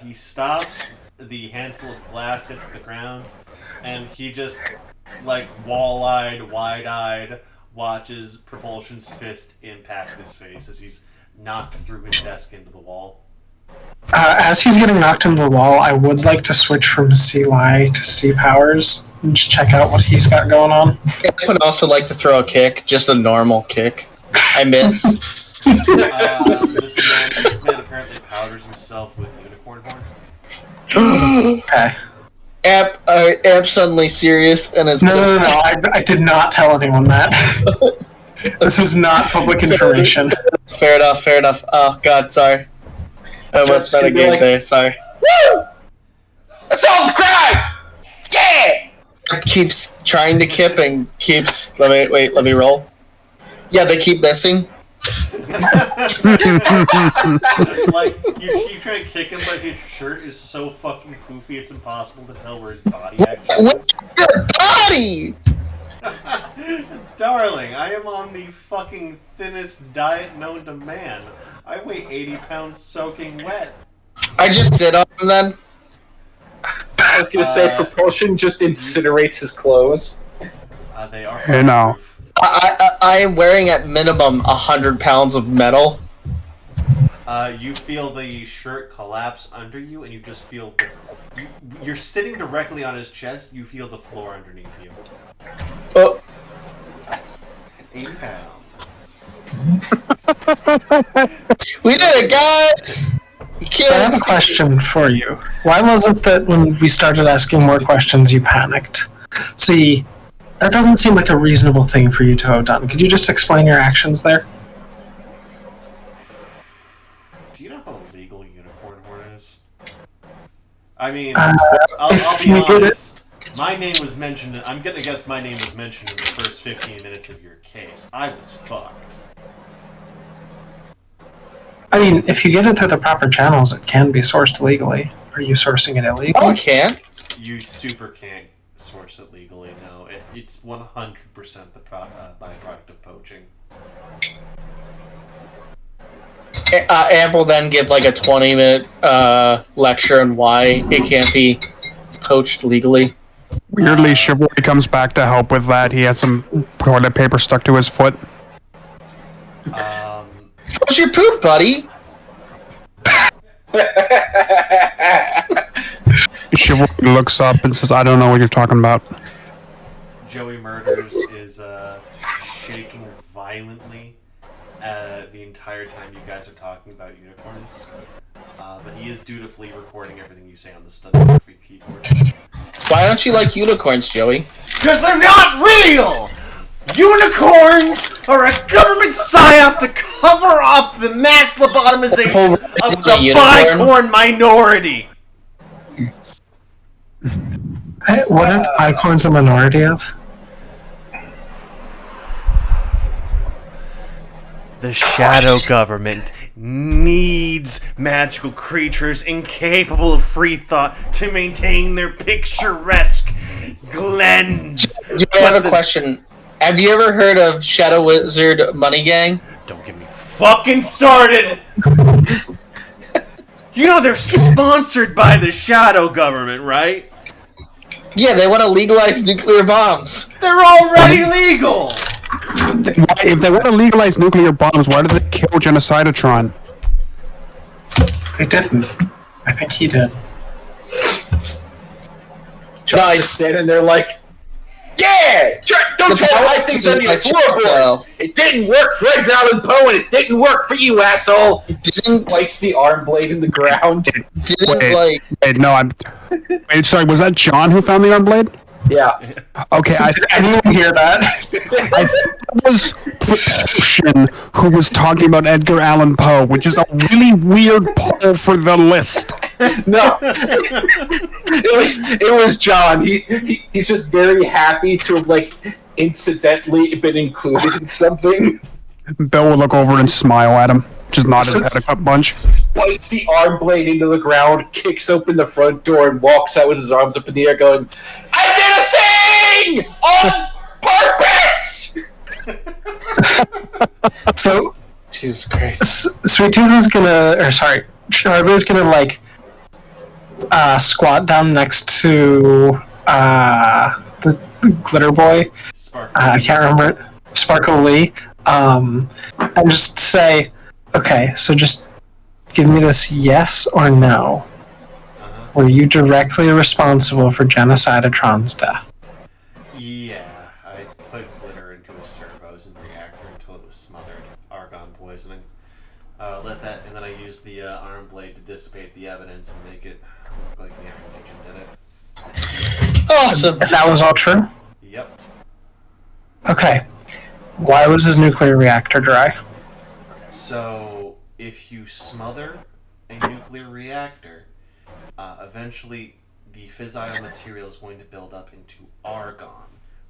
He stops, the handful of glass hits the ground, and he just, wall-eyed, wide-eyed, watches Propulsion's fist impact his face as he's knocked through his desk into the wall. As he's getting knocked into the wall, I would like to switch from Sea Lie to Sea Powers and just check out what he's got going on. I would also like to throw a kick, just a normal kick. I miss. This man apparently powders himself with unicorn horn. Okay. Amp suddenly serious and is No. I did not tell anyone that. This is not public information. Fair enough. Oh God, sorry. I almost met a game there. Sorry. Woo! Solve the crime! Yeah! Keeps trying to kip and keeps. Let me roll. Yeah, they keep missing. You keep trying to kick him, but his shirt is so fucking poofy it's impossible to tell where his body actually is. What's your body? Darling, I am on the fucking thinnest diet known to man. I weigh 80 pounds soaking wet. I just sit on them then. I was gonna say propulsion just incinerates his clothes. They are Hey, now. fireproof. I am wearing at minimum 100 pounds of metal. You feel the shirt collapse under you, and you just feel you're sitting directly on his chest. You feel the floor underneath you. Oh, 80 pounds. we did it, guys! You So I can't have a question for you. Why was it that when we started asking more questions, you panicked? See, that doesn't seem like a reasonable thing for you to have done. Could you just explain your actions there? Do you know how illegal unicorn horn is? I mean, Uh, I'll if be you get it- honest. My name was mentioned. I'm gonna guess my name was mentioned in the first 15 minutes of your case. I was fucked. I mean, if you get it through the proper channels, it can be sourced legally. Are you sourcing it Oh, illegally? I can. You super can't source it legally. No, it's 100% the byproduct of poaching. Amp will then give like a 20-minute lecture on why it can't be poached legally. Weirdly, Chivalry comes back to help with that. He has some toilet paper stuck to his foot. How's your poop, buddy? Chivalry looks up and says, I don't know what you're talking about. Joey Murders is shaking violently the entire time you guys are talking about unicorns. But he is dutifully recording everything you say on the stenography keyboard. Why don't you like unicorns, Joey? Because they're not real! Unicorns are a government psyop to cover up the mass lobotomization of the bicorn minority! What are bicorns a minority of? The shadow government needs magical creatures incapable of free thought to maintain their picturesque glens. I have a question. Have you ever heard of Shadow Wizard Money Gang? Don't get me fucking started! You know they're sponsored by the shadow government, right? Yeah, they want to legalize nuclear bombs. They're already legal! If they want to legalize nuclear bombs, why did they kill Genocidetron? They didn't. I think he did. John's just standing there like, yeah! Don't try to hide things under your floorboards! It didn't work for Edgar Allan Poe, and it didn't work for you, asshole! Didn't Spikes the arm blade in the ground. Sorry, was that John who found the arm blade? Yeah. Okay, Did anyone hear that? I think it was Propulsion who was talking about Edgar Allan Poe, which is a really weird poll for the list. No. It was John. He's just very happy to have, like, incidentally been included in something. Bill would look over and smile at him, just nod his head a bunch. Spikes the arm blade into the ground, kicks open the front door, and walks out with his arms up in the air going, I did a thing! On purpose! So, Jesus Christ. Sweet Tooth is Charlie's gonna, like, squat down next to, the glitter boy. I can't remember it. Sparkle Lee. And just say, okay, so just give me this yes or no. Were you directly responsible for Genocidetron's death? Yeah, I put glitter into his servos and reactor until it was smothered. Argon poisoning. And then I used the arm blade to dissipate the evidence and make it look like the Iron Legion did it. Awesome. And that was all true? Yep. Okay. Why was his nuclear reactor dry? So, if you smother a nuclear reactor, eventually the fissile material is going to build up into argon,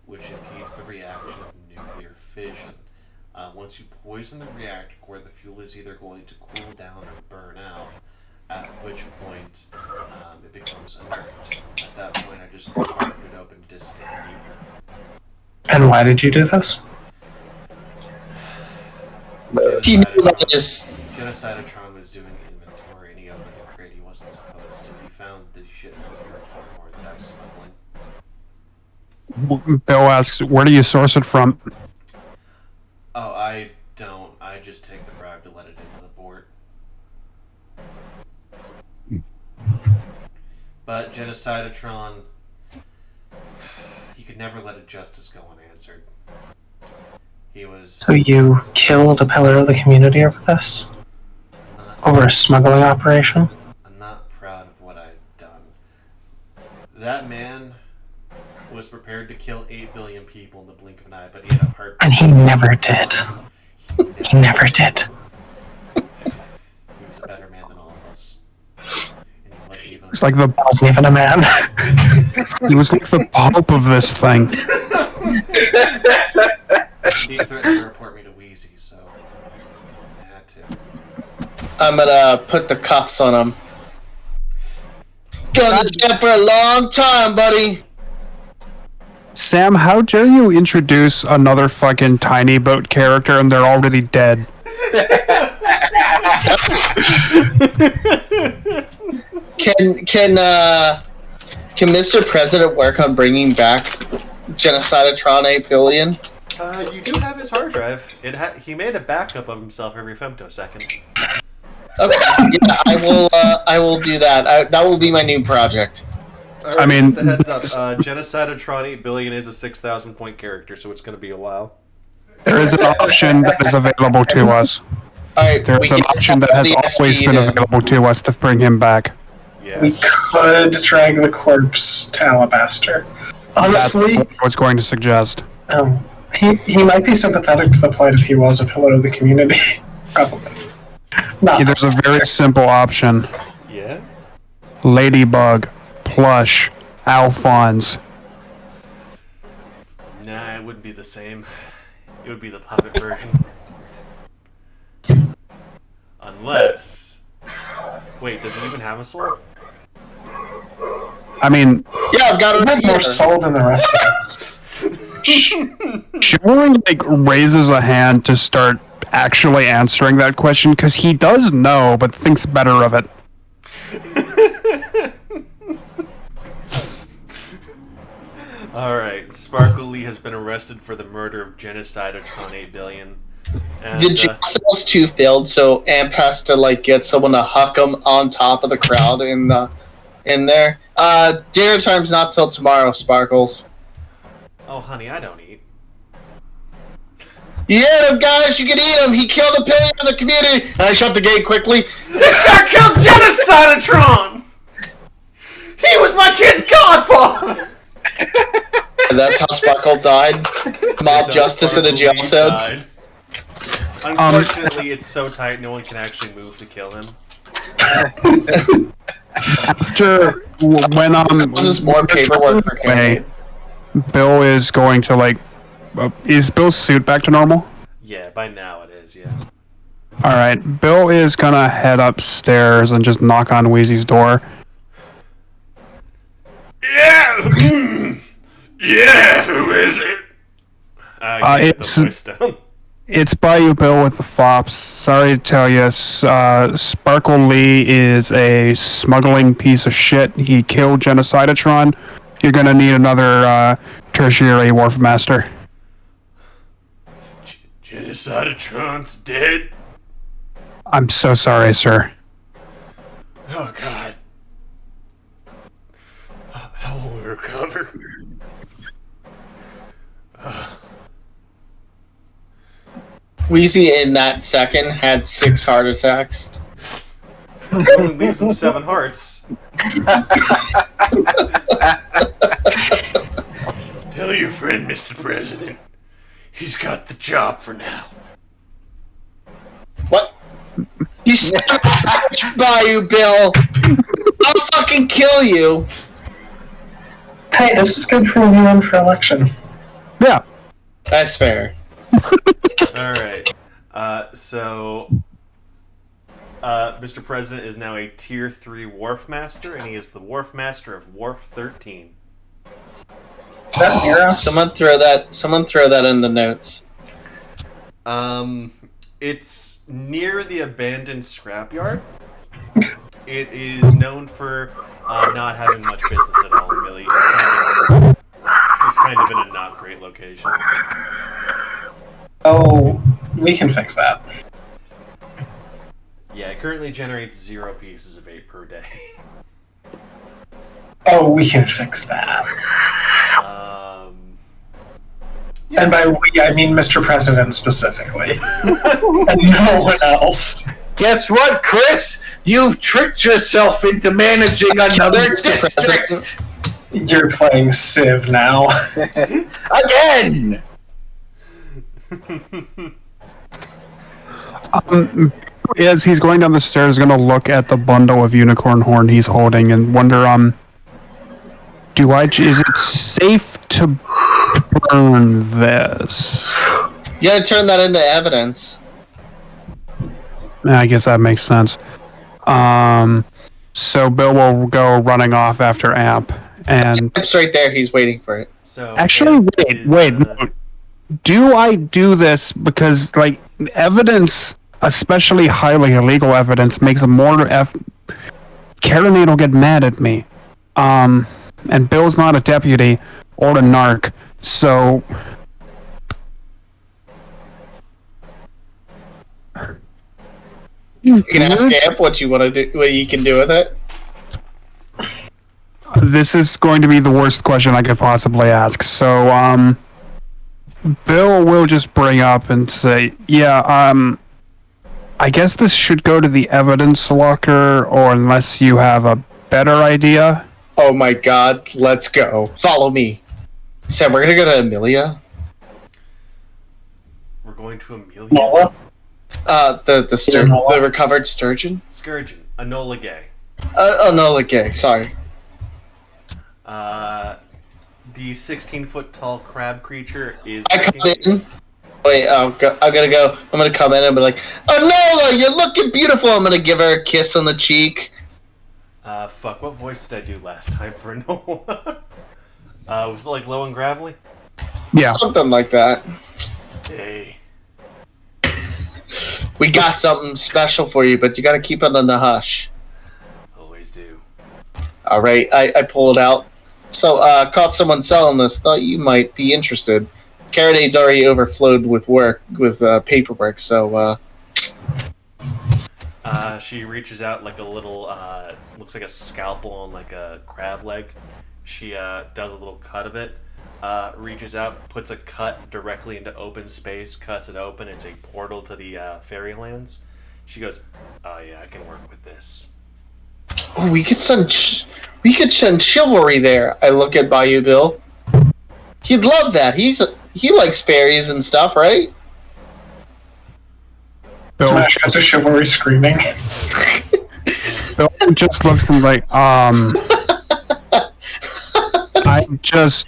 which impedes the reaction of nuclear fission. Once you poison the reactor core, the fuel is either going to cool down or burn out, at which point it becomes inert. At that point, I just carved it open to dissipate the heat. And why did you do this? He knew about this. Genocidetron was doing inventory and he opened a crate he wasn't supposed to. He found the shit in the report that I was smuggling. Bill asks, where do you source it from? Oh, I don't. I just take the bribe to let it into the port. But Genocidetron, he could never let a justice go unanswered. He was... So you killed a pillar of the community over this? Over a smuggling operation? I'm not proud of what I've done. That man was prepared to kill 8 billion people in the blink of an eye, but he had a heart. And he never did. He never did. He was a better man than all of us. And he wasn't even... It's like the Wasn't even a man. he was like the pulp of this thing. He threatened to report me to Wheezy, so I had to. I'm gonna put the cuffs on him. Gone to jail for a long time, buddy. Sam, how dare you introduce another fucking tiny boat character and they're already dead? Can Mr. President work on bringing back Genocidetron 8 billion? You do have his hard drive. He made a backup of himself every femtosecond. Okay, yeah, I will do that. That will be my new project. Right, I mean, just a heads up. Genocidetron 8 billion is a 6,000 point character, so it's going to be a while. there is an option that is available to us. Alright, There's an option that has always been available to us to bring him back. Yeah. We could drag the corpse to Alabaster. Honestly, That's what I was going to suggest. he might be sympathetic to the plight if he was a pillar of the community. Probably. Not. Yeah, there's a very simple option. Yeah? Ladybug, Plush, Alphonse. Nah, it wouldn't be the same. It would be the puppet version. Unless... Wait, does he even have a soul? I mean, Yeah, I've got He it had right more here. soul than the rest of us. Chivalry like raises a hand to start actually answering that question because he does know, but thinks better of it. Alright, Sparkle Lee has been arrested for the murder of Genocidetron 8 billion. And, The jail cells 2 failed, so Amp has to like get someone to huck him on top of the crowd in there. Dinner time's not till tomorrow, Sparkles. oh, honey, I don't eat. You hear him, guys? You can eat him. He killed a pillar of the community. And I shut the gate quickly. I killed Genocidetron! He was my kid's godfather! And that's how Sparkle died. Mob justice in a jail cell. Died. Unfortunately, it's so tight no one can actually move to kill him. After when This is more paperwork for Kay. Bill is going to like, is Bill's suit back to normal? Yeah, by now it is, yeah. All right, Bill is gonna head upstairs and just knock on Wheezy's door. Yeah! Yeah, who is it? It's by you, Bill, with the fops. Sorry to tell you, Sparkle Lee is a smuggling piece of shit. He killed Genocidetron. You're gonna need another tertiary wharf master. Genocidetron's dead? I'm so sorry, sir. Oh, God. How will we recover? Wheezy in that second had 6 heart attacks. It only leaves him 7 hearts. Tell your friend, Mr. President. He's got the job for now. What? You son of a bitch, Bayou Bill! I'll fucking kill you! Hey, this is good for anyone for election. Yeah. That's fair. Alright. Mr. President is now a Tier 3 Wharf Master, and he is the Wharf Master of Wharf 13. that near us? Someone throw that in the notes. It's near the abandoned scrapyard. It is known for not having much business at all, really. It's kind of in a not great location. Oh, we can fix that. Yeah, it currently generates 0 pieces of 8 per day. Oh, we can fix that. Yeah. And by we, I mean Mr. President specifically. And no one else. Guess what, Chris? You've tricked yourself into managing another district. You're playing Civ now. Again! As he's going down the stairs, going to look at the bundle of unicorn horn he's holding and wonder, is it safe to burn this? You gotta turn that into evidence. I guess that makes sense. So Bill will go running off after Amp, and It's right there. He's waiting for it. So actually, wait. No. Do I do this because, like, evidence, especially highly illegal evidence, makes a more Carronade will get mad at me. And Bill's not a deputy or a narc, so. You can ask Amp what you want to do, what you can do with it. This is going to be the worst question I could possibly ask. So, Bill will just bring up and say, yeah, I guess this should go to the evidence locker, or unless you have a better idea. Oh my god, let's go. Follow me. Sam, we're gonna go to Amelia. We're going to Amelia. Nola? The recovered sturgeon? Scourgeon. Enola Gay. Enola Gay, sorry. The 16-foot tall crab creature is... I come in. Wait, I'm gonna go. I'm gonna come in and be like, Enola, you're looking beautiful. I'm gonna give her a kiss on the cheek. Fuck, what voice did I do last time for Enola? Was it like low and gravelly? Yeah. Something like that. Hey. We got something special for you, but you gotta keep it on the hush. Always do. Alright, I pull it out. So, caught someone selling this. Thought you might be interested. Carronade's already overflowed with paperwork, so, She reaches out like a little, looks like a scalpel and like a crab leg. She does a little cut of it, reaches out, puts a cut directly into open space, cuts it open. It's a portal to the fairylands. She goes, "Oh yeah, I can work with this." oh, we could send chivalry there. I look at Bayou Bill. He'd love that. He likes fairies and stuff, right? Bill Smash got the chivalry screaming. Bill just looks at him like, I just.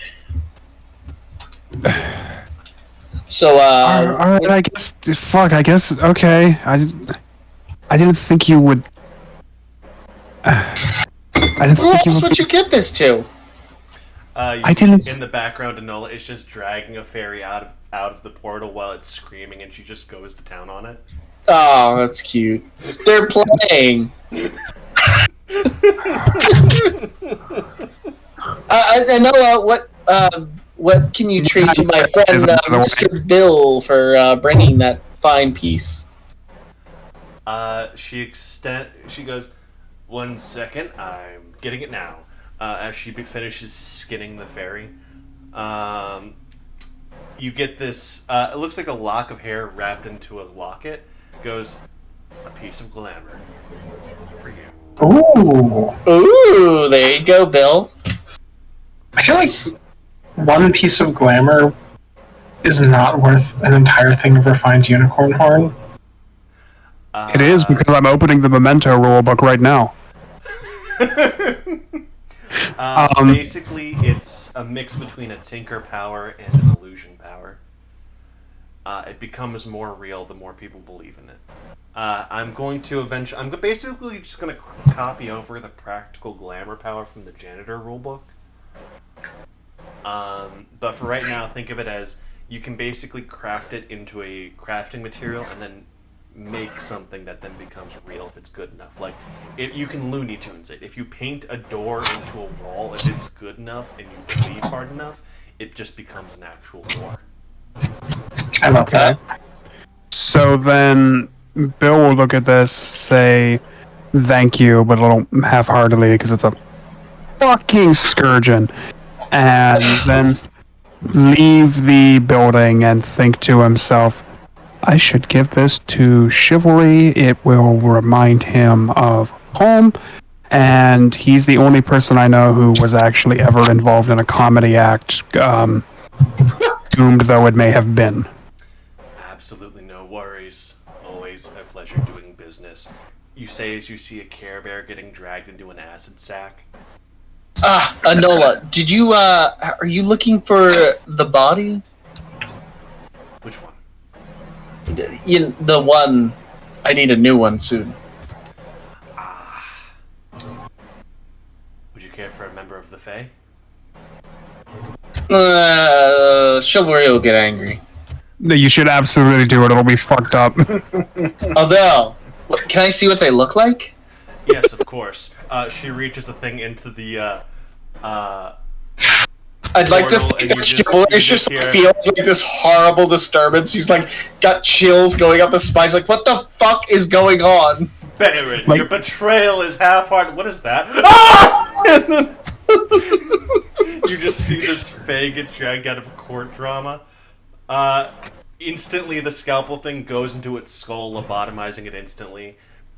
So, Alright, I guess. Fuck, I guess. Okay. I didn't think you would. I didn't who think you else would. would you get this to? I didn't- In the background, Enola is just dragging a fairy out of the portal while it's screaming, and she just goes to town on it. Oh, that's cute. They're playing. I know what can you trade to my friend Mr. Bill for bringing that fine piece? She goes, "1 second, I'm getting it now." As she finishes skinning the fairy, you get this. It looks like a lock of hair wrapped into a locket. Goes, "A piece of glamour for you." Ooh. There you go, Bill. I feel like one piece of glamour is not worth an entire thing of refined unicorn horn. It is because I'm opening the Memento rulebook right now. Basically, it's a mix between a tinker power and an illusion power. It becomes more real the more people believe in it. I'm basically just going to copy over the practical glamour power from the janitor rulebook. But for right now, think of it as you can basically craft it into a crafting material and then make something that then becomes real if it's good enough. Like, you can Looney Tunes it. If you paint a door into a wall, if it's good enough and you believe hard enough, it just becomes an actual door. I love that. So then Bill will look at this, say thank you, but a little half-heartedly because it's a fucking scourgeon, and then leave the building and think to himself, I should give this to Chivalry. It will remind him of home, and he's the only person I know who was actually ever involved in a comedy act, doomed though it may have been. Absolutely no worries. Always a pleasure doing business. You say as you see a Care Bear getting dragged into an acid sack. Anola, did you, are you looking for the body? Which one? The one. I need a new one soon. Would you care for a member of the Fae? Chivalry will get angry. No, you should absolutely do it. It'll be fucked up. Although, can I see what they look like? Yes, of course. She reaches the thing into the, I'd like to portal, think and that you Chivalry just just hear- feels like this horrible disturbance. He's like, got chills going up his spine. He's like, what the fuck is going on? Baron, Like- your betrayal is half-hearted. What is that? Ah! And then you just see this Fae get dragged out of a court drama. Instantly, the scalpel thing goes into its skull, lobotomizing it instantly.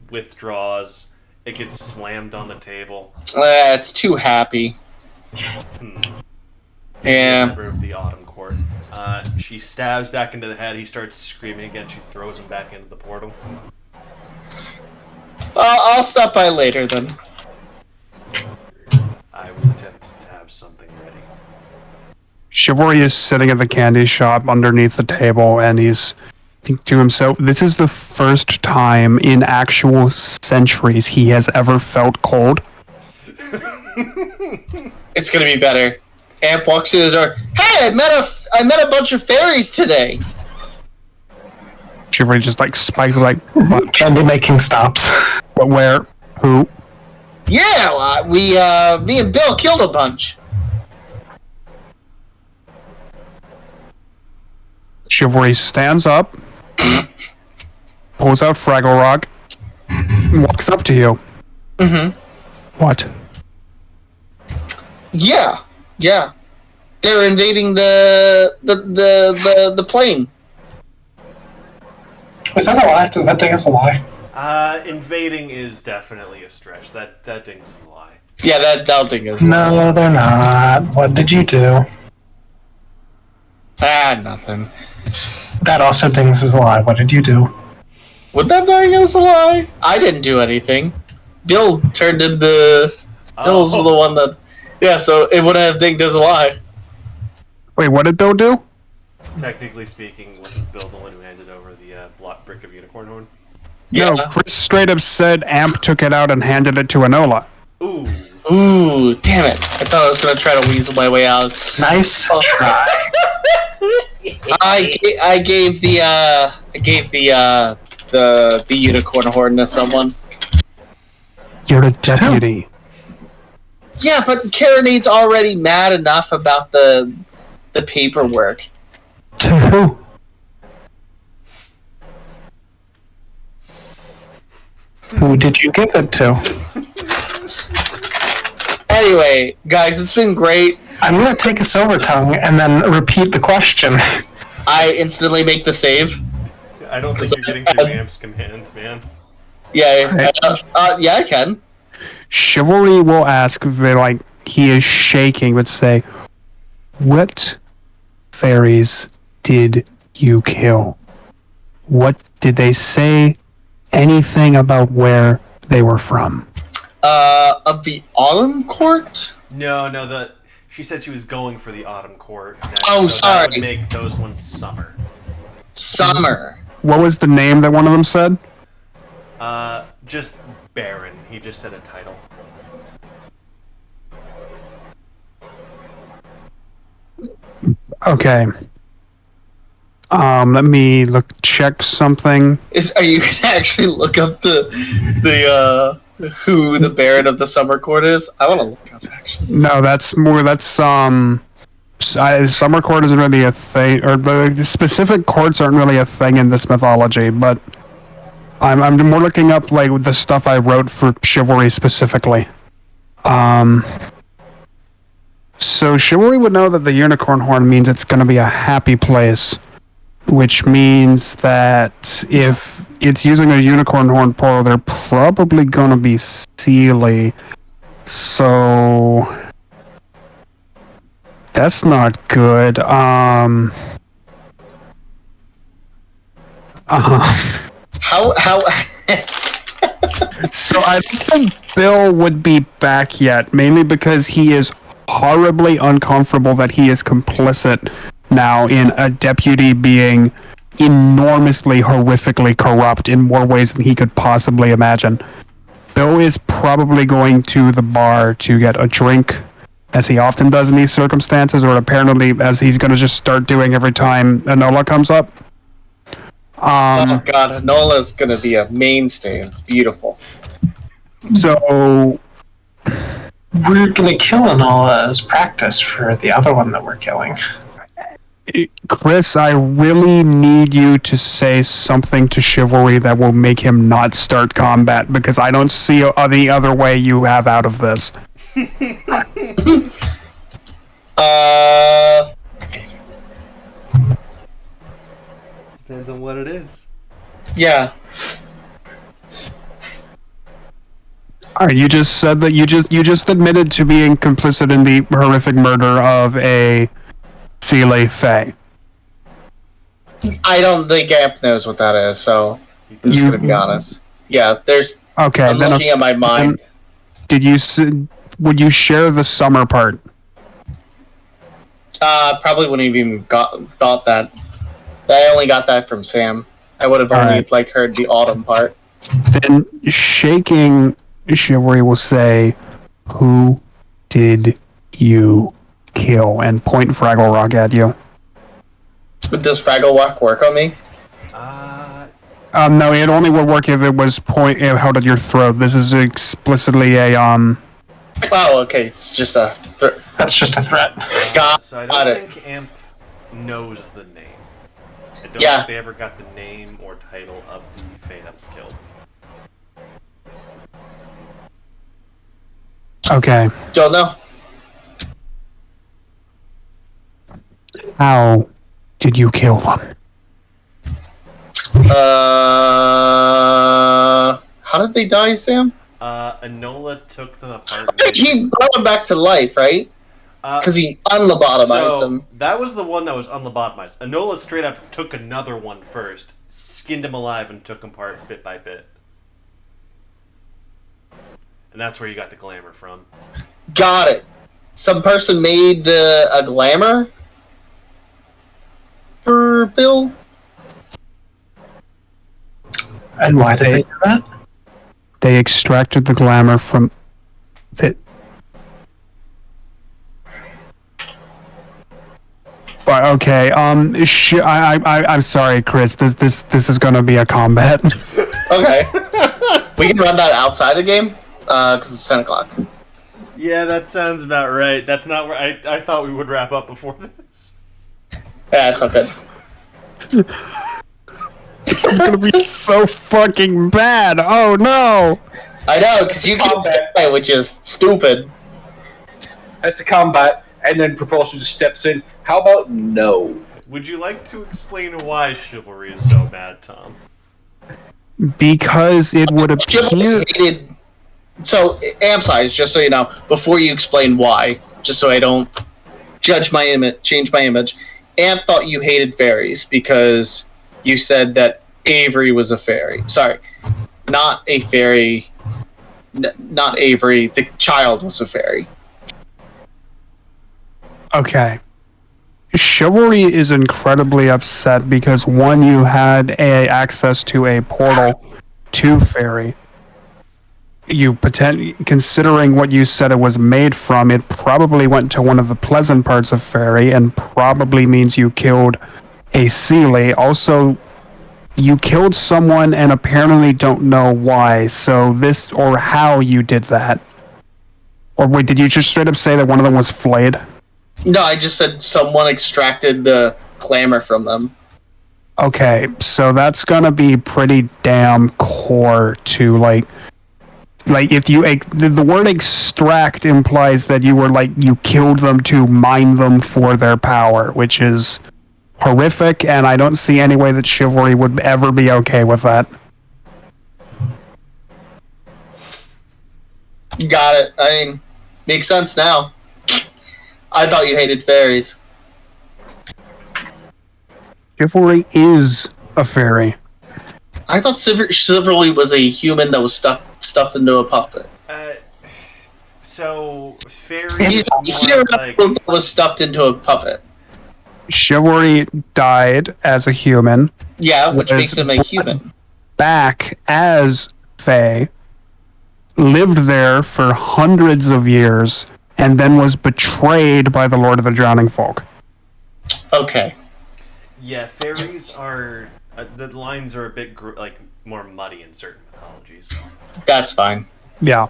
Withdraws. It gets slammed on the table. It's too happy. Yeah. Member of the Autumn Court. She stabs back into the head. He starts screaming again. She throws him back into the portal. I'll stop by later then. I will attempt to have something ready. Chivalry is sitting at the candy shop underneath the table, and he's thinking to himself, this is the first time in actual centuries he has ever felt cold. It's gonna be better. Amp walks through the door. Hey, I met a bunch of fairies today. Chivalry just like spikes, like, what? Candy making stops. But where? Who? Yeah, me and Bill killed a bunch. Chivalry stands up, pulls out Fraggle Rock, walks up to you. What? Yeah. They're invading the plane. Is that a lie? Does that thing is a lie? Invading is definitely a stretch. That thing's a lie. Yeah, that thing is. No, they're not. What did you do? Nothing. That also dings is a lie. What did you do? What that thing is a lie? I didn't do anything. Bill turned into. Bill's the one that. Yeah, so it wouldn't have dinged as a lie. Wait, what did Bill do? Technically speaking, wasn't Bill the one who handed over the brick of unicorn horn? No, Yeah. Chris straight up said Amp took it out and handed it to Enola. Ooh. Ooh, damn it! I thought I was gonna try to weasel my way out. Nice try. I gave the unicorn horn to someone. You're a deputy. Yeah, but Carinade's already mad enough about the paperwork. To who? Who did you give it to? Anyway, guys, it's been great. I'm gonna take a silver tongue and then repeat the question. I instantly make the save. I don't think you're getting through Amp's command, man. Yeah, yeah, I can. Chivalry will ask, like, he is shaking, but say, what fairies did you kill? What did they say? Anything about where they were from? Of the Autumn Court? No, she said she was going for the Autumn Court. Next, Oh, so that would sorry. make those ones summer. Summer. What was the name that one of them said? Just Baron. He just said a title. Okay. Let me check something. Are you gonna actually look up the who the Baron of the Summer Court is? I want to look up actually. No, summer court isn't really a thing, or the specific courts aren't really a thing in this mythology, but I'm more looking up like the stuff I wrote for chivalry specifically. So chivalry would know that the unicorn horn means it's going to be a happy place, which means that if it's using a unicorn horn portal, they're probably going to be Sealy. So that's not good. How So I don't think Bill would be back yet, mainly because he is horribly uncomfortable that he is complicit now in a deputy being enormously, horrifically corrupt in more ways than he could possibly imagine. Bill is probably going to the bar to get a drink, as he often does in these circumstances, or apparently as he's going to just start doing every time Enola comes up. oh god, Enola's gonna be a mainstay. It's beautiful. So We're gonna kill Enola as practice for the other one that we're killing. Chris, I really need you to say something to Chivalry that will make him not start combat, because I don't see any other way you have out of this. Depends on what it is. Yeah. Alright, you just said that you just admitted to being complicit in the horrific murder of a Sealy Fae. I don't think Amp knows what that is, so I'm just gonna be honest. Yeah, there's. Okay, I'm looking at my mind. Would you share the summer part? Probably wouldn't have even thought that. I only got that from Sam. I would have only heard the autumn part. Then shaking Chivalry will say, "Who did you kill?" and point Fraggle Rock at you. Does Fraggle Rock work on me? No, it only would work if it was held at your throat. This is explicitly a Oh, okay. It's just a. That's just a threat. So I don't think Amp knows the name. I don't think they ever got the name or title of the Fae that was killed. Okay. Don't know. How did you kill them? How did they die, Sam? Enola took them apart. He brought them back to life, right? Because he unlobotomized them. That was the one that was unlobotomized. Enola straight up took another one first, skinned him alive, and took him apart bit by bit. And that's where you got the glamour from. Got it. Some person made a glamour for Bill. And why did they do that? They extracted the glamour from the. Okay. I'm sorry, Chris. This is gonna be a combat. Okay. We can run that outside the game, because it's 10 o'clock. Yeah, that sounds about right. That's not where I thought we would wrap up before this. Yeah, it's okay. This is gonna be so fucking bad. Oh no! I know, because you can't die, which is stupid. That's a combat, and then Propulsion just steps in. How about no? Would you like to explain why chivalry is so bad, Tom? Because it would appear. So, amp size, just so you know, before you explain why, just so I don't change my image. Amp thought you hated fairies because you said that Avery was a fairy. Sorry, not a fairy. Not Avery. The child was a fairy. Okay. Chivalry is incredibly upset because one, you had access to a portal to Fairy, considering what you said it was made from, it probably went to one of the pleasant parts of Fairy, and probably means you killed a Seelie. Also, you killed someone and apparently don't know why, so this, or how you did that. Or wait, did you just straight up say that one of them was flayed? No, I just said someone extracted the clamor from them. Okay, so that's gonna be pretty damn core to, like if you, the word extract implies that you were, you killed them to mine them for their power, which is horrific, and I don't see any way that Chivalry would ever be okay with that. Got it. I mean, makes sense now. I thought you hated fairies. Chivalry is a fairy. I thought Chivalry was a human that was stuffed into a puppet. So fairies. He's a hero that was stuffed into a puppet. Chivalry died as a human. Yeah, which makes him a human. Back as Fae, lived there for hundreds of years, and then was betrayed by the Lord of the Drowning Folk. Okay. Yeah, fairies are the lines are a bit more muddy in certain mythologies. That's fine. Yeah.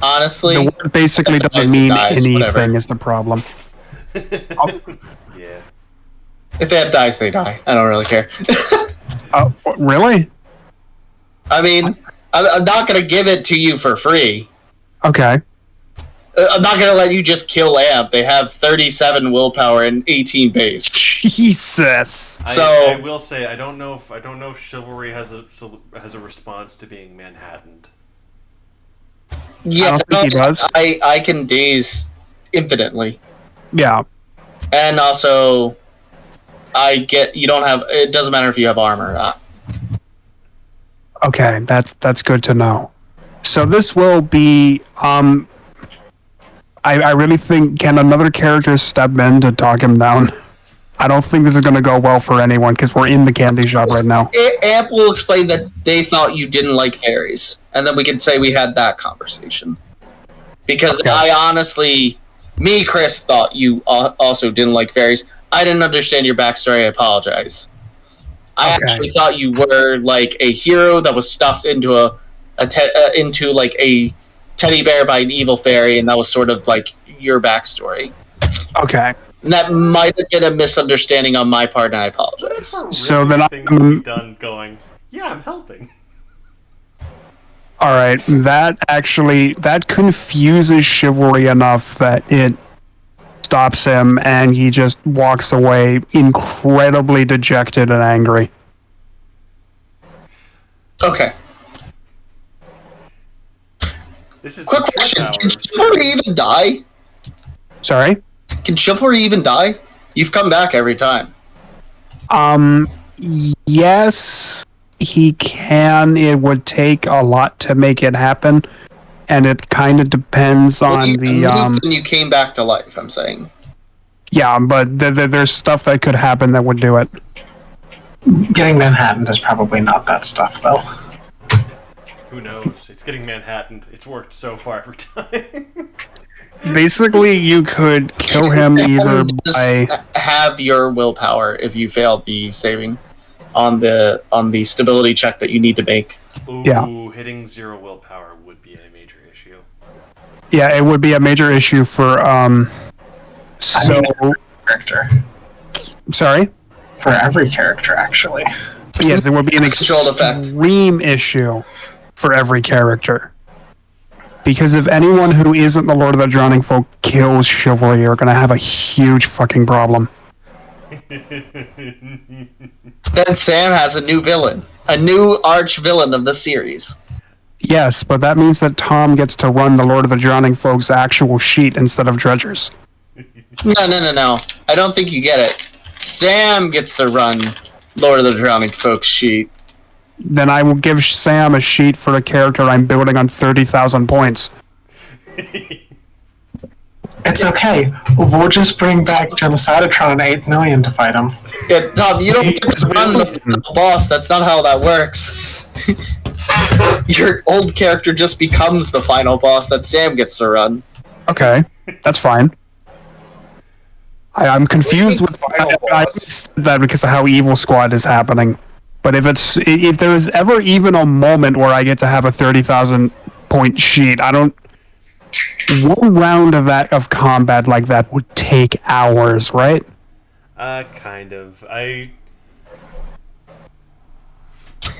Honestly, the word basically doesn't mean anything. Is the problem. Yeah. If Ed dies, they die. I don't really care. Really? I mean, I'm not going to give it to you for free. Okay. I'm not going to let you just kill Amp. They have 37 willpower and 18 base. Jesus. I will say I don't know if Chivalry has a response to being Manhattaned. Yeah, I don't think he does. I can daze infinitely. Yeah. And also, you don't have, it doesn't matter if you have armor or not. Okay, that's good to know. So this will be, I really think, can another character step in to talk him down? I don't think this is going to go well for anyone, because we're in the candy shop right now. Amp will explain that they thought you didn't like fairies, and then we can say we had that conversation. Because okay. I honestly, Chris, thought you also didn't like fairies. I didn't understand your backstory, I apologize. I actually thought you were like a hero that was stuffed into a teddy bear by an evil fairy, and that was sort of like your backstory. Okay. And that might have been a misunderstanding on my part, and I apologize. So then I'm done going, yeah, I'm helping. Alright, that confuses Chivalry enough that it stops him, and he just walks away incredibly dejected and angry. Okay. This is quick question: can Chivalry even die? Sorry? Can Chivalry even die? You've come back every time. Yes, he can. It would take a lot to make it happen, and it kind of depends on and you came back to life, I'm saying. Yeah, but there's stuff that could happen that would do it. Getting Manhattan is probably not that stuff, though. Who knows? It's getting Manhattan. It's worked so far every time. Basically, you could kill him either by have your willpower if you failed the saving on the stability check that you need to make. Ooh, yeah. Hitting 0 willpower would be a major issue. Yeah, it would be a major issue for character. Sorry? For every character, actually. Yes, it would be an extreme issue for every character. Because if anyone who isn't the Lord of the Drowning Folk kills Chivalry, you're gonna have a huge fucking problem. Then Sam has a new villain. A new arch-villain of the series. Yes, but that means that Tom gets to run the Lord of the Drowning Folk's actual sheet instead of Dredger's. No. I don't think you get it. Sam gets to run Lord of the Drowning Folk's sheet. Then I will give Sam a sheet for a character I'm building on 30,000 points. It's okay. We'll just bring back Genocidetron 8 million to fight him. Yeah, Tom, you don't get to run the boss. That's not how that works. your old character just becomes the final boss that Sam gets to run. Okay, that's fine. I'm confused with final I boss? said that because of how Evil Squad is happening. But if there is ever even a moment where I get to have a 30,000 point sheet, I don't. One round of combat like that would take hours, right? Kind of.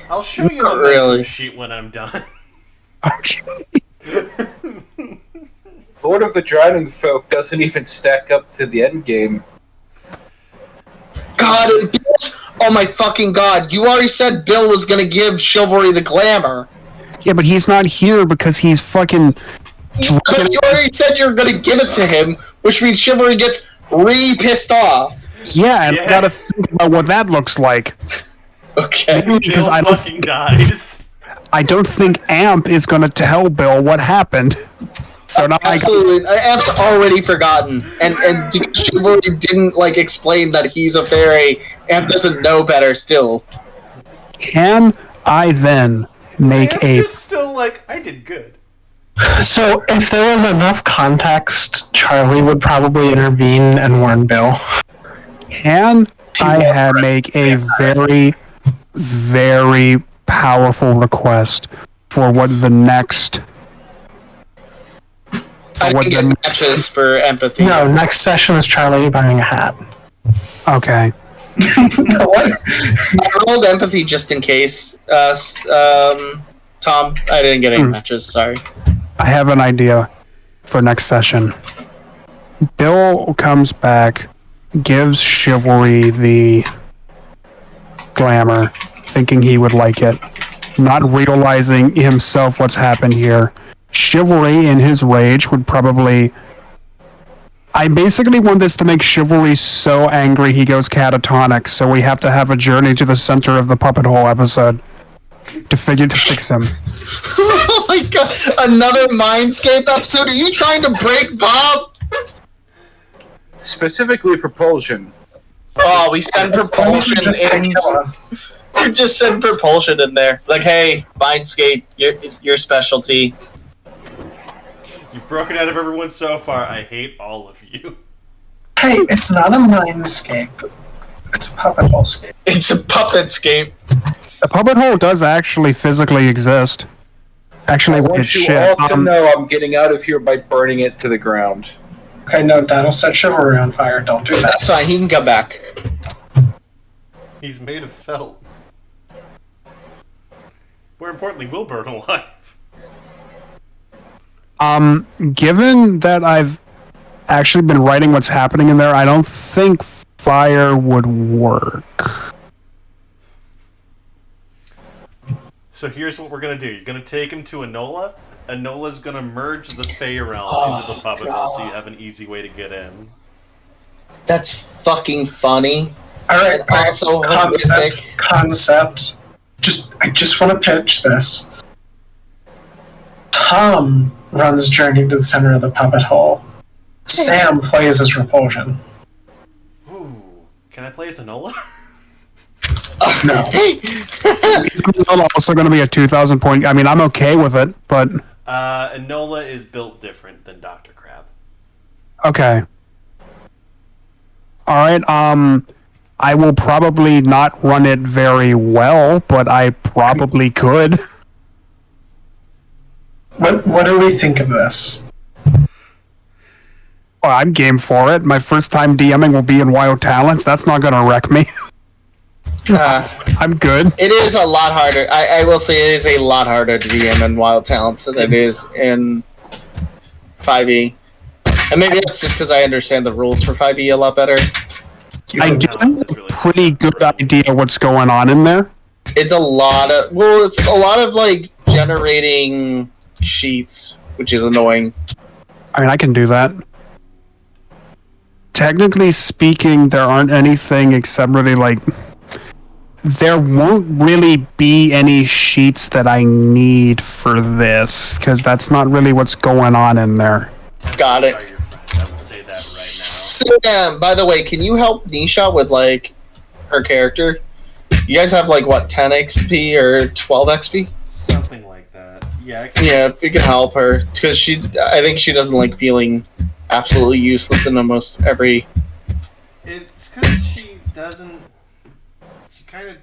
I'll show you Not the really. momentum sheet when I'm done. Lord of the Drowning Folk doesn't even stack up to the end game. God, and Bill's, oh my fucking god! You already said Bill was gonna give Chivalry the glamour. Yeah, but he's not here because he's fucking. But you already said you're gonna give it to him, which means Chivalry gets pissed off. Yeah, and I Yeah. gotta think about what that looks like. Okay. Because Bill fucking dies. I don't think Amp is gonna tell Bill what happened. So now Absolutely, Amp's already forgotten, and because Chivalry didn't explain that he's a fairy, Amp doesn't know better. Still, can I then make I'm a just still I did good. So, if there was enough context, Charlie would probably intervene and warn Bill. can I make a very, very powerful request for what the next I what can the get matches for empathy. No, next session is Charlie buying a hat. okay. What? I rolled empathy just in case. Tom, I didn't get any matches. Sorry. I have an idea for next session. Bill comes back, gives Chivalry the glamour, thinking he would like it, not realizing himself what's happened here. Chivalry, in his rage, would probably... I basically want this to make Chivalry so angry he goes catatonic, so we have to have a journey to the center of the puppet hole episode to fix him. Oh my god! Another Mindscape episode? Are you trying to break Bob? Specifically propulsion. Oh, we send propulsion Just in. kill him. You just send propulsion in there. Hey, Mindscape, your specialty. You've broken out of everyone so far. I hate all of you. Hey, it's not a mindscape. It's a puppet hole-scape. It's a puppetscape. The puppet hole does actually physically exist. Actually, I it's want you shit. all to know I'm getting out of here by burning it to the ground. Okay, no, that'll set Chivalry on fire. Don't do that. That's fine. He can come back. He's made of felt. More importantly, will burn alive. Given that I've actually been writing what's happening in there, I don't think fire would work. So here's what we're gonna do. You're gonna take him to Enola. Enola's gonna merge the Fey realm into the puppet hole, so you have an easy way to get in. That's fucking funny. Alright, And also horrific. concept. I just want to pitch this. Tom runs Journey to the center of the puppet hole. Sam plays as Repulsion. Ooh, can I play as Enola? No. Hey, It's also going to be a 2,000 point. I mean, I'm okay with it, but Enola is built different than Dr. Crab. okay. All right. I will probably not run it very well, but I probably could. What do we think of this? Well, I'm game for it. My first time DMing will be in Wild Talents. That's not going to wreck me. I'm good. it is a lot harder. I will say it is a lot harder to DM in Wild Talents than it is in 5e. And maybe that's just because I understand the rules for 5e a lot better. I do have a pretty good idea what's going on in there. It's a lot of generating sheets, which is annoying. I mean, I can do that. Technically speaking, there aren't anything except really there won't really be any sheets that I need for this, because that's not really what's going on in there. Got it. Are your friends? I will say that right Sam, by the way, can you help Nisha with her character? You guys have 10 XP or 12 XP? now. Yeah, I can, Yeah, if you can help her, because I think she doesn't like feeling absolutely useless in almost every. it's because she doesn't. She kind of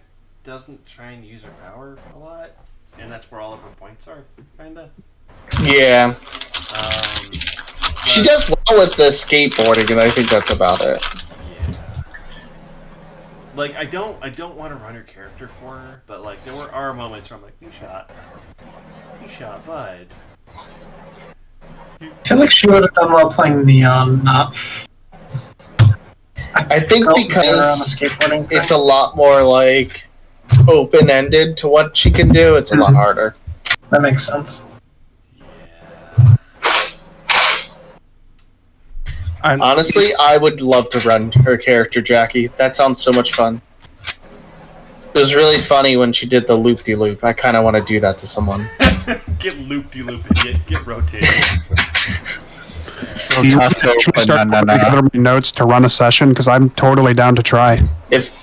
doesn't try and use her power a lot, and that's where all of her points are, kind of. Yeah, she But- does well with the skateboarding, and I think that's about it. Yeah. Like I don't want to run her character for her, but like there are moments where I'm like, you shot, bud. I feel like she would have done well playing Neon, not. I think Felt better on the because skateboarding it's thing. a lot more like open-ended to what she can do. It's a lot harder. That makes sense. Yeah. Honestly, I would love to run her character, Jackie. That sounds so much fun. It was really funny when she did the loop-de-loop. I kind of want to do that to someone. Get loop-de-loop and get rotated. Do you want to actually start putting together my notes to run a session? Because I'm totally down to try. If